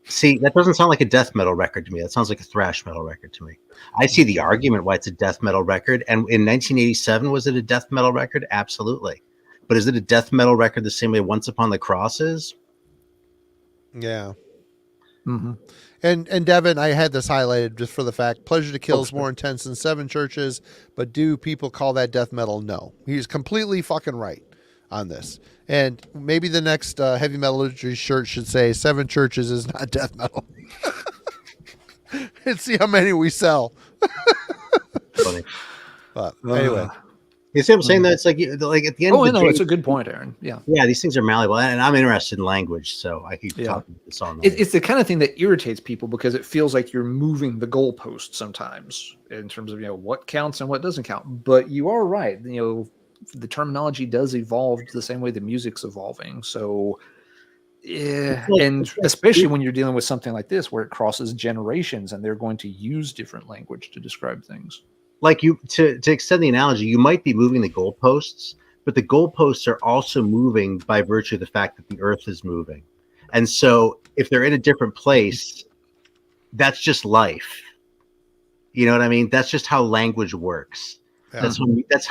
See, that doesn't sound like a death metal record to me. That sounds like a thrash metal record to me. I see the argument why it's a death metal record. And in 1987, was it a death metal record? Absolutely. But is it a death metal record the same way Once Upon the Cross is? Yeah. Mm-hmm. And Devin, I had this highlighted just for the fact, Pleasure to Kill is more intense than Seven Churches, but do people call that death metal? No. He's completely fucking right on this. And maybe the next Heavy Metallurgy shirt should say Seven Churches is not death metal. And see how many we sell. Funny. But anyway. You see what I'm saying? That it's like at the end. Oh, of the no, day, it's a good point, Aaron. Yeah. Yeah, these things are malleable, and I'm interested in language, so I keep talking this on. It's the kind of thing that irritates people because it feels like you're moving the goalpost sometimes in terms of what counts and what doesn't count. But you are right. The terminology does evolve the same way the music's evolving. So yeah, and especially when you're dealing with something like this where it crosses generations and they're going to use different language to describe things. Like to extend the analogy, you might be moving the goalposts, but the goalposts are also moving by virtue of the fact that the earth is moving. And so if they're in a different place, that's just life. You know what I mean? That's just how language works. Yeah. That's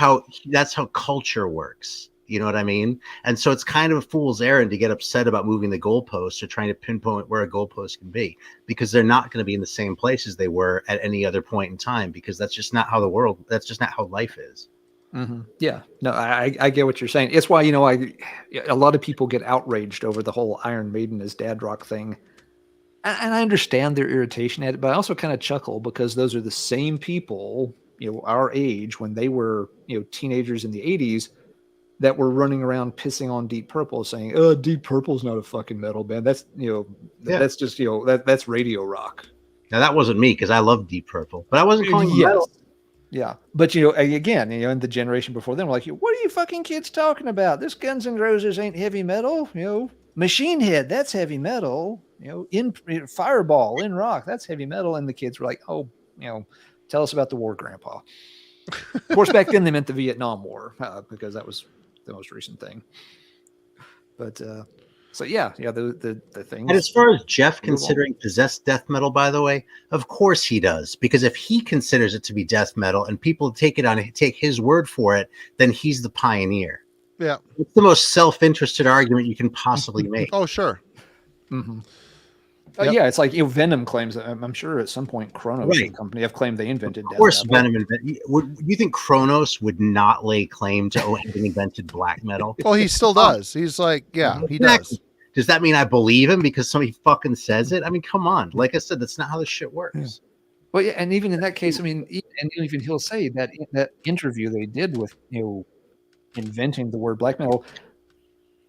how culture works. You know what I mean? And so it's kind of a fool's errand to get upset about moving the goalposts or trying to pinpoint where a goalpost can be, because they're not going to be in the same place as they were at any other point in time, because that's just not how that's just not how life is. Mm-hmm. Yeah, no, I get what you're saying. It's why, a lot of people get outraged over the whole Iron Maiden is dad rock thing. And I understand their irritation at it, but I also kind of chuckle because those are the same people, our age when they were, teenagers in the 80s, that were running around pissing on Deep Purple, saying, "Oh, Deep Purple's not a fucking metal band. That's that's just that's radio rock." Now that wasn't me because I love Deep Purple, but I wasn't calling them metal. Yeah, but again, in the generation before them, like, what are you fucking kids talking about? This Guns N' Roses ain't heavy metal. Machine Head, that's heavy metal. In Fireball, in rock, that's heavy metal. And the kids were like, oh, tell us about the war, Grandpa. Of course, back then they meant the Vietnam War because that was the most recent thing. But so the thing. And as far as Jeff considering possessed death metal, by the way, of course he does, because if he considers it to be death metal and people take his word for it, then he's the pioneer. Yeah, it's the most self-interested argument you can possibly make. Oh, sure. Mm-hmm. Yeah, it's like Venom claims that. I'm sure at some point Kronos and company have claimed they invented death metal. Of course, Venom would you think Kronos would not lay claim to having invented black metal? Well, he still does. He's like, yeah, he does. Does that mean I believe him because somebody fucking says it? I mean, come on. Like I said, that's not how this shit works. Yeah. Well, yeah, and even in that case, I mean, even he'll say that in that interview they did with inventing the word black metal.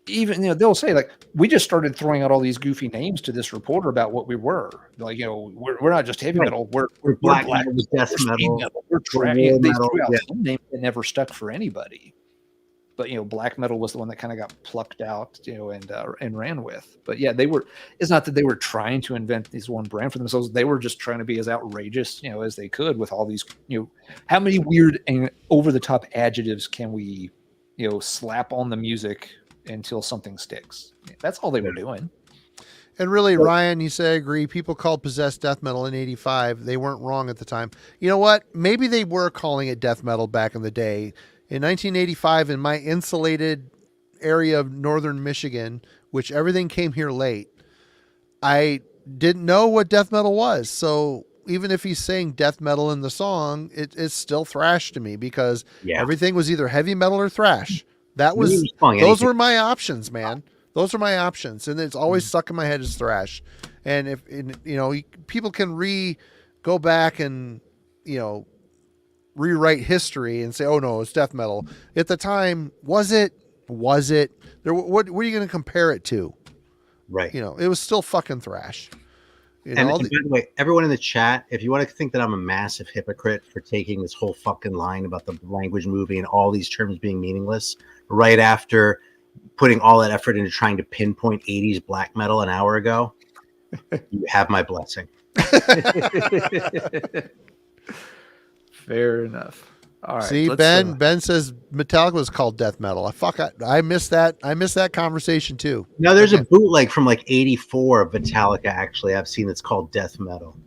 Even they'll say, like, we just started throwing out all these goofy names to this reporter about what we were. Like, we're not just heavy metal. We're black metal, death metal. We're trash. They threw out some names that never stuck for anybody. But black metal was the one that kind of got plucked out, and ran with. But yeah, they were. It's not that they were trying to invent this one brand for themselves. They were just trying to be as outrageous, as they could with all these. How many weird and over the top adjectives can we, slap on the music until something sticks? That's all they were doing. And really, Ryan, you say I agree. People called possessed death metal in '85. They weren't wrong at the time. You know what? Maybe they were calling it death metal back in the day. In 1985, in my insulated area of northern Michigan, which everything came here late, I didn't know what death metal was. So even if he's saying death metal in the song, it's still thrash to me because everything was either heavy metal or thrash. Those were my options, man. Those are my options. And it's always stuck in my head as thrash. And if, people can go back and, rewrite history and say, oh no, it's death metal. At the time, was it? What are you going to compare it to? Right. It was still fucking thrash. And by the way, everyone in the chat, if you want to think that I'm a massive hypocrite for taking this whole fucking line about the language movie and all these terms being meaningless, right after putting all that effort into trying to pinpoint 80s black metal an hour ago, you have my blessing. Fair enough. All right. See, Ben says Metallica was called death metal. I missed that. I missed that conversation too. No, there's a bootleg from like '84 of Metallica. Actually, I've seen that's called death metal.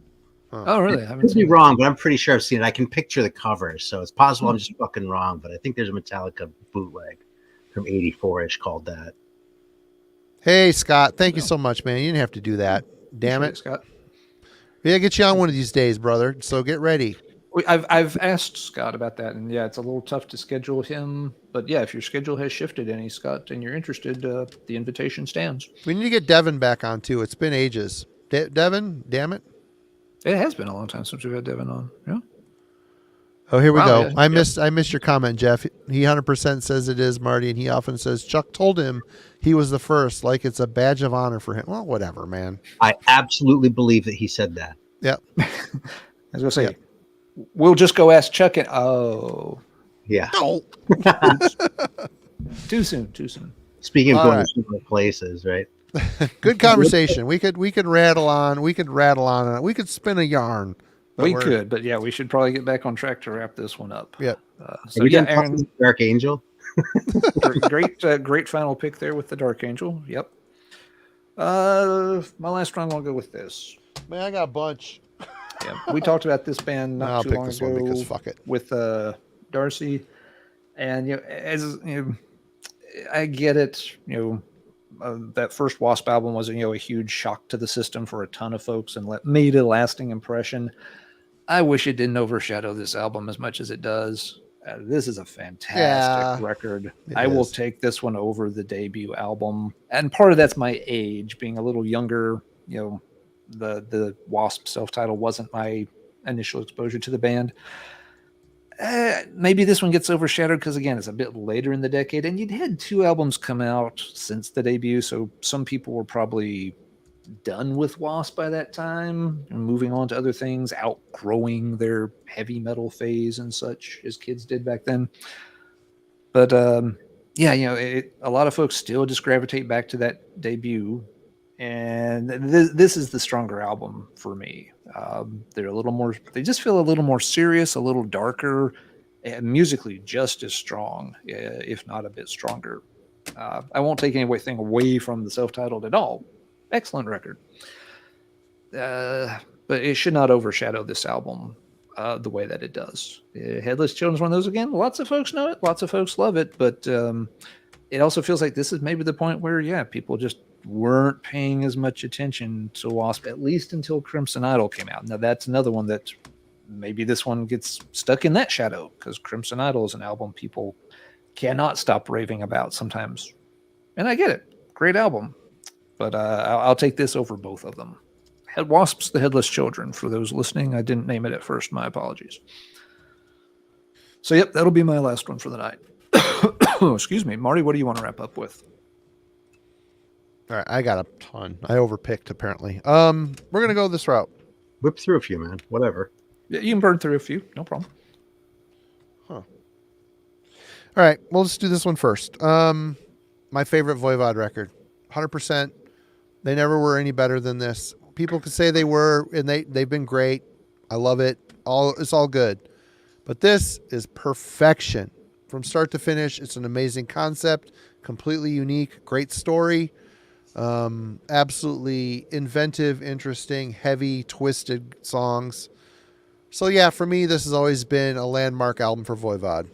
Oh, really? I could be wrong, but I'm pretty sure I've seen it. I can picture the cover, so it's possible I'm just fucking wrong. But I think there's a Metallica bootleg from '84ish called that. Hey, Scott, thank you so much, man. You didn't have to do that. Damn it, Scott. Yeah, get you on one of these days, brother. So get ready. I've asked Scott about that, and it's a little tough to schedule him. But yeah, if your schedule has shifted any, Scott, and you're interested, the invitation stands. We need to get Devin back on too. It's been ages. Devin, damn it. It has been a long time since we've had Devin on. Yeah. Oh, here we go. Yeah. I missed your comment, Jeff. He 100% says it is, Marty, and he often says Chuck told him he was the first, like it's a badge of honor for him. Well, whatever, man. I absolutely believe that he said that. Yep. I was gonna say, we'll just go ask Chuck. Yeah. No. Too soon. Speaking of All going right. to similar places, right? Good conversation. We could rattle on. We could spin a yarn. We could, but yeah, we should probably get back on track to wrap this one up. Yep. So yeah, Aaron, Dark Angel. great final pick there with the Dark Angel. Yep. My last round, I'll go with this. Man, I got a bunch. Yeah, we talked about this band I'll too pick long this ago one because fuck it. with Darcy, and I get it. That first WASP album was a huge shock to the system for a ton of folks and made a lasting impression. I wish it didn't overshadow this album as much as it does. This is a fantastic record. I will take this one over the debut album, and part of that's my age, being a little younger. The WASP self-title wasn't my initial exposure to the band. Maybe this one gets overshadowed because, again, it's a bit later in the decade, and you'd had 2 albums come out since the debut, so some people were probably done with WASP by that time and moving on to other things, outgrowing their heavy metal phase and such, as kids did back then. But a lot of folks still just gravitate back to that debut, and this is the stronger album for me. They're a little more, they just feel a little more serious, a little darker, and musically just as strong, if not a bit stronger. I won't take anything away from the self-titled at all. Excellent record. But it should not overshadow this album the way that it does. Headless Children is one of those, again, lots of folks know it, lots of folks love it, but it also feels like this is maybe the point where, people just weren't paying as much attention to WASP, at least until Crimson Idol came out. Now, that's another one that maybe this one gets stuck in that shadow, because Crimson Idol is an album people cannot stop raving about sometimes. And I get it. Great album. But I'll take this over both of them. WASP's The Headless Children. For those listening, I didn't name it at first. My apologies. So, yep, that'll be my last one for the night. Excuse me. Marty, what do you want to wrap up with? All right, I got a ton. I overpicked, apparently. We're going to go this route. Whip through a few, man. Whatever. Yeah, you can burn through a few. No problem. Huh. All right, well, let's do this one first. My favorite Voivod record. 100%. They never were any better than this. People could say they were, and they've been great. I love it. It's all good. But this is perfection. From start to finish, it's an amazing concept, completely unique, great story, absolutely inventive, interesting, heavy, twisted songs. So yeah, for me, this has always been a landmark album for Voivod.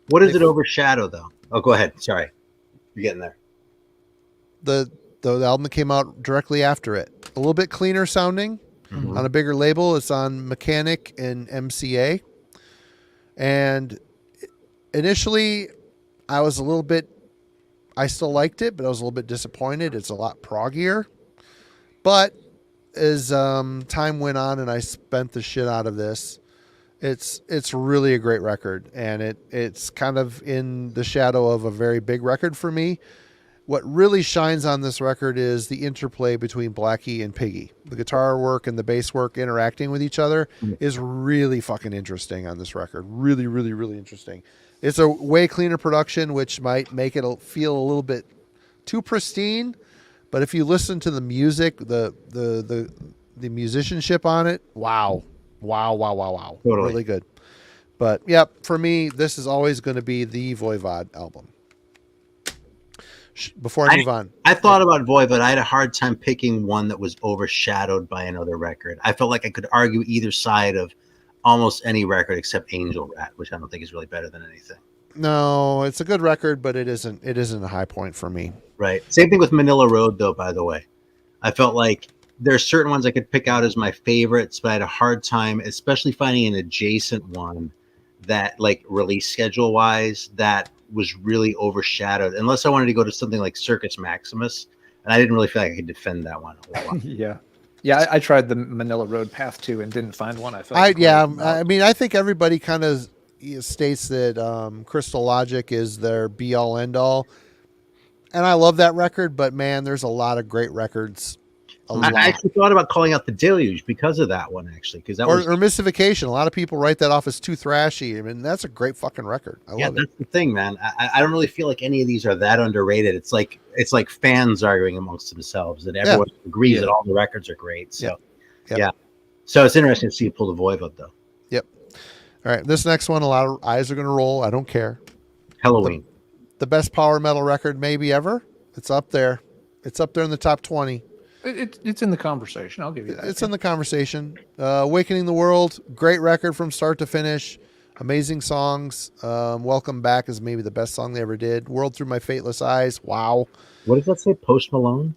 What does it overshadow, though? Oh, go ahead. Sorry. You're getting there. The album that came out directly after it. A little bit cleaner sounding, on a bigger label. It's on Mechanic and MCA. And initially, I still liked it, but I was a little bit disappointed. It's a lot proggier. But as time went on and I spent the shit out of this, it's really a great record. And it's kind of in the shadow of a very big record for me. What really shines on this record is the interplay between Blackie and Piggy. The guitar work and the bass work interacting with each other is really fucking interesting on this record. Really, really, really interesting. It's a way cleaner production, which might make it feel a little bit too pristine. But if you listen to the music, the musicianship on it, wow. Totally. Really good. But yeah, for me, this is always going to be the Voivod album. Before I move on, I thought about Voivod. I had a hard time picking one that was overshadowed by another record. I felt like I could argue either side of almost any record except Angel Rat, which I don't think is really better than anything. No, it's a good record, but it isn't a high point for me. Right. Same thing with Manila Road, though, by the way. I felt like there are certain ones I could pick out as my favorites, but I had a hard time, especially finding an adjacent one that, like, release schedule wise, that was really overshadowed, unless I wanted to go to something like Circus Maximus, and I didn't really feel like I could defend that one. Yeah. Yeah, I tried the Manila Road path too and didn't find one. I mean, I think everybody kind of states that Crystal Logic is their be all end all, and I love that record. But man, there's a lot of great records. I actually thought about calling out the Deluge because of that one, actually, because that or Mystification. A lot of people write that off as too thrashy. I mean, that's a great fucking record. I love it. That's the thing, man. I don't really feel like any of these are that underrated. It's like fans arguing amongst themselves, and everyone agrees that all the records are great. So, yeah. So it's interesting to see you pull the Voivod, though. Yep. All right, this next one, a lot of eyes are going to roll. I don't care. Halloween. The best power metal record maybe ever. It's up there. It's up there in the top 20. It's in the conversation. I'll give you that. It's in the conversation. Awakening the World, great record from start to finish. Amazing songs. Welcome Back is maybe the best song they ever did. World Through My Fateless Eyes. Wow. What does that say? Post Malone?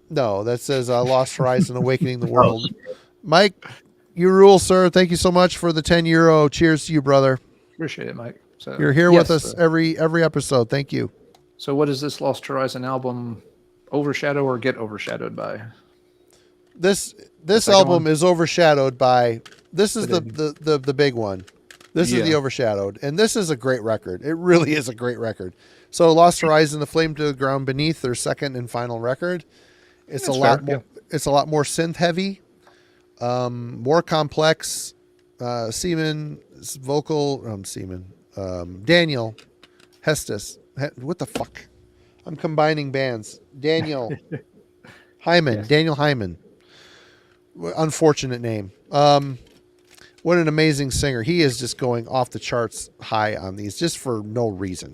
No, that says Lost Horizon, Awakening the World. Mike, you rule, sir. Thank you so much for the €10. Cheers to you, brother. Appreciate it, Mike. So, you're here with us every episode. Thank you. So what is this Lost Horizon album? Overshadow or get overshadowed by? This album is overshadowed by. This is the big one. This is the Overshadowed, and this is a great record. It really is a great record. So Lost Horizon, The Flame to the Ground Beneath, their second and final record. It's a lot more. It's a lot more synth heavy, more complex. Seaman's vocal. Daniel Hestus. What the fuck? I'm combining bands. Daniel Hyman. Daniel Hyman. Unfortunate name. What an amazing singer. He is just going off the charts high on these just for no reason.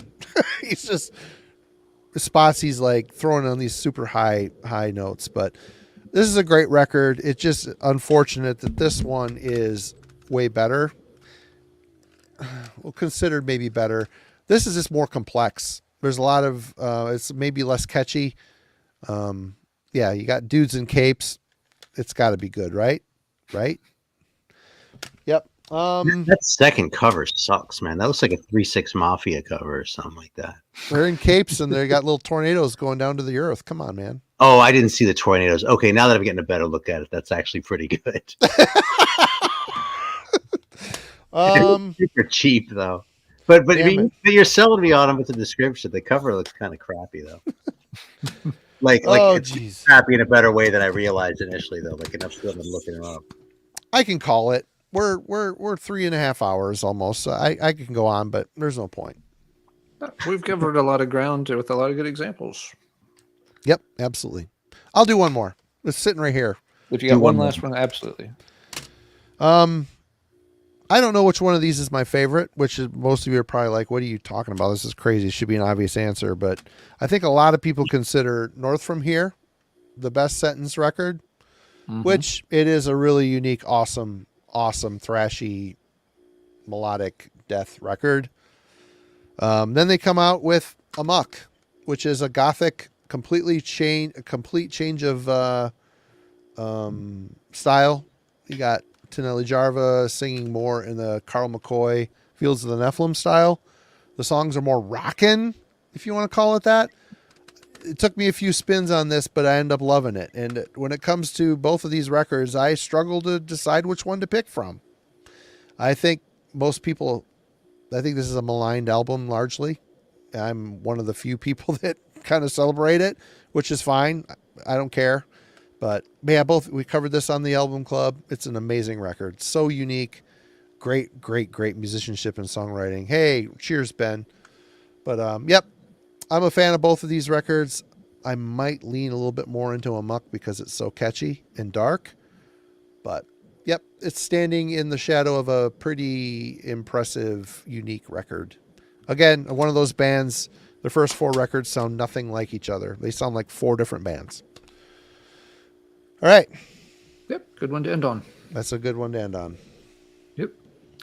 He's just the spots he's like throwing on these super high notes. But this is a great record. It's just unfortunate that this one is way better. Well, considered maybe better. This is just more complex. There's a lot of, it's maybe less catchy. You got dudes in capes. It's got to be good, right? Right? Yep. That second cover sucks, man. That looks like a 3-6 Mafia cover or something like that. They're in capes and they got little tornadoes going down to the earth. Come on, man. Oh, I didn't see the tornadoes. Okay, now that I'm getting a better look at it, that's actually pretty good. Super cheap though. But you're selling me on them with the description. The cover looks kind of crappy though. It's crappy in a better way than I realized initially though. Like enough so I'm looking it up. I can call it. We're 3.5 hours almost. So I can go on, but there's no point. We've covered a lot of ground with a lot of good examples. Yep, absolutely. I'll do one more. It's sitting right here. If you got one last one, absolutely. I don't know which one of these is my favorite, which is most of you are probably like, what are you talking about? This is crazy. It should be an obvious answer. But I think a lot of people consider North From Here the best Sentence record, which it is a really unique, awesome, thrashy, melodic death record. Then they come out with Amok, which is a gothic, complete change of style. You got Tonelli Jarva singing more in the Carl McCoy Fields of the Nephilim style. The songs are more rockin', if you want to call it that. It took me a few spins on this, but I end up loving it. And when it comes to both of these records, I struggle to decide which one to pick from. I think this is a maligned album largely. I'm one of the few people that kind of celebrate it, which is fine. I don't care. But yeah, we covered this on the Album Club. It's an amazing record. So unique. Great musicianship and songwriting. Hey, cheers, Ben. But yep, I'm a fan of both of these records. I might lean a little bit more into Amok because it's so catchy and dark. But yep, it's standing in the shadow of a pretty impressive, unique record. Again, one of those bands, the first 4 records sound nothing like each other. They sound like 4 different bands. All right. Yep. Good one to end on. That's a good one to end on. Yep.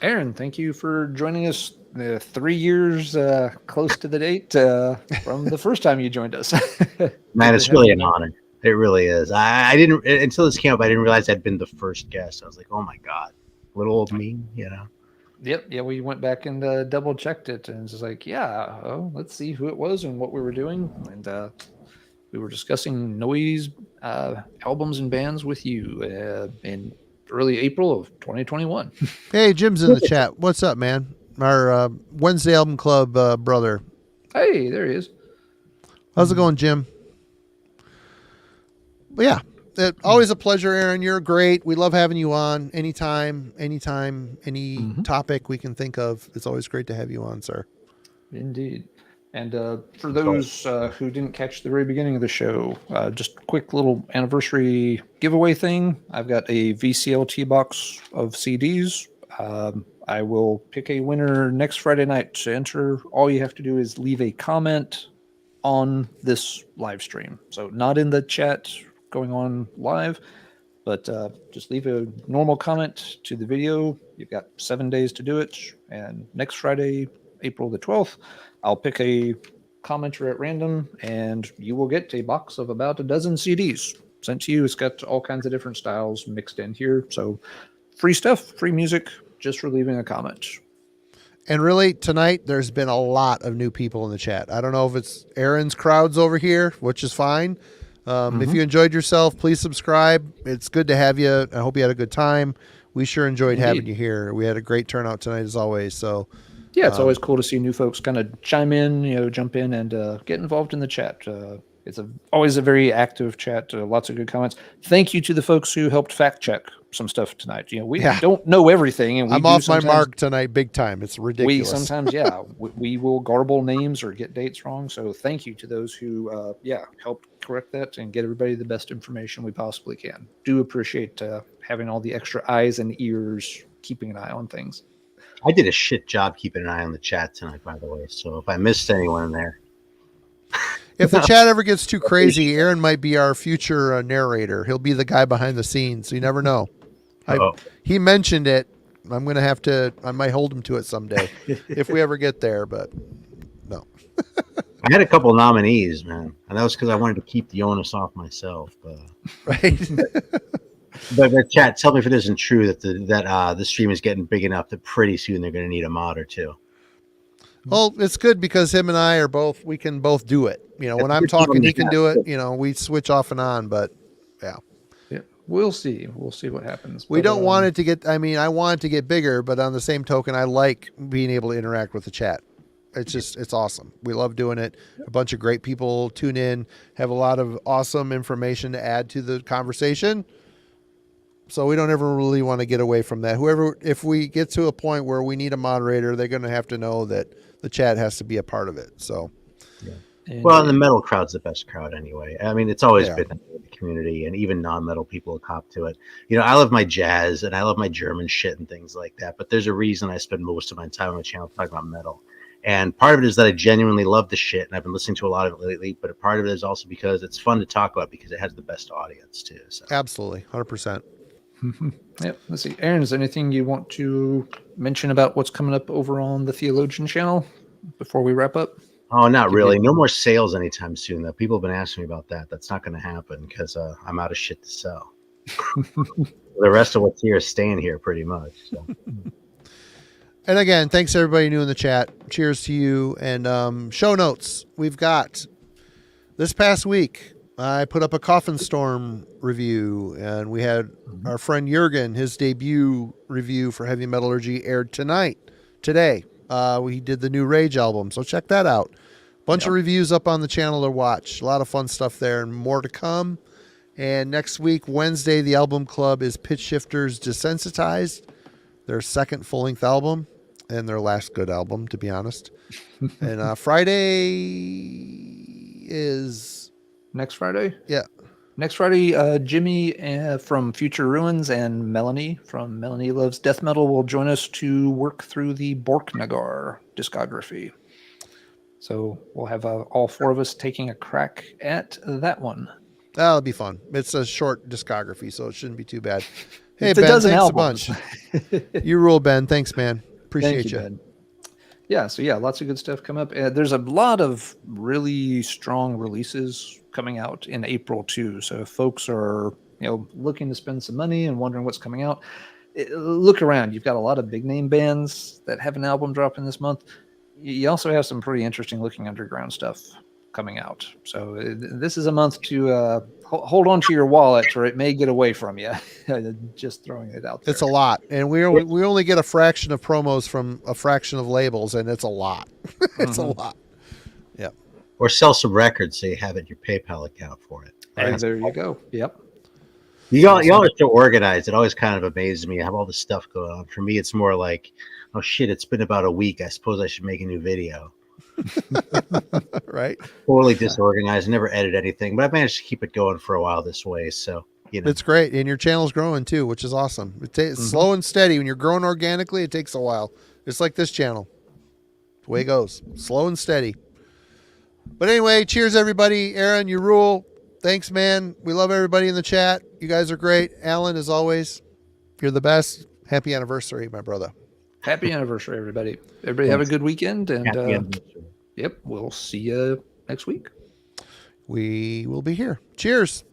Aaron, thank you for joining us 3 years close to the date from the first time you joined us. Man, it's really an honor. It really is. I didn't, until this came up, I didn't realize I'd been the first guest. I was like, oh my God, little old me, you know? Yep. Yeah. We went back and double checked it and it's just like, let's see who it was and what we were doing. And we were discussing noise albums and bands with you in early April of 2021. Hey, Jim's in the chat. What's up, man? Our Wednesday Album Club brother. Hey, there he is. How's it going, Jim? But yeah, always a pleasure, Aaron. You're great. We love having you on anytime, any topic we can think of. It's always great to have you on, sir. Indeed. And for those who didn't catch the very beginning of the show, just a quick little anniversary giveaway thing. I've got a VCLT box of CDs. I will pick a winner next Friday night. To enter, all you have to do is leave a comment on this live stream. So not in the chat going on live, but just leave a normal comment to the video. You've got 7 days to do it. And next Friday, April the 12th, I'll pick a commenter at random, and you will get a box of about a dozen CDs sent to you. It's got all kinds of different styles mixed in here. So free stuff, free music, just for leaving a comment. And really, tonight, there's been a lot of new people in the chat. I don't know if it's Aaron's crowds over here, which is fine. If you enjoyed yourself, please subscribe. It's good to have you. I hope you had a good time. We sure enjoyed having you here. We had a great turnout tonight, as always. So, yeah, it's always cool to see new folks kind of chime in, jump in and get involved in the chat. It's always a very active chat. Lots of good comments. Thank you to the folks who helped fact check some stuff tonight. We don't know everything, and I'm off my mark tonight, big time. It's ridiculous. We sometimes, we will garble names or get dates wrong. So thank you to those who, helped correct that and get everybody the best information we possibly can. Do appreciate having all the extra eyes and ears, keeping an eye on things. I did a shit job keeping an eye on the chat tonight, by the way. So if I missed anyone in there. If the chat ever gets too crazy, Aaron might be our future narrator. He'll be the guy behind the scenes. So you never know. He mentioned it. I might hold him to it someday if we ever get there, but no. I had a couple nominees, man. And that was because I wanted to keep the onus off myself. Right. But the chat, tell me if it isn't true that the stream is getting big enough that pretty soon they're going to need a mod or two. Well, it's good because him and I we can both do it. When I'm talking, he can do it. We switch off and on, but yeah. We'll see. We'll see what happens. We don't want it to get, I want it to get bigger, but on the same token, I like being able to interact with the chat. It's awesome. We love doing it. A bunch of great people tune in, have a lot of awesome information to add to the conversation. So we don't ever really want to get away from that. If we get to a point where we need a moderator, they're going to have to know that the chat has to be a part of it. So, well, the metal crowd's the best crowd anyway. I mean, it's always been the community, and even non-metal people will cop to it. I love my jazz and I love my German shit and things like that. But there's a reason I spend most of my time on the channel talking about metal. And part of it is that I genuinely love the shit, and I've been listening to a lot of it lately. But a part of it is also because it's fun to talk about because it has the best audience too. So. Absolutely, 100%. Yep. Let's see, Aaron, is there anything you want to mention about what's coming up over on the Theologian channel before we wrap up? Oh, not really. No more sales anytime soon, though. People have been asking me about that. That's not going to happen because I'm out of shit to sell. The rest of what's here is staying here pretty much. So. And again, thanks to everybody new in the chat. Cheers to you. And show notes. We've got this past week, I put up a Coffin Storm review, and we had our friend Jurgen, his debut review for Heavy Metallurgy aired today. We did the new Rage album, so check that out. Bunch of reviews up on the channel to watch. A lot of fun stuff there and more to come. And next week, Wednesday, the album club is Pitch Shifters Desensitized, their second full-length album and their last good album, to be honest. And Friday is... Next Friday? Yeah. Next Friday, Jimmy from Future Ruins and Melanie from Melanie Loves Death Metal will join us to work through the Borknagar discography. So we'll have all four of us taking a crack at that one. That'll be fun. It's a short discography, so it shouldn't be too bad. Hey, it's Ben, thanks albums. a bunch. You rule, Ben. Thanks, man. Appreciate you. Ben. Yeah, so lots of good stuff come up. There's a lot of really strong releases coming out in April too. So if folks are looking to spend some money and wondering what's coming out, look around. You've got a lot of big name bands that have an album dropping this month. You also have some pretty interesting looking underground stuff coming out. So this is a month to hold on to your wallet, or it may get away from you. Just throwing it out there. It's a lot, and we only get a fraction of promos from a fraction of labels, and it's a lot. It's a lot. Yeah. Or sell some records so you have it in your PayPal account for it. And there you go. Yep. Y'all are so organized. It always kind of amazes me. I have all this stuff going on. For me, it's more like, oh shit, it's been about a week. I suppose I should make a new video. Right. Totally disorganized. Never edit anything, but I managed to keep it going for a while this way. So, you know. It's great. And your channel's growing too, which is awesome. It's slow and steady. When you're growing organically, it takes a while. It's like this channel. The way it goes. Slow and steady. But anyway, cheers everybody. Aaron, you rule. Thanks, man. We love everybody in the chat. You guys are great. Alan, as always, you're the best. Happy anniversary, my brother. Happy anniversary, everybody. Everybody have a good weekend. And yep, we'll see you next week. We will be here. Cheers.